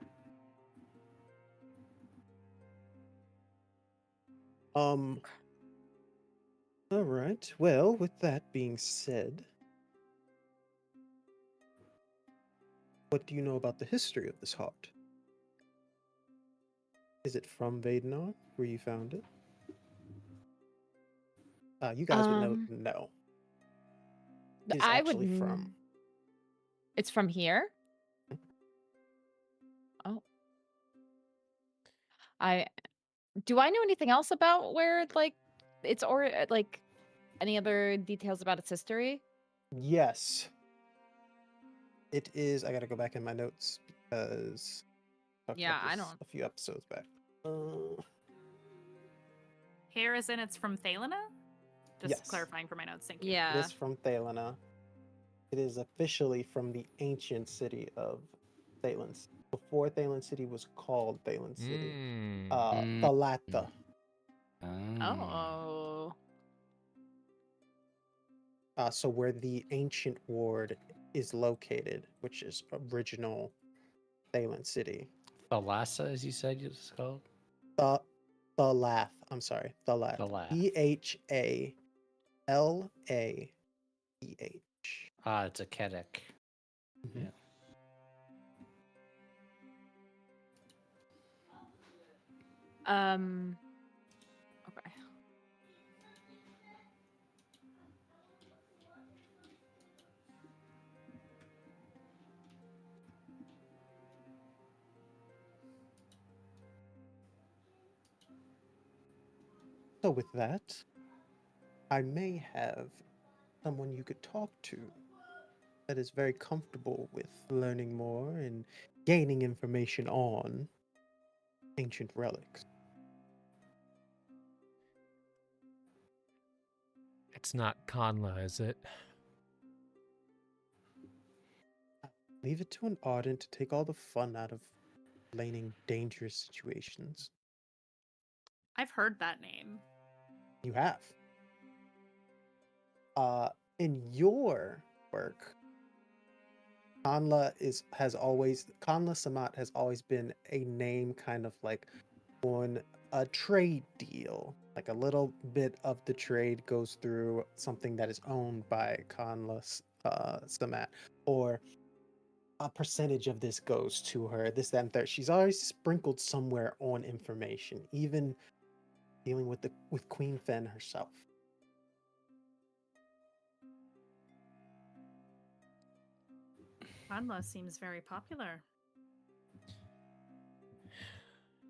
All right. Well, with that being said, what do you know about the history of this heart? Is it from Vadenar, where you found it? You guys would know. No. It is I would. actually from. It's from here. Oh. Do I know anything else about where like it's, or like any other details about its history? Yes. It is. I gotta go back in my notes because I talked Yeah, about I this don't. a few episodes back. Here is in it's from Thalena? Just Yes. clarifying for my notes, thank you. It Yeah. is from Thalena. It is officially from the ancient city of Thalen. Before Thalen City was called Thalen City. Thalatha. Oh. So where the ancient ward is located, which is original Thalen City. Palessa, as you said, it's called? Thalath. I'm sorry. Thalath. Thalath. Thalath. Ah, it's a Ketek. Mhm. Yeah. Okay. So with that, I may have someone you could talk to that is very comfortable with learning more and gaining information on ancient relics. It's not Kanla, is it? Leave it to an Ardent to take all the fun out of laning dangerous situations. I've heard that name. You have. In your work, Kanla Samat has always been a name kind of like on a trade deal. Like a little bit of the trade goes through something that is owned by Kanla Samat. Or a percentage of this goes to her, this, that, and third. She's always sprinkled somewhere on information, even dealing with Queen Fen herself. Anla seems very popular.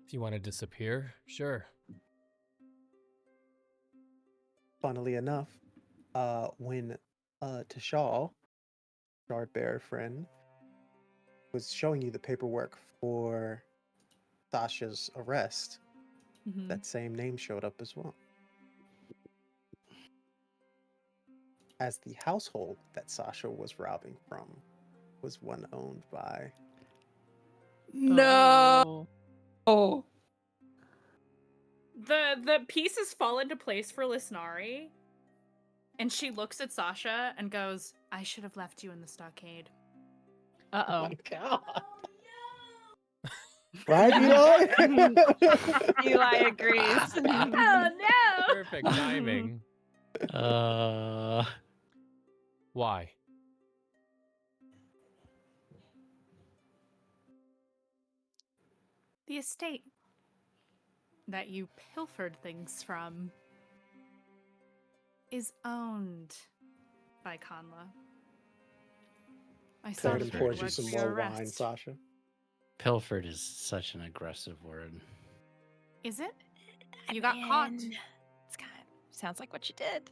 If you want to disappear, sure. Funnily enough, when Tashal, Shardbearer friend, was showing you the paperwork for Sasha's arrest, Mhm. that same name showed up as well. As the household that Sasha was robbing from was one owned by. No. Oh. The pieces fall into place for Lysnari, and she looks at Sasha and goes, "I should have left you in the stockade." Uh Oh oh. my god! Right, Eli? Eli agrees. Oh no! Perfect timing. Why? The estate that you pilfered things from is owned by Kanla. I saw Third the and pours you paperwork some for your more wine, arrest. Sasha. Pilfered is such an aggressive word. Is it? You got caught. It's kind of sounds like what you did.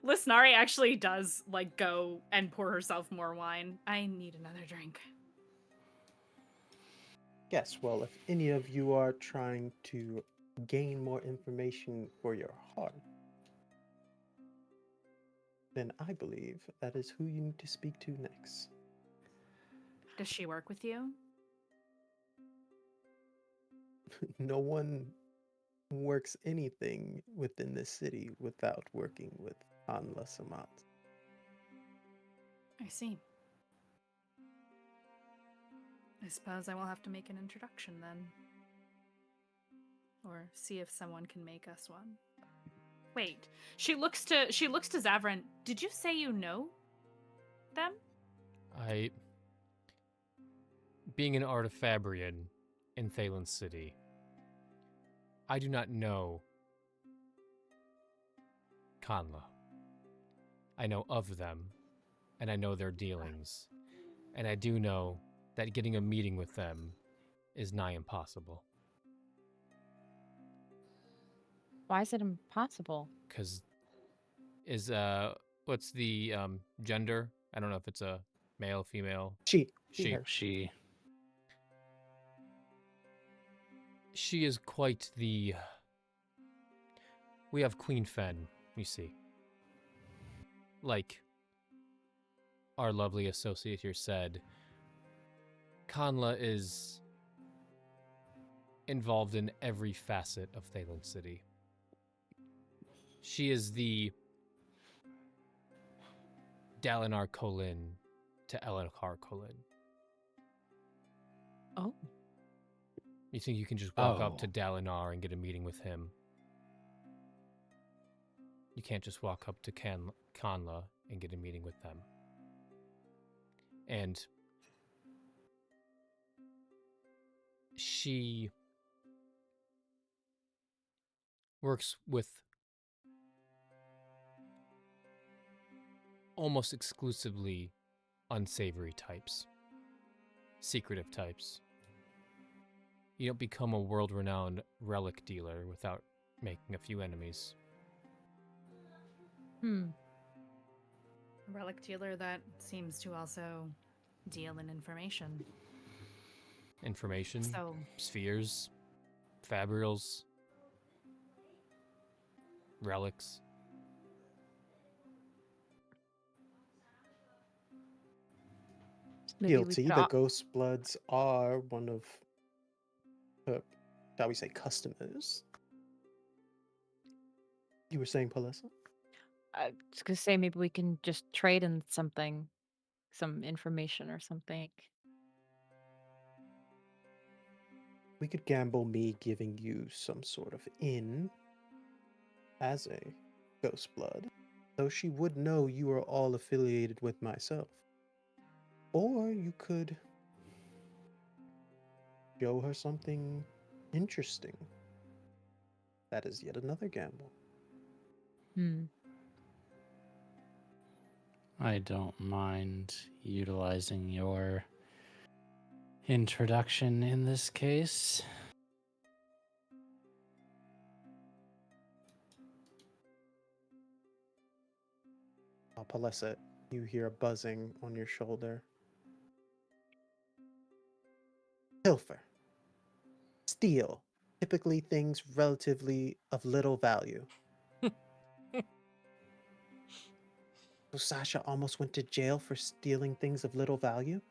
Lysnari actually does like go and pour herself more wine. I need another drink. Yes, well, if any of you are trying to gain more information for your heart, then I believe that is who you need to speak to next. Does she work with you? No one works anything within this city without working with Anla Samat. I see. I suppose I will have to make an introduction then. Or see if someone can make us one. Wait, she looks to Zavran. Did you say you know them? Being an artifabrian in Thalen City, I do not know Kanla. I know of them, and I know their dealings. And I do know that getting a meeting with them is nigh impossible. Why is it impossible? Because what's the gender? I don't know if it's a male, female. She. She. Her. She is quite the... We have Queen Fen, you see. Like our lovely associate here said, Kanla is involved in every facet of Thalen City. She is the Dalinar Kholin to Elendar Kholin. Oh. You think you can just walk up to Dalinar and get a meeting with him? You can't just walk up to Kanla and get a meeting with them. And she works with almost exclusively unsavory types, secretive types. You don't become a world-renowned relic dealer without making a few enemies. A relic dealer that seems to also deal in information. Information, So, spheres, fabrials, relics. Maybe we Guilty, could the Ghost Bloods are one of her, shall we say, customers. You were saying, Palessa? I was gonna say maybe we can just trade in something, some information or something. We could gamble me giving you some sort of in as a Ghost Blood. So she would know you are all affiliated with myself. Or you could show her something interesting. That is yet another gamble. Hmm. I don't mind utilizing your introduction in this case. Palessa, you hear a buzzing on your shoulder. Pilfer. Steal. Typically things relatively of little value. So Sasha almost went to jail for stealing things of little value?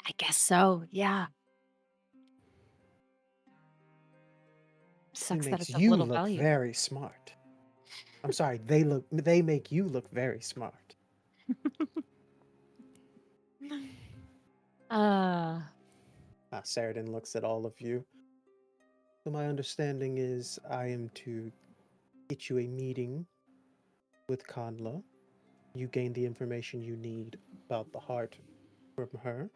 I guess so. Yeah. He Sucks that makes it's of you little look value. very smart. I'm sorry, they make you look very smart. Uh, Saradin looks at all of you. So my understanding is I am to get you a meeting with Kanla. You gain the information you need about the heart from her,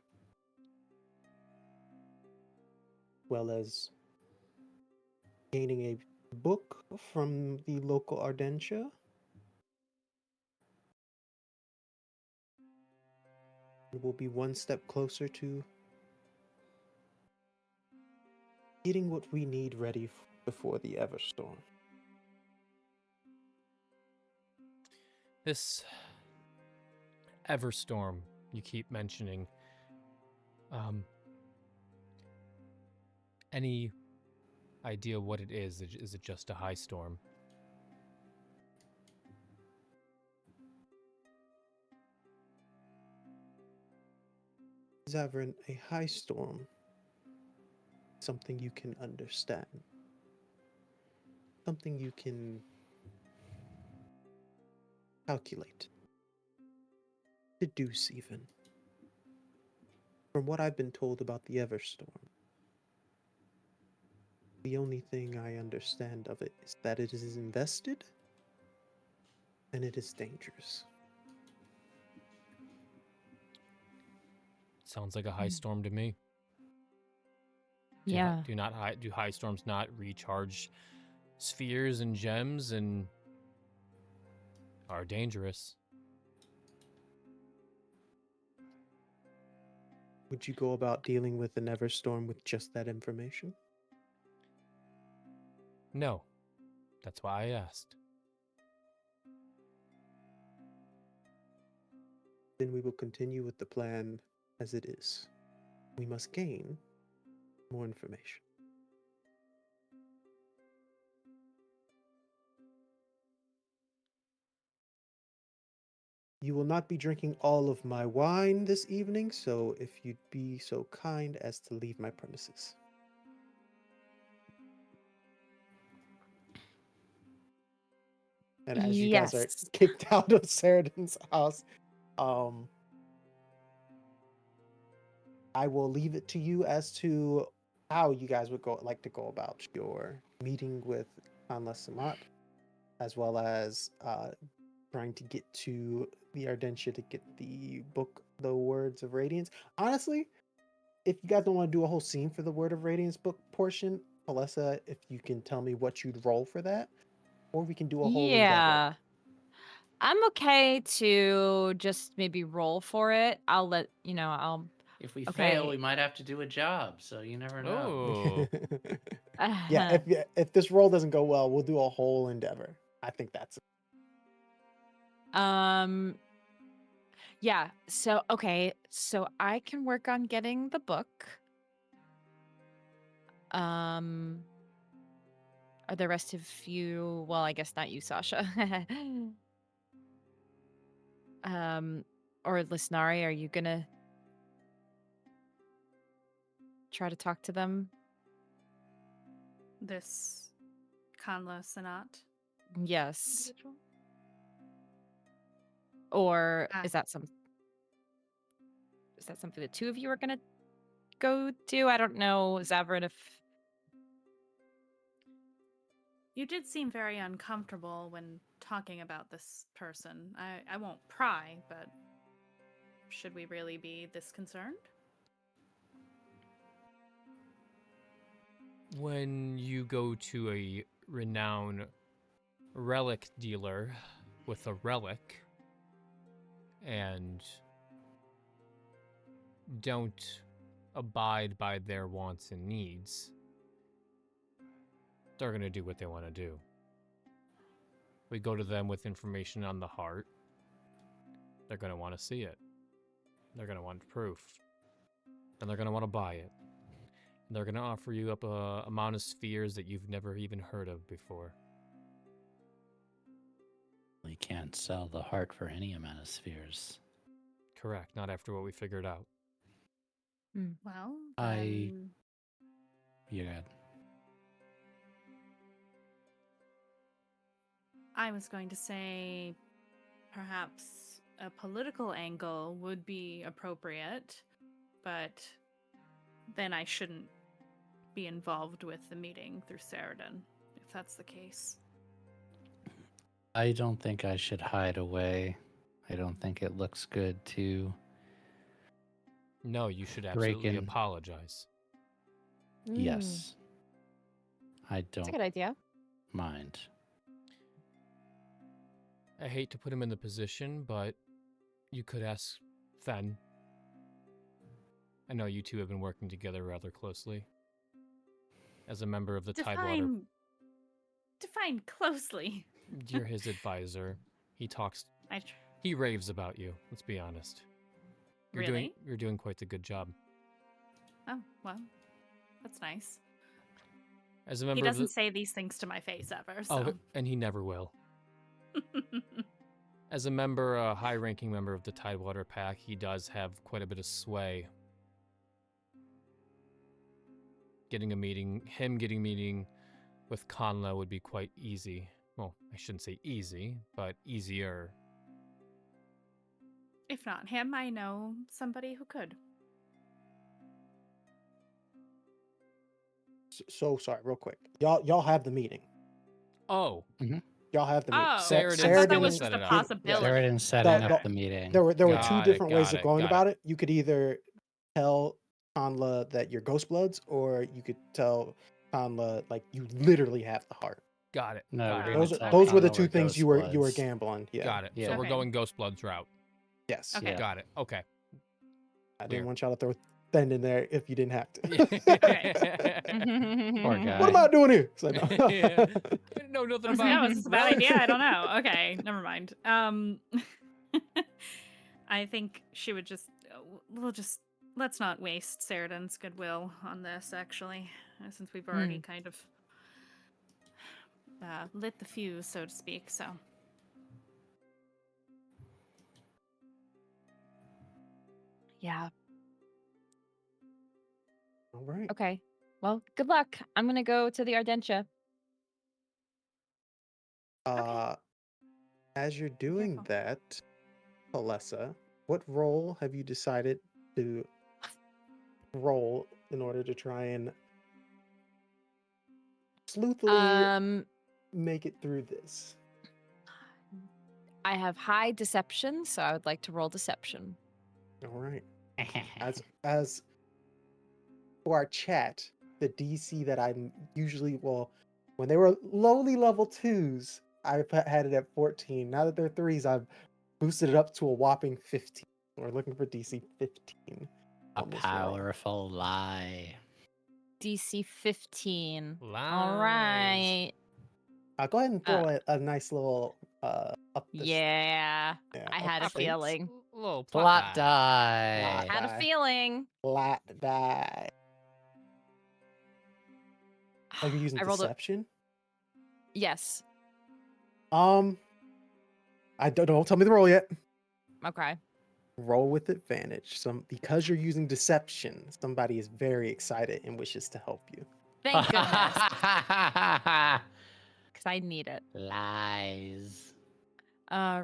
well as gaining a book from the local Ardentia. It will be one step closer to getting what we need ready before the Everstorm. This Everstorm you keep mentioning. Any idea what it is? Is it just a high storm? Zavran, a high storm, something you can understand, something you can calculate, deduce even. From what I've been told about the Everstorm, the only thing I understand of it is that it is invested and it is dangerous. Sounds like a high storm to me. yeah. Do high storms not recharge spheres and gems and are dangerous? Would you go about dealing with an Everstorm with just that information? No. That's why I asked. Then we will continue with the plan as it is. We must gain more information. You will not be drinking all of my wine this evening, so if you'd be so kind as to leave my premises. And as you guys are Yes. kicked out of Saradin's house, I will leave it to you as to how you guys would like to go about your meeting with Kanla Samat, as well as trying to get to the Ardentia to get the book, The Words of Radiance. Honestly, if you guys don't want to do a whole scene for the Word of Radiance book portion, Palessa, if you can tell me what you'd roll for that, or we can do a whole endeavor. Yeah. I'm okay to just maybe roll for it. I'll let you know. I'll. If we Okay. fail, we might have to do a job, so you never know. Oh. Yeah, if this roll doesn't go well, we'll do a whole endeavor. I think that's it. Yeah. So okay. So I can work on getting the book. Are the rest of you? Well, I guess not you, Sasha. Or Lysnari, are you gonna try to talk to them? This Kanla Sanat Yes. individual. Or Ah. is that something the two of you are gonna go do? I don't know, Zavran, if You did seem very uncomfortable when talking about this person. I won't pry, but should we really be this concerned? When you go to a renowned relic dealer with a relic and don't abide by their wants and needs, they're going to do what they want to do. We go to them with information on the heart, they're going to want to see it. They're going to want proof. And they're going to want to buy it. And they're going to offer you up a amount of spheres that you've never even heard of before. We can't sell the heart for any amount of spheres. Correct, not after what we figured out. Well, I- then Yeah. I was going to say perhaps a political angle would be appropriate, but then I shouldn't be involved with the meeting through Saradin, if that's the case. I don't think I should hide away. I don't think it looks good to. No, you should Break absolutely in. apologize. Yes. I That's a don't good idea. mind. I hate to put him in the position, but you could ask Fen. I know you two have been working together rather closely. As a member of the Tidewater, Define closely. you're his advisor. He talks, I he raves about you, let's be honest. Really? You're doing quite a good job. Oh, well, that's nice. As a member He of doesn't the, say these things to my face ever, so. Oh, and he never will. As a high-ranking member of the Tidewater Pack, he does have quite a bit of sway. Getting a meeting with Conla would be quite easy. Well, I shouldn't say easy, but easier. If not him, I know somebody who could. So sorry, real quick. Y'all have the meeting. Oh, Y'all have the meeting. Oh, Saradin I thought that Saradin was is- just set a it up. possibility. Saradin setting The- up the meeting. There were two Got different it, ways got of it, going got about it. You could either tell Conla that you're Ghost Bloods, or you could tell Conla like you literally have the heart. got it. No, got we're it. gonna Those tell those were the Conla two we're things you Ghost were Bloods. gambling. Yeah. Got it. Yeah. So we're Okay. going Ghost Blood's route. Yes. Okay. Yeah. Got it. Okay. I Clear. didn't want y'all to throw Fen in there if you didn't have to. Poor guy. What am I doing here? So, no. Yeah. I know nothing I was about like, oh, is this a bad relics. idea? I don't know. Okay, never mind. I think she would let's not waste Saradin's goodwill on this, actually, since we've already kind of lit the fuse, so to speak, so. Yeah. All right. Okay. Well, good luck. I'm gonna go to the Ardentia. As you're doing Careful. that, Palessa, what role have you decided to roll in order to try and sleuthily make it through this? I have high deception, so I would like to roll deception. All right. As for our chat, the DC that I'm usually, when they were lowly level 2s, I've had it at 14. Now that they're 3s, I've boosted it up to a whopping 15. We're looking for DC 15. A on this roll. powerful lie. DC 15. All Lies. right. I'll go ahead and throw a nice little up this. Yeah. Yeah, I up had a the stakes. feeling. Little Plot die. die. Had a Die. feeling. Flat die. Are you using I rolled a deception? yes. I don't tell me the roll yet. Okay. Roll with advantage. Because you're using deception, somebody is very excited and wishes to help you. Thank goodness, because I need it. Lies.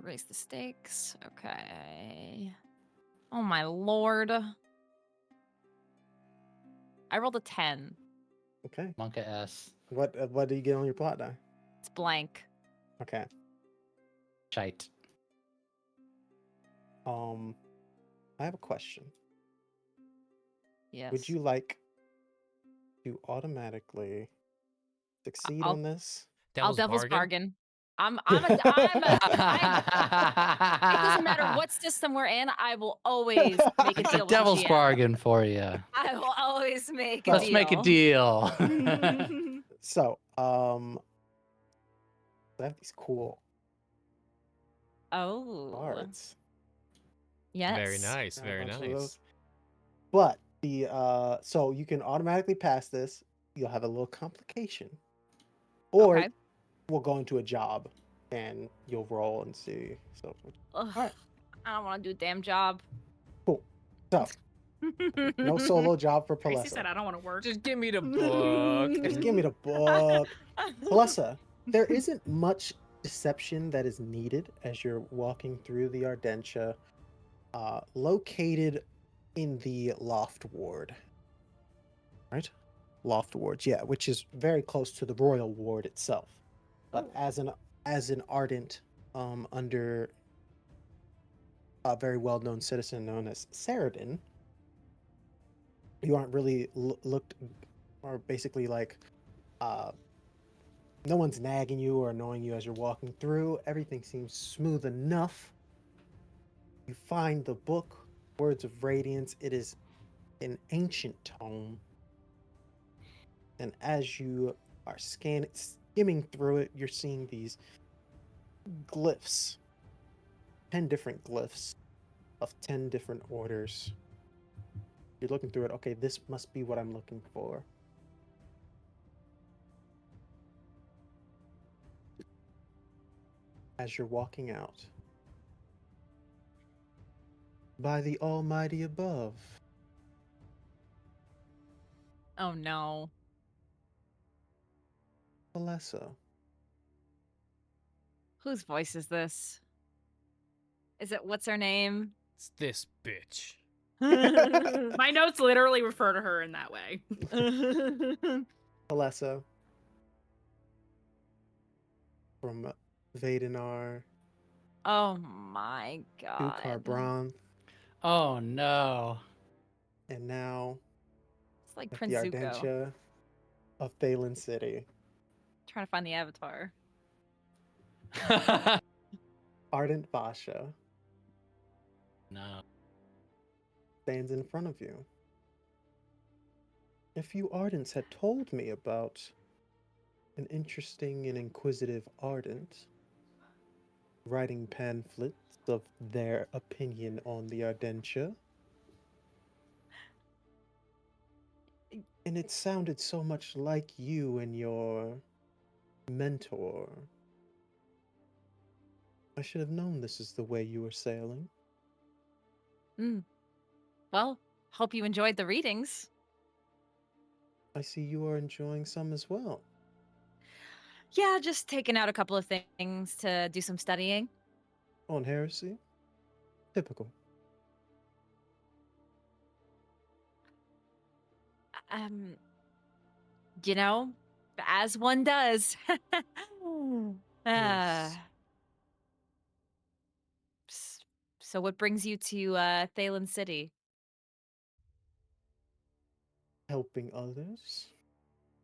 Raise the stakes. Okay. Oh my lord. I rolled a 10. Okay. Monka S. What do you get on your plot die? It's blank. Okay. Shite. I have a question. Yes. Would you like to automatically succeed I'll- on this? I'll devil's bargain? bargain. It doesn't matter what system we're in. I will always make a It's deal a with the devil's GM. bargain for you. I will always make a Let's deal. Let's make a deal. So, I have these cool Oh, cards. yes. Very nice. Got a Very bunch of nice. those. But so you can automatically pass this. You'll have a little complication, or Okay. we'll go into a job and you'll roll and see. So Ugh, Alright. I don't want to do a damn job. cool. So no solo job for Tracy said, Palessa. "I don't want to work." Just give me the book. Just give me the book. Palessa, there isn't much deception that is needed as you're walking through the Ardentia, located in the Loft Ward. Right? Loft Wards, yeah, which is very close to the Royal Ward itself. But as an ardent, under a very well-known citizen known as Saradin, you aren't really looked, or basically like, no one's nagging you or annoying you as you're walking through. Everything seems smooth enough. You find the book, Words of Radiance. It is an ancient tome. And as you are skimming through it, you're seeing these glyphs. 10 different glyphs of 10 different orders. You're looking through it. Okay, this must be what I'm looking for. As you're walking out, by the Almighty above, Oh no. Palessa. Whose voice is this? Is it what's her name? It's this bitch. My notes literally refer to her in that way. Palessa. From Vadenar Oh my to god. Carbranth, Oh no. and now It's like at Prince the Zuko. Ardentia of Thalen City. Trying to find the avatar. Ardent Basha No. stands in front of you. If you Ardents had told me about an interesting and inquisitive Ardent writing pamphlets of their opinion on the Ardentia, and it sounded so much like you and your mentor, I should have known this is the way you were sailing. Well, hope you enjoyed the readings. I see you are enjoying some as well. Yeah, just taking out a couple of things to do some studying. On heresy? Typical. You know, as one does. Yes. So what brings you to Thalen City? Helping others.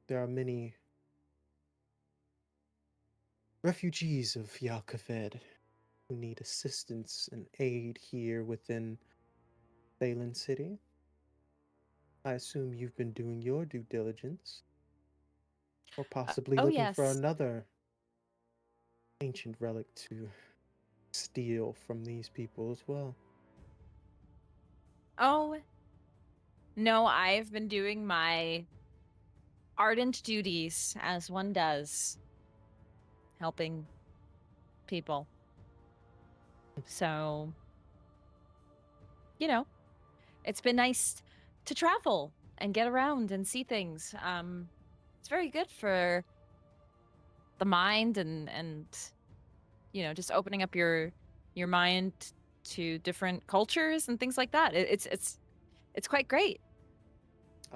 There are many refugees of Yakaved who need assistance and aid here within Thalen City. I assume you've been doing your due diligence. Or possibly oh, looking for yes. another ancient relic to steal from these people as well. Oh, no, I've been doing my ardent duties as one does, helping people. So, you know, it's been nice to travel and get around and see things. It's very good for the mind and you know, just opening up your mind to different cultures and things like that. It's quite great.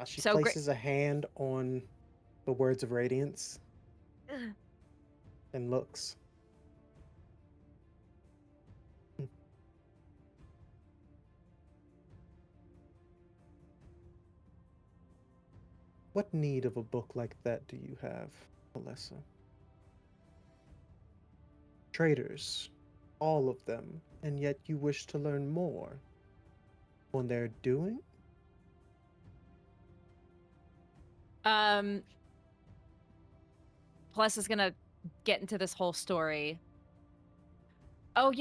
She So great. places a hand on the Words of Radiance. and looks. What need of a book like that do you have, Palessa? Traders, all of them, and yet you wish to learn more on their doing? Plus is gonna get into this whole story. Oh,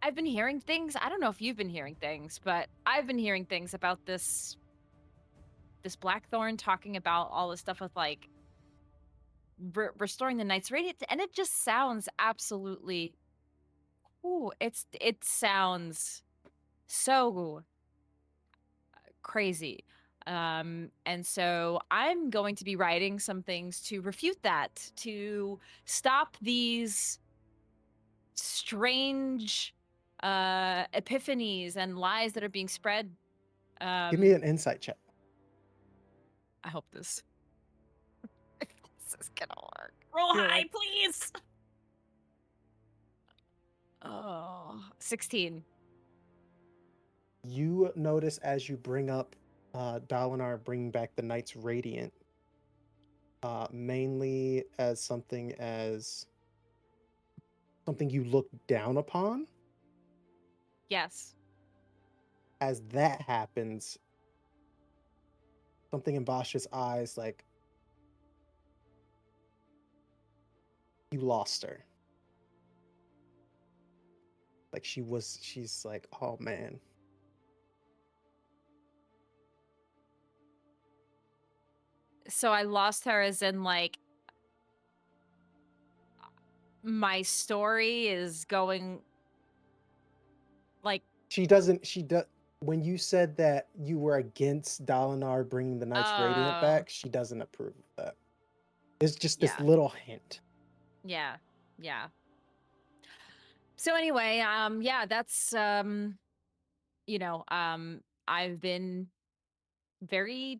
I've been hearing things. I don't know if you've been hearing things, but I've been hearing things about this Blackthorn talking about all this stuff with like restoring the Knight's Radiant, and it just sounds absolutely. Ooh, it sounds so crazy. And so I'm going to be writing some things to refute that, to stop these strange epiphanies and lies that are being spread. Give me an insight check. I hope this is gonna work. Roll You're high, like- please. Oh, 16. You notice as you bring up Dalinar bringing back the Knight's Radiant, mainly as something you look down upon. Yes. As that happens, something in Basha's eyes, like, you lost her. Like she's like, oh man. So I lost her as in like my story is going like She when you said that you were against Dalinar bringing the Knight's Radiant Oh. back, she doesn't approve of that. It's just this Yeah. little hint. Yeah. So anyway, yeah, that's I've been very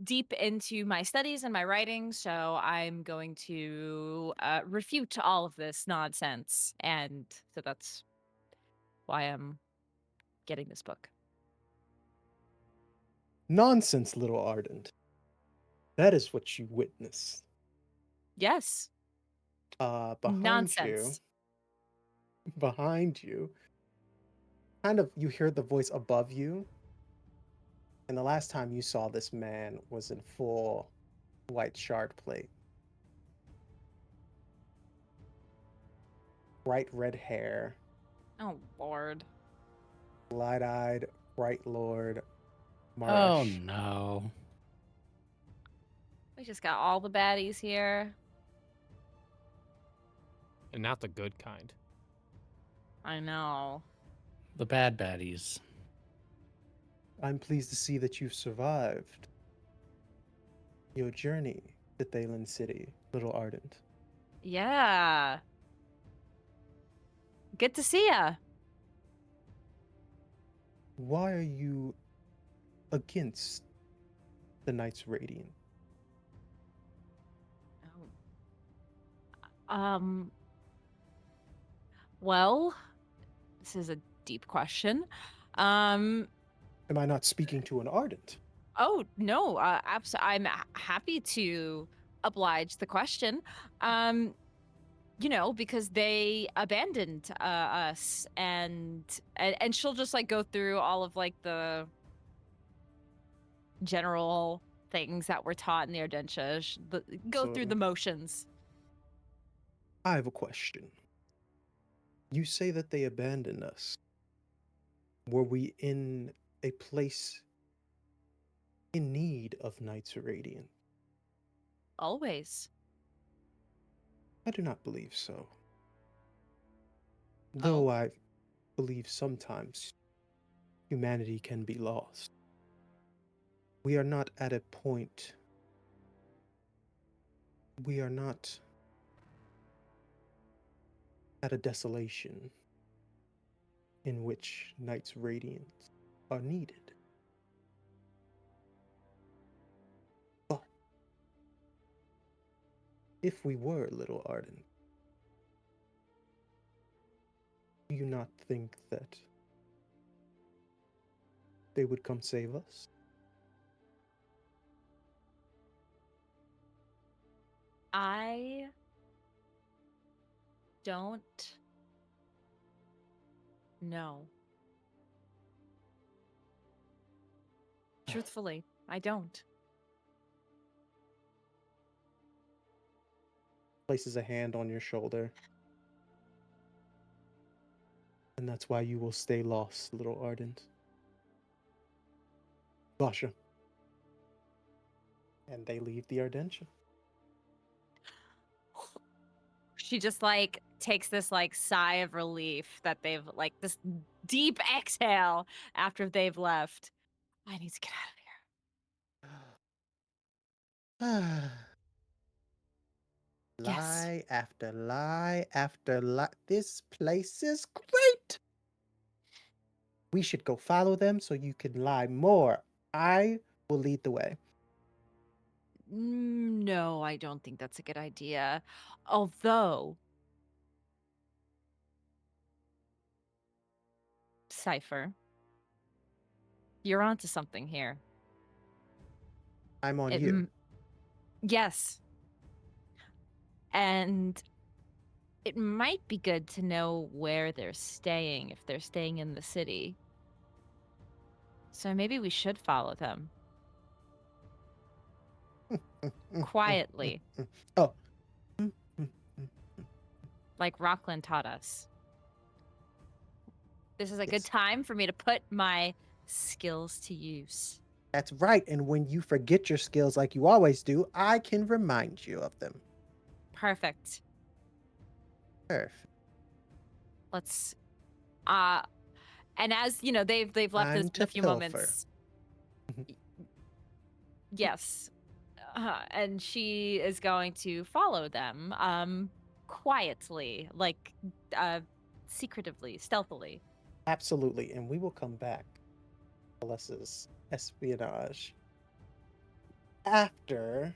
deep into my studies and my writing, so I'm going to refute all of this nonsense, and so that's why I'm getting this book. Nonsense, little Ardent. That is what you witnessed. Yes. Nonsense. Behind you, kind of you hear the voice above you. And the last time you saw this man was in full white shard plate. Bright red hair, Oh Lord. light-eyed, bright lord, Oh Marsh. no. We just got all the baddies here. And not the good kind. I know. The bad baddies. I'm pleased to see that you've survived your journey to Thalen City, little Ardent. Yeah. Good to see ya. Why are you against the Knight's Radiant? Well, this is a deep question. Am I not speaking to an Ardent? Oh no, I'm happy to oblige the question. Because they abandoned us, and she'll just like go through all of like the general things that were taught in the Ardentia. Go through the motions. I have a question. You say that they abandoned us. Were we in a place in need of Knights Radiant? Always. I do not believe so. Though I believe sometimes humanity can be lost. We are not at a point. We are not at a desolation in which Knights Radiant are needed. But if we were little Arden, do you not think that they would come save us? I don't know. Truthfully, I don't. Places a hand on your shoulder. And that's why you will stay lost, little Ardent. Sasha. And they leave the Ardentia. She just like takes this like sigh of relief that they've like this deep exhale after they've left. I need to get out of here. Yes. Lie after lie after lie. This place is great. We should go follow them so you can lie more. I will lead the way. No, I don't think that's a good idea. Although, Cypher, you're onto something here. I'm on you. Yes. And it might be good to know where they're staying, if they're staying in the city. So maybe we should follow them. Quietly. Oh. Like Rockland taught us. This is a good Yes. time for me to put my skills to use. That's right. And when you forget your skills like you always do, I can remind you of them. Perfect. Perfect. Let's and as you know, they've left Time us to a few pilfer. moments. Yes. And she is going to follow them quietly, like secretively, stealthily. Absolutely. And we will come back to Palessa's espionage after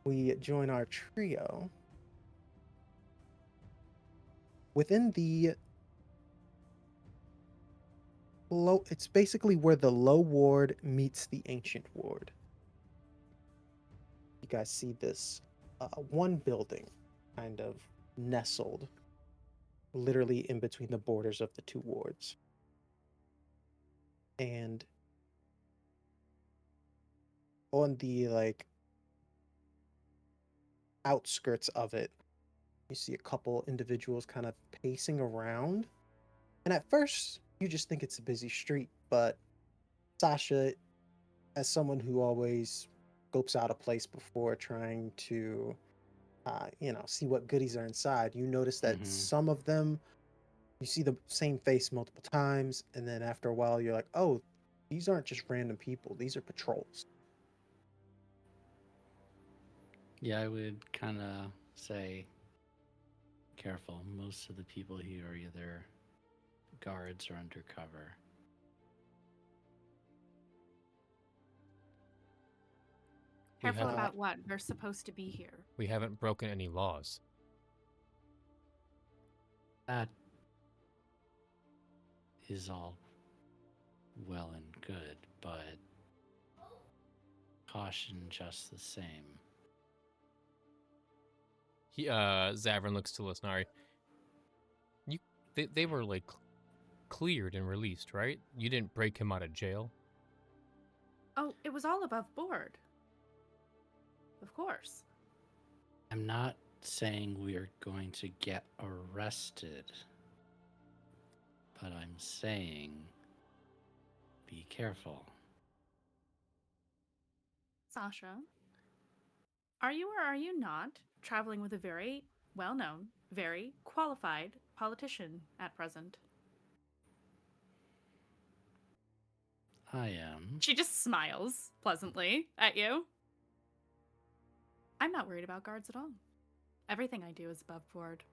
we join our trio within the low. It's basically where the low ward meets the ancient ward. You guys see this one building kind of nestled literally in between the borders of the two wards. And on the outskirts of it, you see a couple individuals kind of pacing around. And at first, you just think it's a busy street, but Sasha, as someone who always scopes out a place before trying to, see what goodies are inside, you notice that some of them, you see the same face multiple times, and then after a while, you're like, oh, these aren't just random people; these are patrols. Yeah, I would kind of say careful. Most of the people here are either guards or undercover. Careful have- about what? They're supposed to be here. We haven't broken any laws. That is all well and good, but caution just the same. Zavran looks to Lysnari. They were like cleared and released, right? You didn't break him out of jail. Oh, it was all above board. Of course. I'm not saying we're going to get arrested, but I'm saying be careful. Sasha, are you or are you not traveling with a very well-known, very qualified politician at present? I am. She just smiles pleasantly at you. I'm not worried about guards at all. Everything I do is above board.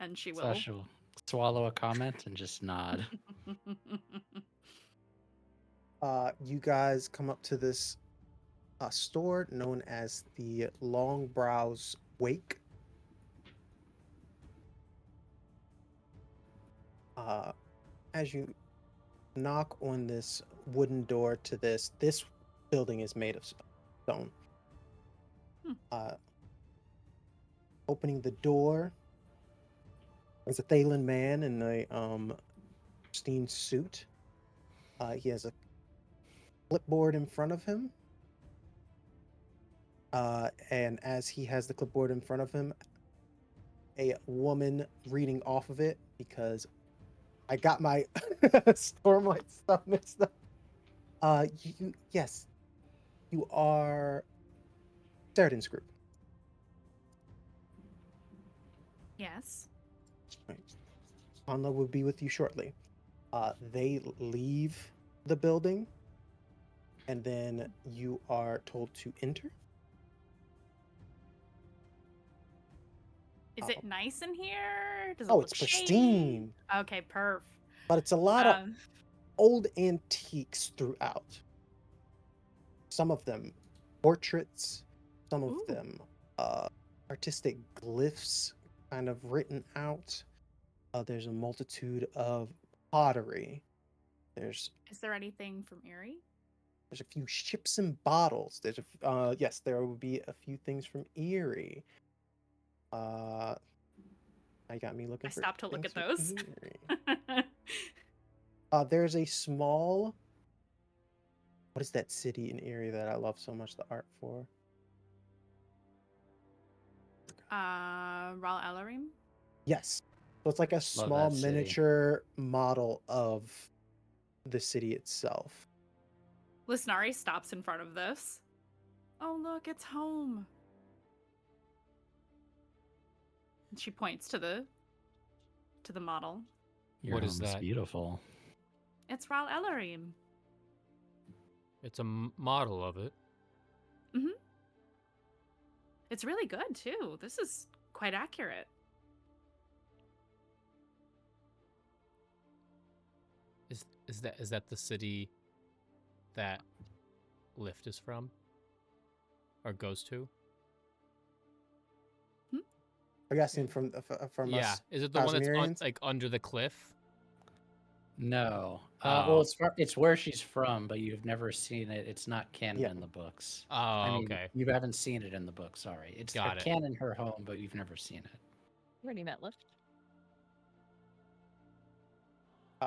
And she will. Sasha will swallow a comment and just nod. You guys come up to this store known as the Long Brows Wake. As you knock on this wooden door to this building is made of stone. Hmm. Opening the door is a Thalen man in a pristine suit. He has a clipboard in front of him. And as he has the clipboard in front of him, a woman reading off of it, because I got my Stormlight stuff mixed up. Yes, you are Sheridan's group. Yes. Right. Anla will be with you shortly. They leave the building, and then you are told to enter. Is it nice in here? Does it Oh, look it's shady? pristine. Okay, perf. But it's a lot of Um, old antiques throughout. Some of them portraits, some of Ooh. them artistic glyphs kind of written out. There's a multitude of pottery. There's is there anything from Erie? a few ships and bottles. Yes, there will be a few things from Erie. I got me looking I for stopped to look things at from those. Erie. There's a small. What is that city in Erie that I love so much the art for? Ral Alarim? Yes. So it's like a small that city. miniature model of the city itself. Lysnari stops in front of this. Oh, look, it's home. And she points to the model. Your What is home's that? beautiful. It's Ral Alarim. It's a model of it. Mm-hmm. It's really good too. This is quite accurate. Is that the city that Lift is from? Or goes to? Are you asking from Yeah. us Is it the one that's Cosmerians? like under the cliff? No. Oh. Well, it's where she's from, but you've never seen it. It's not canon Yeah. in the books. Oh, I mean, okay. you haven't seen it in the book. Sorry, it's Got it. canon her home, but you've never seen it. Already met Lift.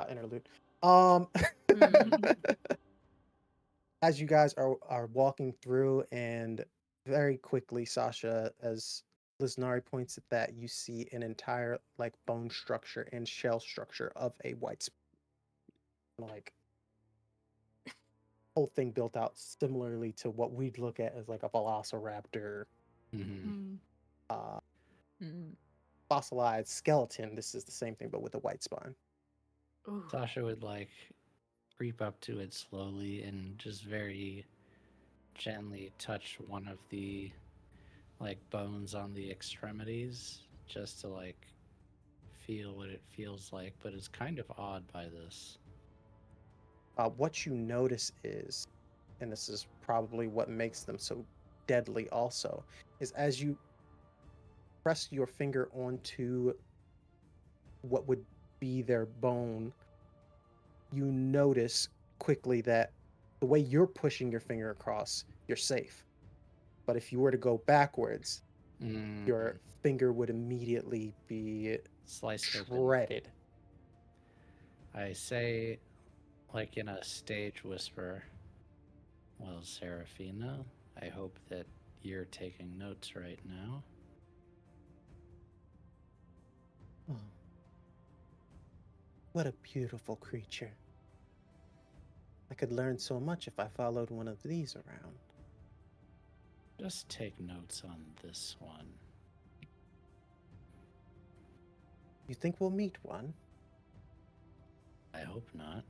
Interlude. Mm. As you guys are walking through, and very quickly, Sasha, as Lysnari points at that, you see an entire like bone structure and shell structure of a white like whole thing built out similarly to what we'd look at as like a velociraptor Mm-hmm. uh Mm. fossilized skeleton. This is the same thing but with a white spine. Ooh. Sasha would like creep up to it slowly and just very gently touch one of the like bones on the extremities just to like feel what it feels like, but it's kind of awed by this. What you notice is, and this is probably what makes them so deadly also, is as you press your finger onto what would be their bone, you notice quickly that the way you're pushing your finger across, you're safe. But if you were to go backwards, your finger would immediately be Sliced open. shredded. I say, like in a stage whisper, well, Serafina, I hope that you're taking notes right now. Oh. What a beautiful creature. I could learn so much if I followed one of these around. Just take notes on this one. You think we'll meet one? I hope not.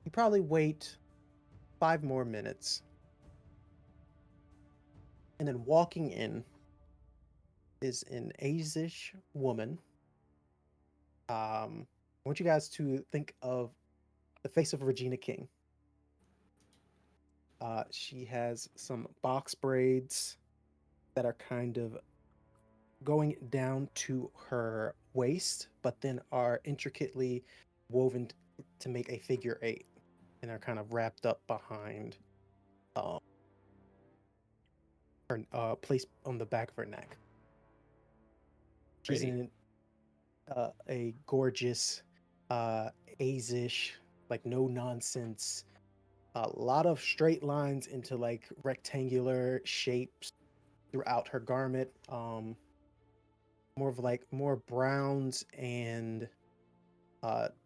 You probably wait 5 more minutes. And then walking in is an Azish woman. want you guys to think of the face of Regina King. She has some box braids that are kind of going down to her waist, but then are intricately woven to make a figure eight, and are kind of wrapped up behind her placed on the back of her neck. She's Pretty. in a gorgeous, Asish, like no nonsense, a lot of straight lines into like rectangular shapes throughout her garment. More browns and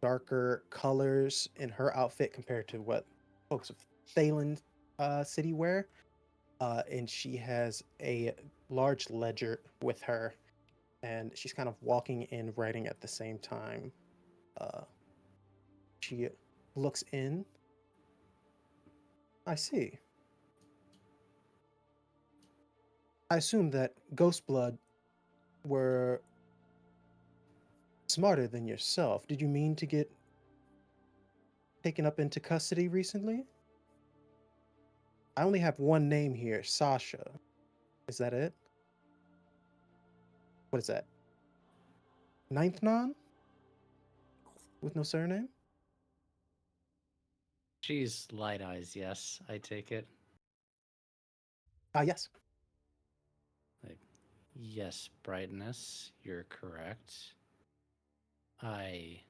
darker colors in her outfit compared to what folks of Thalen city wear. And she has a large ledger with her, and she's kind of walking and writing at the same time. She looks in. I see. I assume that Ghostblood were smarter than yourself. Did you mean to get taken up into custody recently? I only have one name here, Sasha. Is that it? What is that? Ninth Non? With no surname? She's light eyes, yes, I take it. Yes. Like, yes, brightness, you're correct. I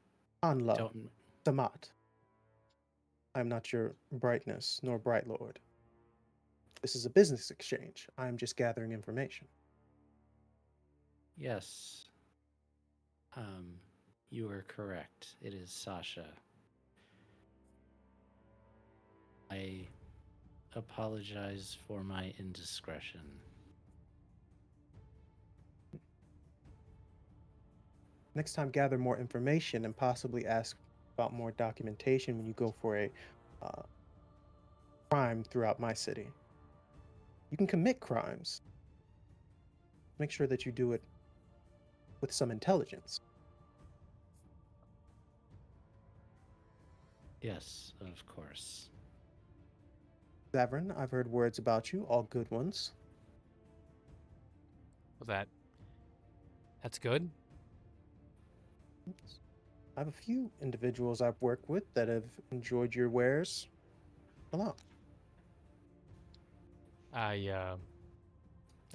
Anla, don't. Samat. I am not your brightness nor bright lord. This is a business exchange. I am just gathering information. Yes. You are correct. It is Sasha. I apologize for my indiscretion. Next time, gather more information and possibly ask about more documentation when you go for a crime throughout my city. You can commit crimes. Make sure that you do it with some intelligence. Yes, of course. Zavran, I've heard words about you, all good ones. Well, that's good. I have a few individuals I've worked with that have enjoyed your wares a lot. I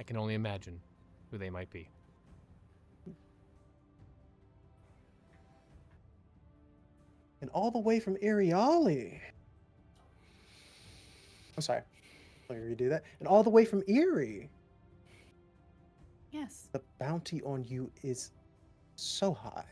can only imagine who they might be. And all the way from Iriali. I'm sorry. Let me redo that. And all the way from Erie. Yes. The bounty on you is so high.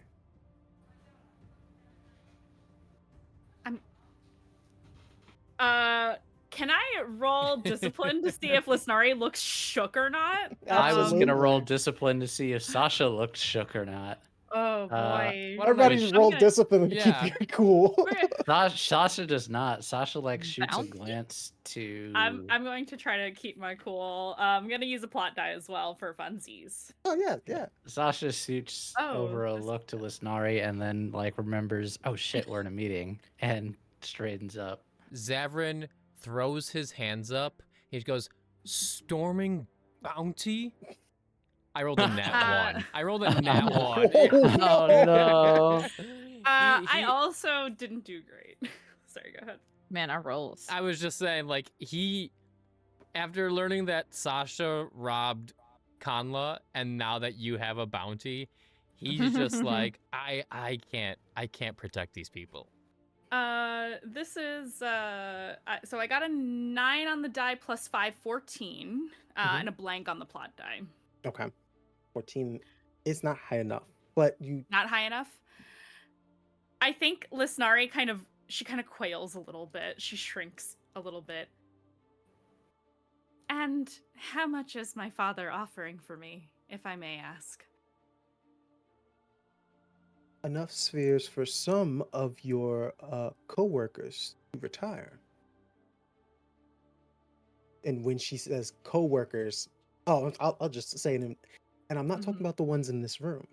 Can I roll discipline to see if Lysnari looks shook or not? I was gonna roll Absolutely. discipline to see if Sasha looked shook or not. Oh boy. Why don't Everybody I- just I'm roll gonna- discipline to Yeah. keep you cool. Sasha does not. Sasha like shoots a Bounce? glance to. I'm going to try to keep my cool. I'm gonna use a plot die as well for funsies. Oh yeah. Sasha shoots Oh, over a this- look to Lysnari and then like remembers, oh shit, we're in a meeting, and straightens up. Zavran throws his hands up. He goes, "Storming bounty." I rolled a nat one. I rolled a nat one. Oh, no. I also didn't do great. Sorry, go ahead. Man, our rolls. I was just saying, like, after learning that Sasha robbed Kanla, and now that you have a bounty, he's just like, I can't protect these people. This is so I got a 9 on the die plus 5, 14, and a blank on the plot die. Okay. 14 is not high enough, but you. Not high enough. I think Lysnari kind of quails a little bit. She shrinks a little bit. And how much is my father offering for me, if I may ask? Enough spheres for some of your co-workers to retire. And when she says co-workers, I'll just say them, and I'm not talking about the ones in this room.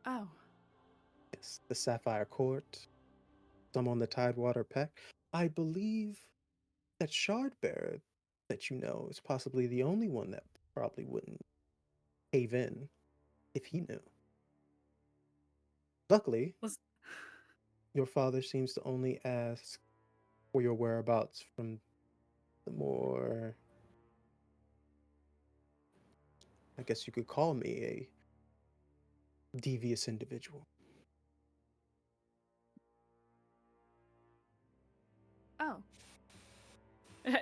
Oh. as the Sapphire Court, some on the Tidewater Pact. I believe that Shardbearer that you know is possibly the only one that probably wouldn't cave in if he knew. Luckily, Was your father seems to only ask for your whereabouts from the more, I guess you could call me a devious individual. oh.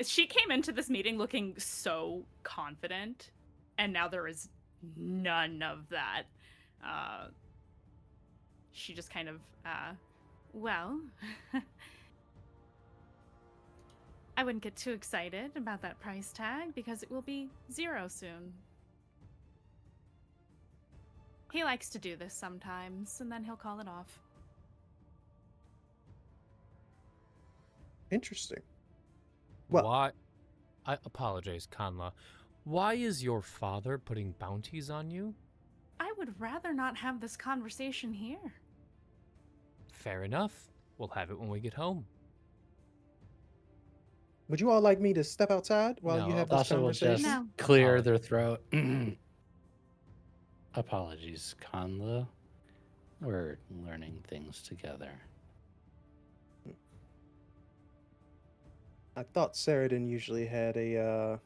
She came into this meeting looking so confident, and now there is none of that. She just kind of, well, I wouldn't get too excited about that price tag because it will be 0 soon. He likes to do this sometimes, and then he'll call it off. Interesting. Well, Why? I apologize, Kanla. Why is your father putting bounties on you? I would rather not have this conversation here. Fair enough. We'll have it when we get home. would you all like me to step outside while you No. have this Sasha will conversation? just No. clear their throat. Apologies, Kanla. We're learning things together. I thought Saradin usually had a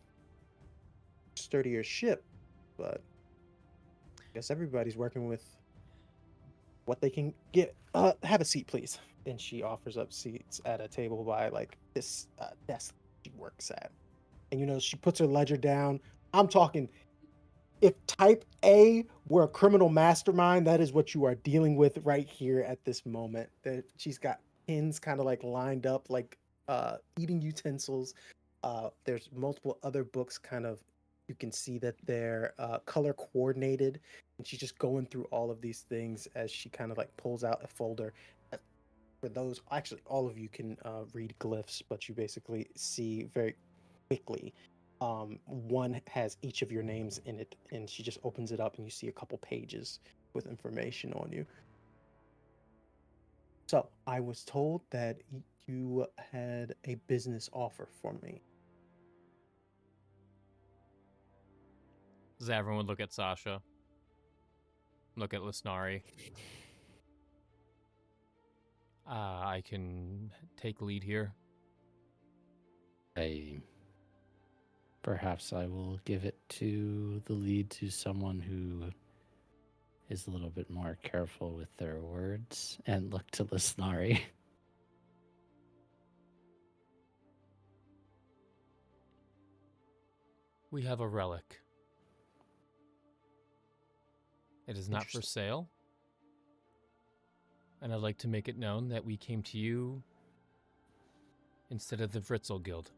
sturdier ship, but I guess everybody's working with what they can get. Have a seat, please. And she offers up seats at a table by like this desk she works at. And you know, she puts her ledger down. I'm talking, if type A were a criminal mastermind, that is what you are dealing with right here at this moment. That she's got pins kind of like lined up like eating utensils. There's multiple other books kind of, you can see that they're color coordinated, and she's just going through all of these things as she kind of like pulls out a folder. For those, actually, all of you can read glyphs, but you basically see very quickly. One has each of your names in it, and she just opens it up, and you see a couple pages with information on you. So I was told that you had a business offer for me. Zavran would look at Sasha. Look at Lysnari. I can take lead here. Perhaps I will give it to the lead to someone who is a little bit more careful with their words, and look to Lysnari. We have a relic. It is not for Interesting. sale. And I'd like to make it known that we came to you instead of the Vritzel Guild.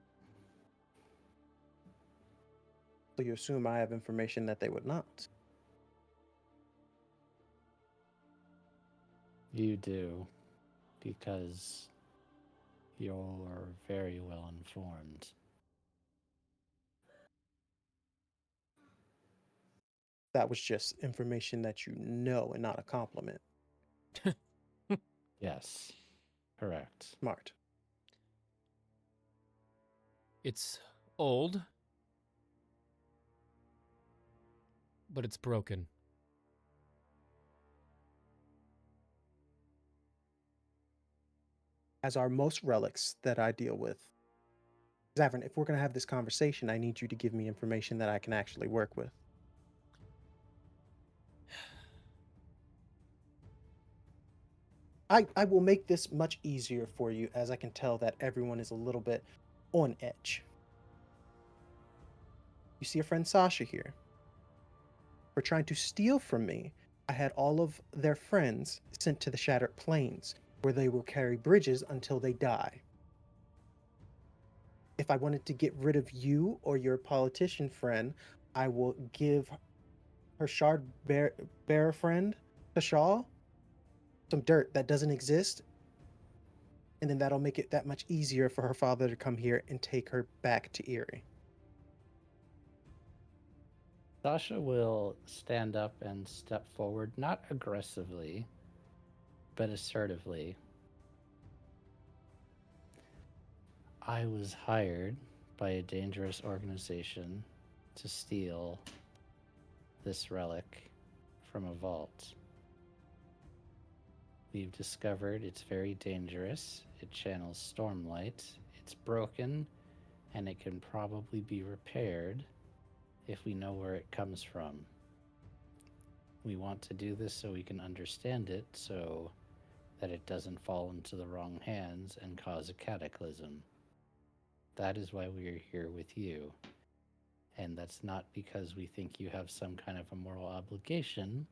So you assume I have information that they would not. You do, because you're very well informed. That was just information that you know and not a compliment. Yes, correct. Smart. It's old, but it's broken. As are most relics that I deal with. Zavran, if we're going to have this conversation, I need you to give me information that I can actually work with. I will make this much easier for you, as I can tell that everyone is a little bit on edge. You see your friend Sasha here. For trying to steal from me, I had all of their friends sent to the Shattered Plains, where they will carry bridges until they die. If I wanted to get rid of you or your politician friend, I will give her shard bearer friend, Tashaw, some dirt that doesn't exist, and then that'll make it that much easier for her father to come here and take her back to Erie. Sasha will stand up and step forward, not aggressively, but assertively. I was hired by a dangerous organization to steal this relic from a vault. We've discovered it's very dangerous. It channels stormlight. It's broken, and it can probably be repaired if we know where it comes from. We want to do this so we can understand it, so that it doesn't fall into the wrong hands and cause a cataclysm. That is why we are here with you. And that's not because we think you have some kind of a moral obligation,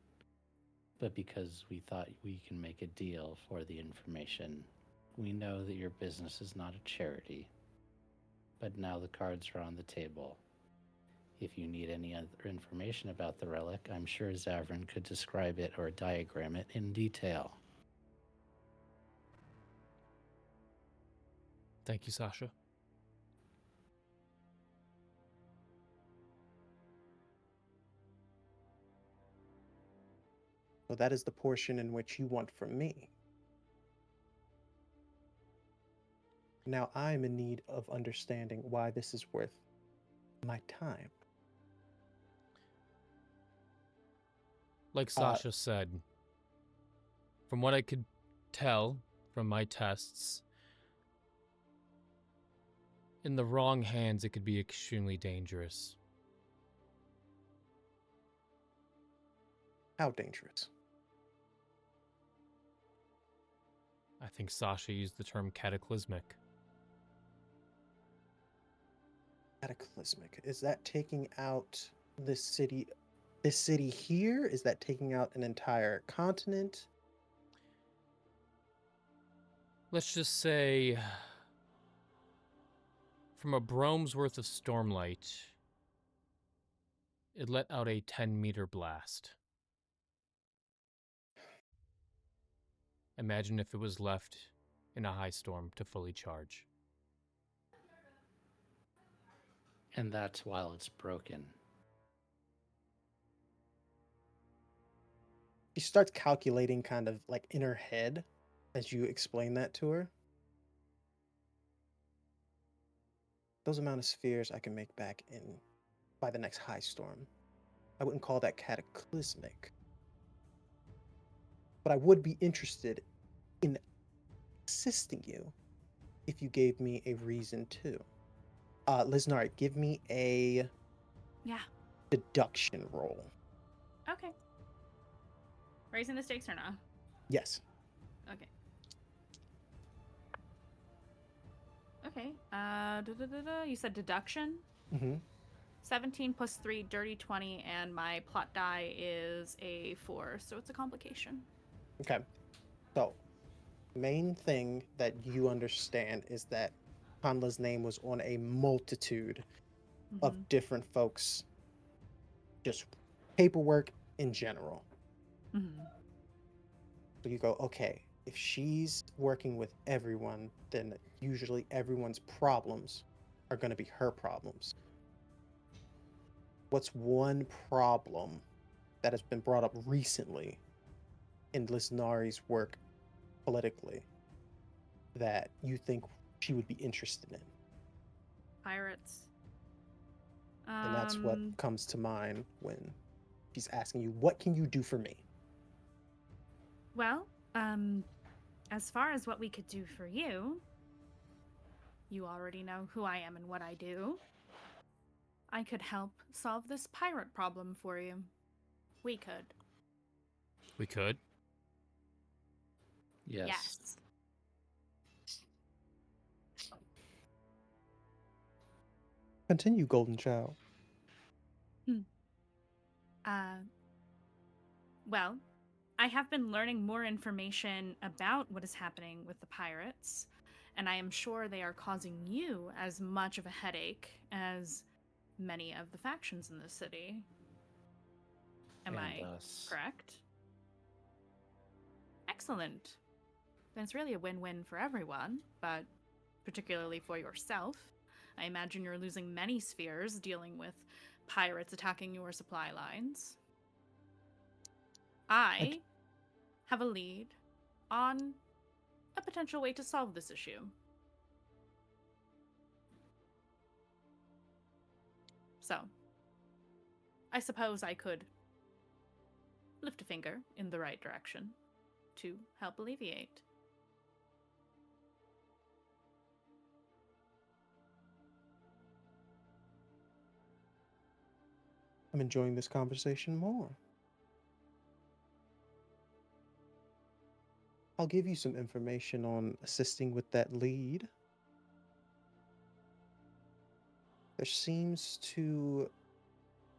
but because we thought we can make a deal for the information. We know that your business is not a charity, but now the cards are on the table. If you need any other information about the relic, I'm sure Zavran could describe it or diagram it in detail. Thank you, Sasha. So that is the portion in which you want from me. Now I'm in need of understanding why this is worth my time. Like Sasha said, from what I could tell from my tests, in the wrong hands, it could be extremely dangerous. How dangerous? I think Sasha used the term cataclysmic. Cataclysmic. Is that taking out this city? This city here? Is that taking out an entire continent? Let's just say, from a brome's worth of stormlight, it let out a 10-meter blast. Imagine if it was left in a high storm to fully charge. And that's while it's broken. She starts calculating kind of like in her head as you explain that to her. Those amount of spheres I can make back in by the next high storm. I wouldn't call that cataclysmic. But I would be interested in assisting you if you gave me a reason to. Lysnari, give me a deduction roll. Okay. Raising the stakes or not? Yes. Okay. Okay. You said deduction? Mm-hmm. 17 plus 3, dirty 20, and my plot die is a 4, so it's a complication. Okay. So, main thing that you understand is that Hanla's name was on a multitude of different folks, just paperwork in general. Mm-hmm. So you go, okay, if she's working with everyone, then usually everyone's problems are going to be her problems. What's one problem that has been brought up recently in Lysnari's work politically that you think she would be interested in? Pirates. And that's what comes to mind when she's asking you, what can you do for me? Well, as far as what we could do for you, you already know who I am and what I do. I could help solve this pirate problem for you. We could. We could? Yes. Continue, Golden Child. Well, I have been learning more information about what is happening with the pirates, and I am sure they are causing you as much of a headache as many of the factions in the city. Am I correct? Excellent. Then it's really a win-win for everyone, but particularly for yourself. I imagine you're losing many spheres dealing with pirates attacking your supply lines. I have a lead on a potential way to solve this issue. So, I suppose I could lift a finger in the right direction to help alleviate. I'm enjoying this conversation more. I'll give you some information on assisting with that lead. There seems to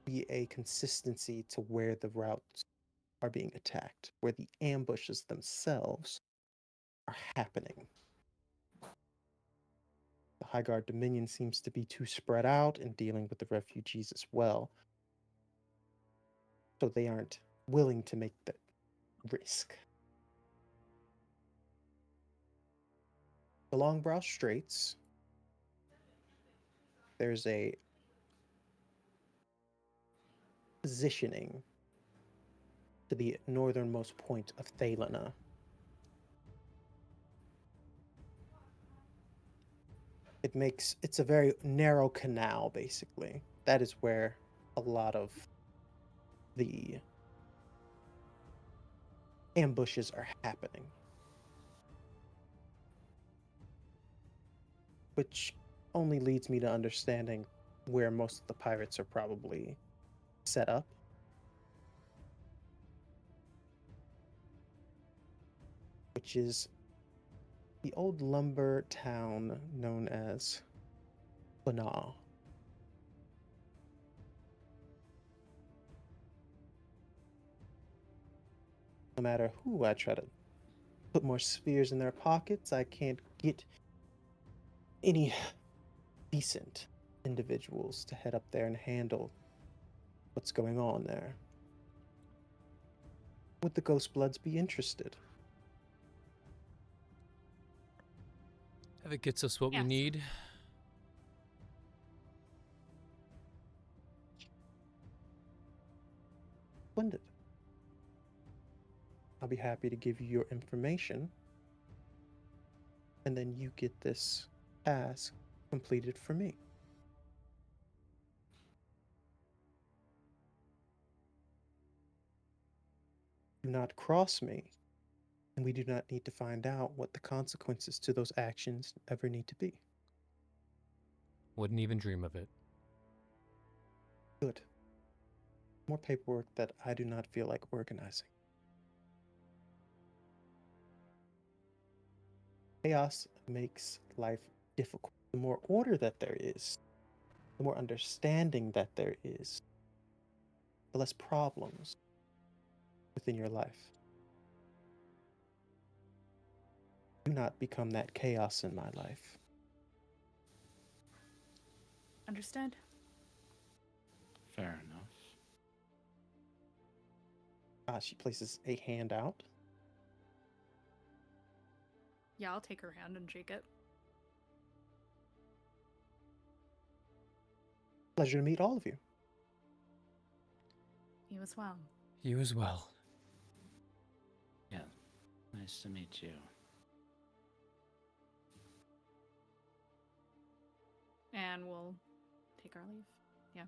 be a consistency to where the routes are being attacked, where the ambushes themselves are happening. The Highguard Dominion seems to be too spread out in dealing with the refugees as well, so they aren't willing to make the risk. The Longbrow Straits, there's a positioning to the northernmost point of Thalena. It's a very narrow canal, basically. That is where a lot of the ambushes are happening. Which only leads me to understanding where most of the pirates are probably set up. Which is the old lumber town known as Banal. No matter who I try to put more spheres in their pockets, I can't get any decent individuals to head up there and handle what's going on there. Would the Ghost Bloods be interested? If it gets us what we Yes. need. Splendid. I'll be happy to give you your information, and then you get this task completed for me. Do not cross me, and we do not need to find out what the consequences to those actions ever need to be. Wouldn't even dream of it. Good. More paperwork that I do not feel like organizing. Chaos makes life difficult. The more order that there is, the more understanding that there is, the less problems within your life. Do not become that chaos in my life. Understood? Fair enough. She places a hand out. Yeah, I'll take her hand and shake it. Pleasure to meet all of you. You as well. You as well. Yeah. Nice to meet you. And we'll take our leave. Yeah.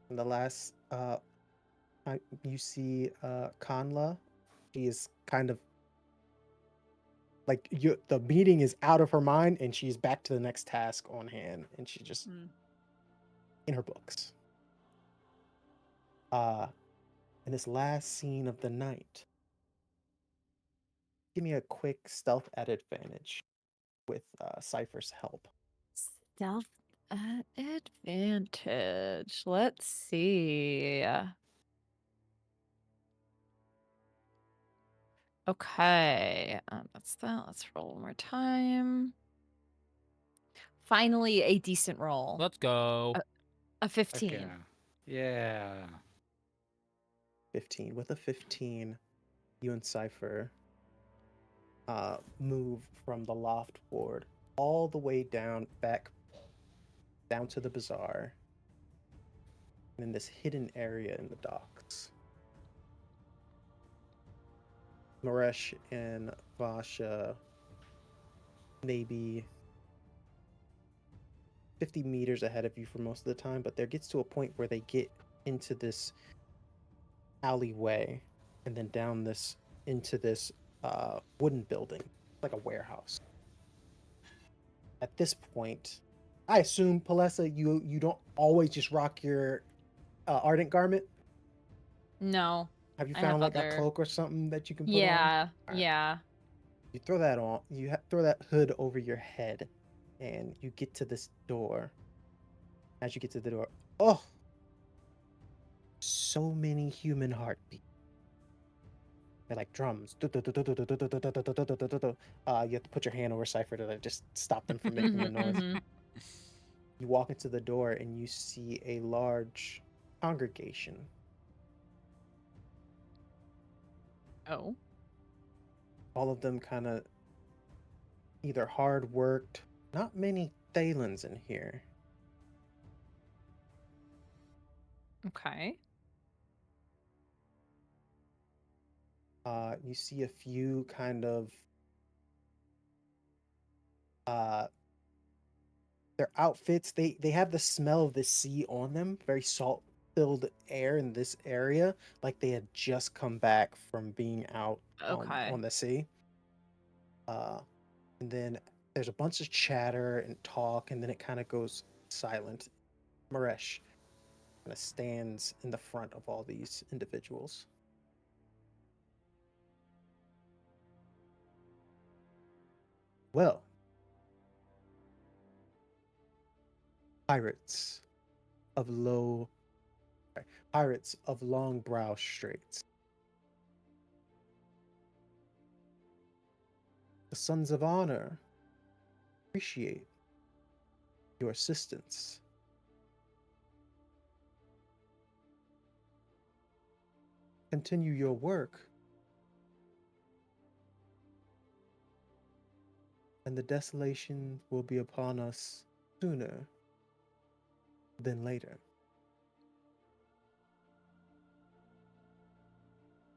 And the last, you see Kanla. She is kind of like the meeting is out of her mind, and she's back to the next task on hand, and she's just in her books. In this last scene of the night, give me a quick stealth at advantage with Cypher's help. Stealth at advantage. Let's see. Okay, that's that. Let's roll one more time. Finally, a decent roll. Let's go. A 15. Okay. Yeah. 15. With a 15, you and Cypher move from the loft ward all the way back down to the bazaar, in this hidden area in the docks. Maresh and Vasha maybe 50 meters ahead of you for most of the time, but there gets to a point where they get into this alleyway and then down this into this wooden building, like a warehouse. At this point, I assume, Palessa, you don't always just rock your ardent garment. No. Have you I have found like a other- cloak or something that you can put on? Yeah. Alright. Yeah. You throw that on. You throw that hood over your head, and you get to this door. As you get to the door, oh, so many human heartbeats. They're like drums. You have to put your hand over Cypher to just stop them from making the noise. Mhm. You walk into the door and you see a large congregation. Oh. All of them kind of either hard worked. Not many Thalens in here. Okay. You see a few kind of their outfits. They have the smell of the sea on them, very salt filled air in this area, like they had just come back from being out Okay. on the sea. And then there's a bunch of chatter and talk, and then it kind of goes silent. Maresh kind of stands in the front of all these individuals. Well, pirates of pirates of long brow straits. The Sons of Honor appreciate your assistance. Continue your work, and the desolation will be upon us sooner than later.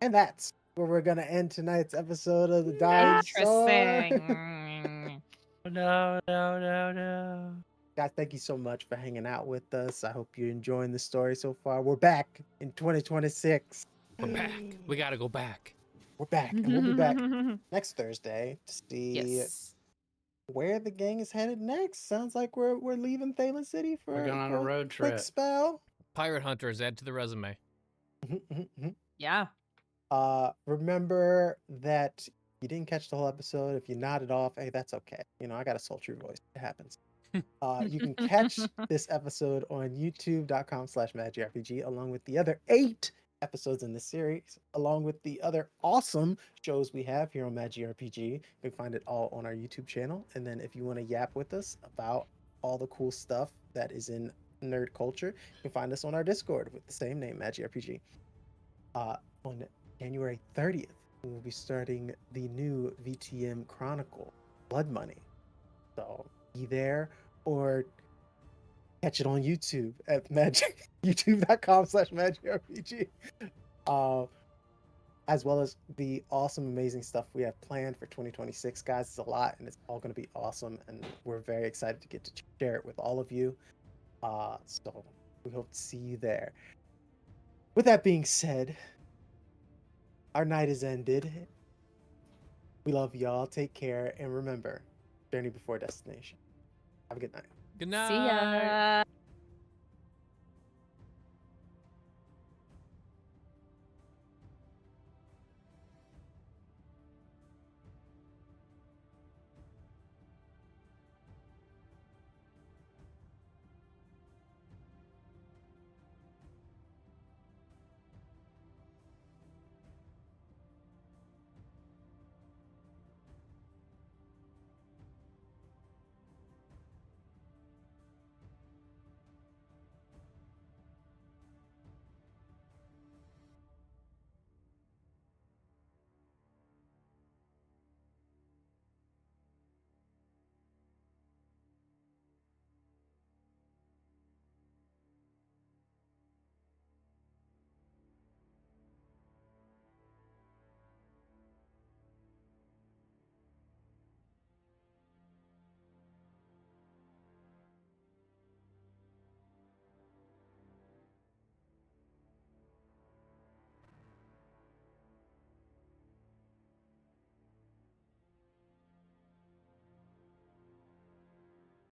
And that's where we're going to end tonight's episode of The Dying Sword. Interesting. No. Guys, thank you so much for hanging out with us. I hope you're enjoying the story so far. We're back in 2026. We're back. We gotta go back. We're back, and we'll be back next Thursday to see Yes. where the gang is headed next. Sounds like we're leaving Thalen City for, We're going on a road quick trip. spell. Pirate hunters, add to the resume. Yeah. Remember that you didn't catch the whole episode. If you nodded off, hey, that's okay. You know, I got a sultry voice. It happens. You can catch this episode on youtube.com/MagiRPG along with the other 8 episodes in the series, along with the other awesome shows we have here on MagiRPG. You can find it all on our YouTube channel. And then if you want to yap with us about all the cool stuff that is in nerd culture, you can find us on our Discord with the same name, MagiRPG. On January 30th, we'll be starting the new VTM Chronicle, Blood Money. So be there or catch it on YouTube at youtube.com/MagiRPG. As well as the awesome, amazing stuff we have planned for 2026, guys. It's a lot, and it's all going to be awesome, and we're very excited to get to share it with all of you. So we hope to see you there. With that being said, our night is ended. We love y'all. Take care, and remember, journey before destination. Have a good night. Good night. See ya.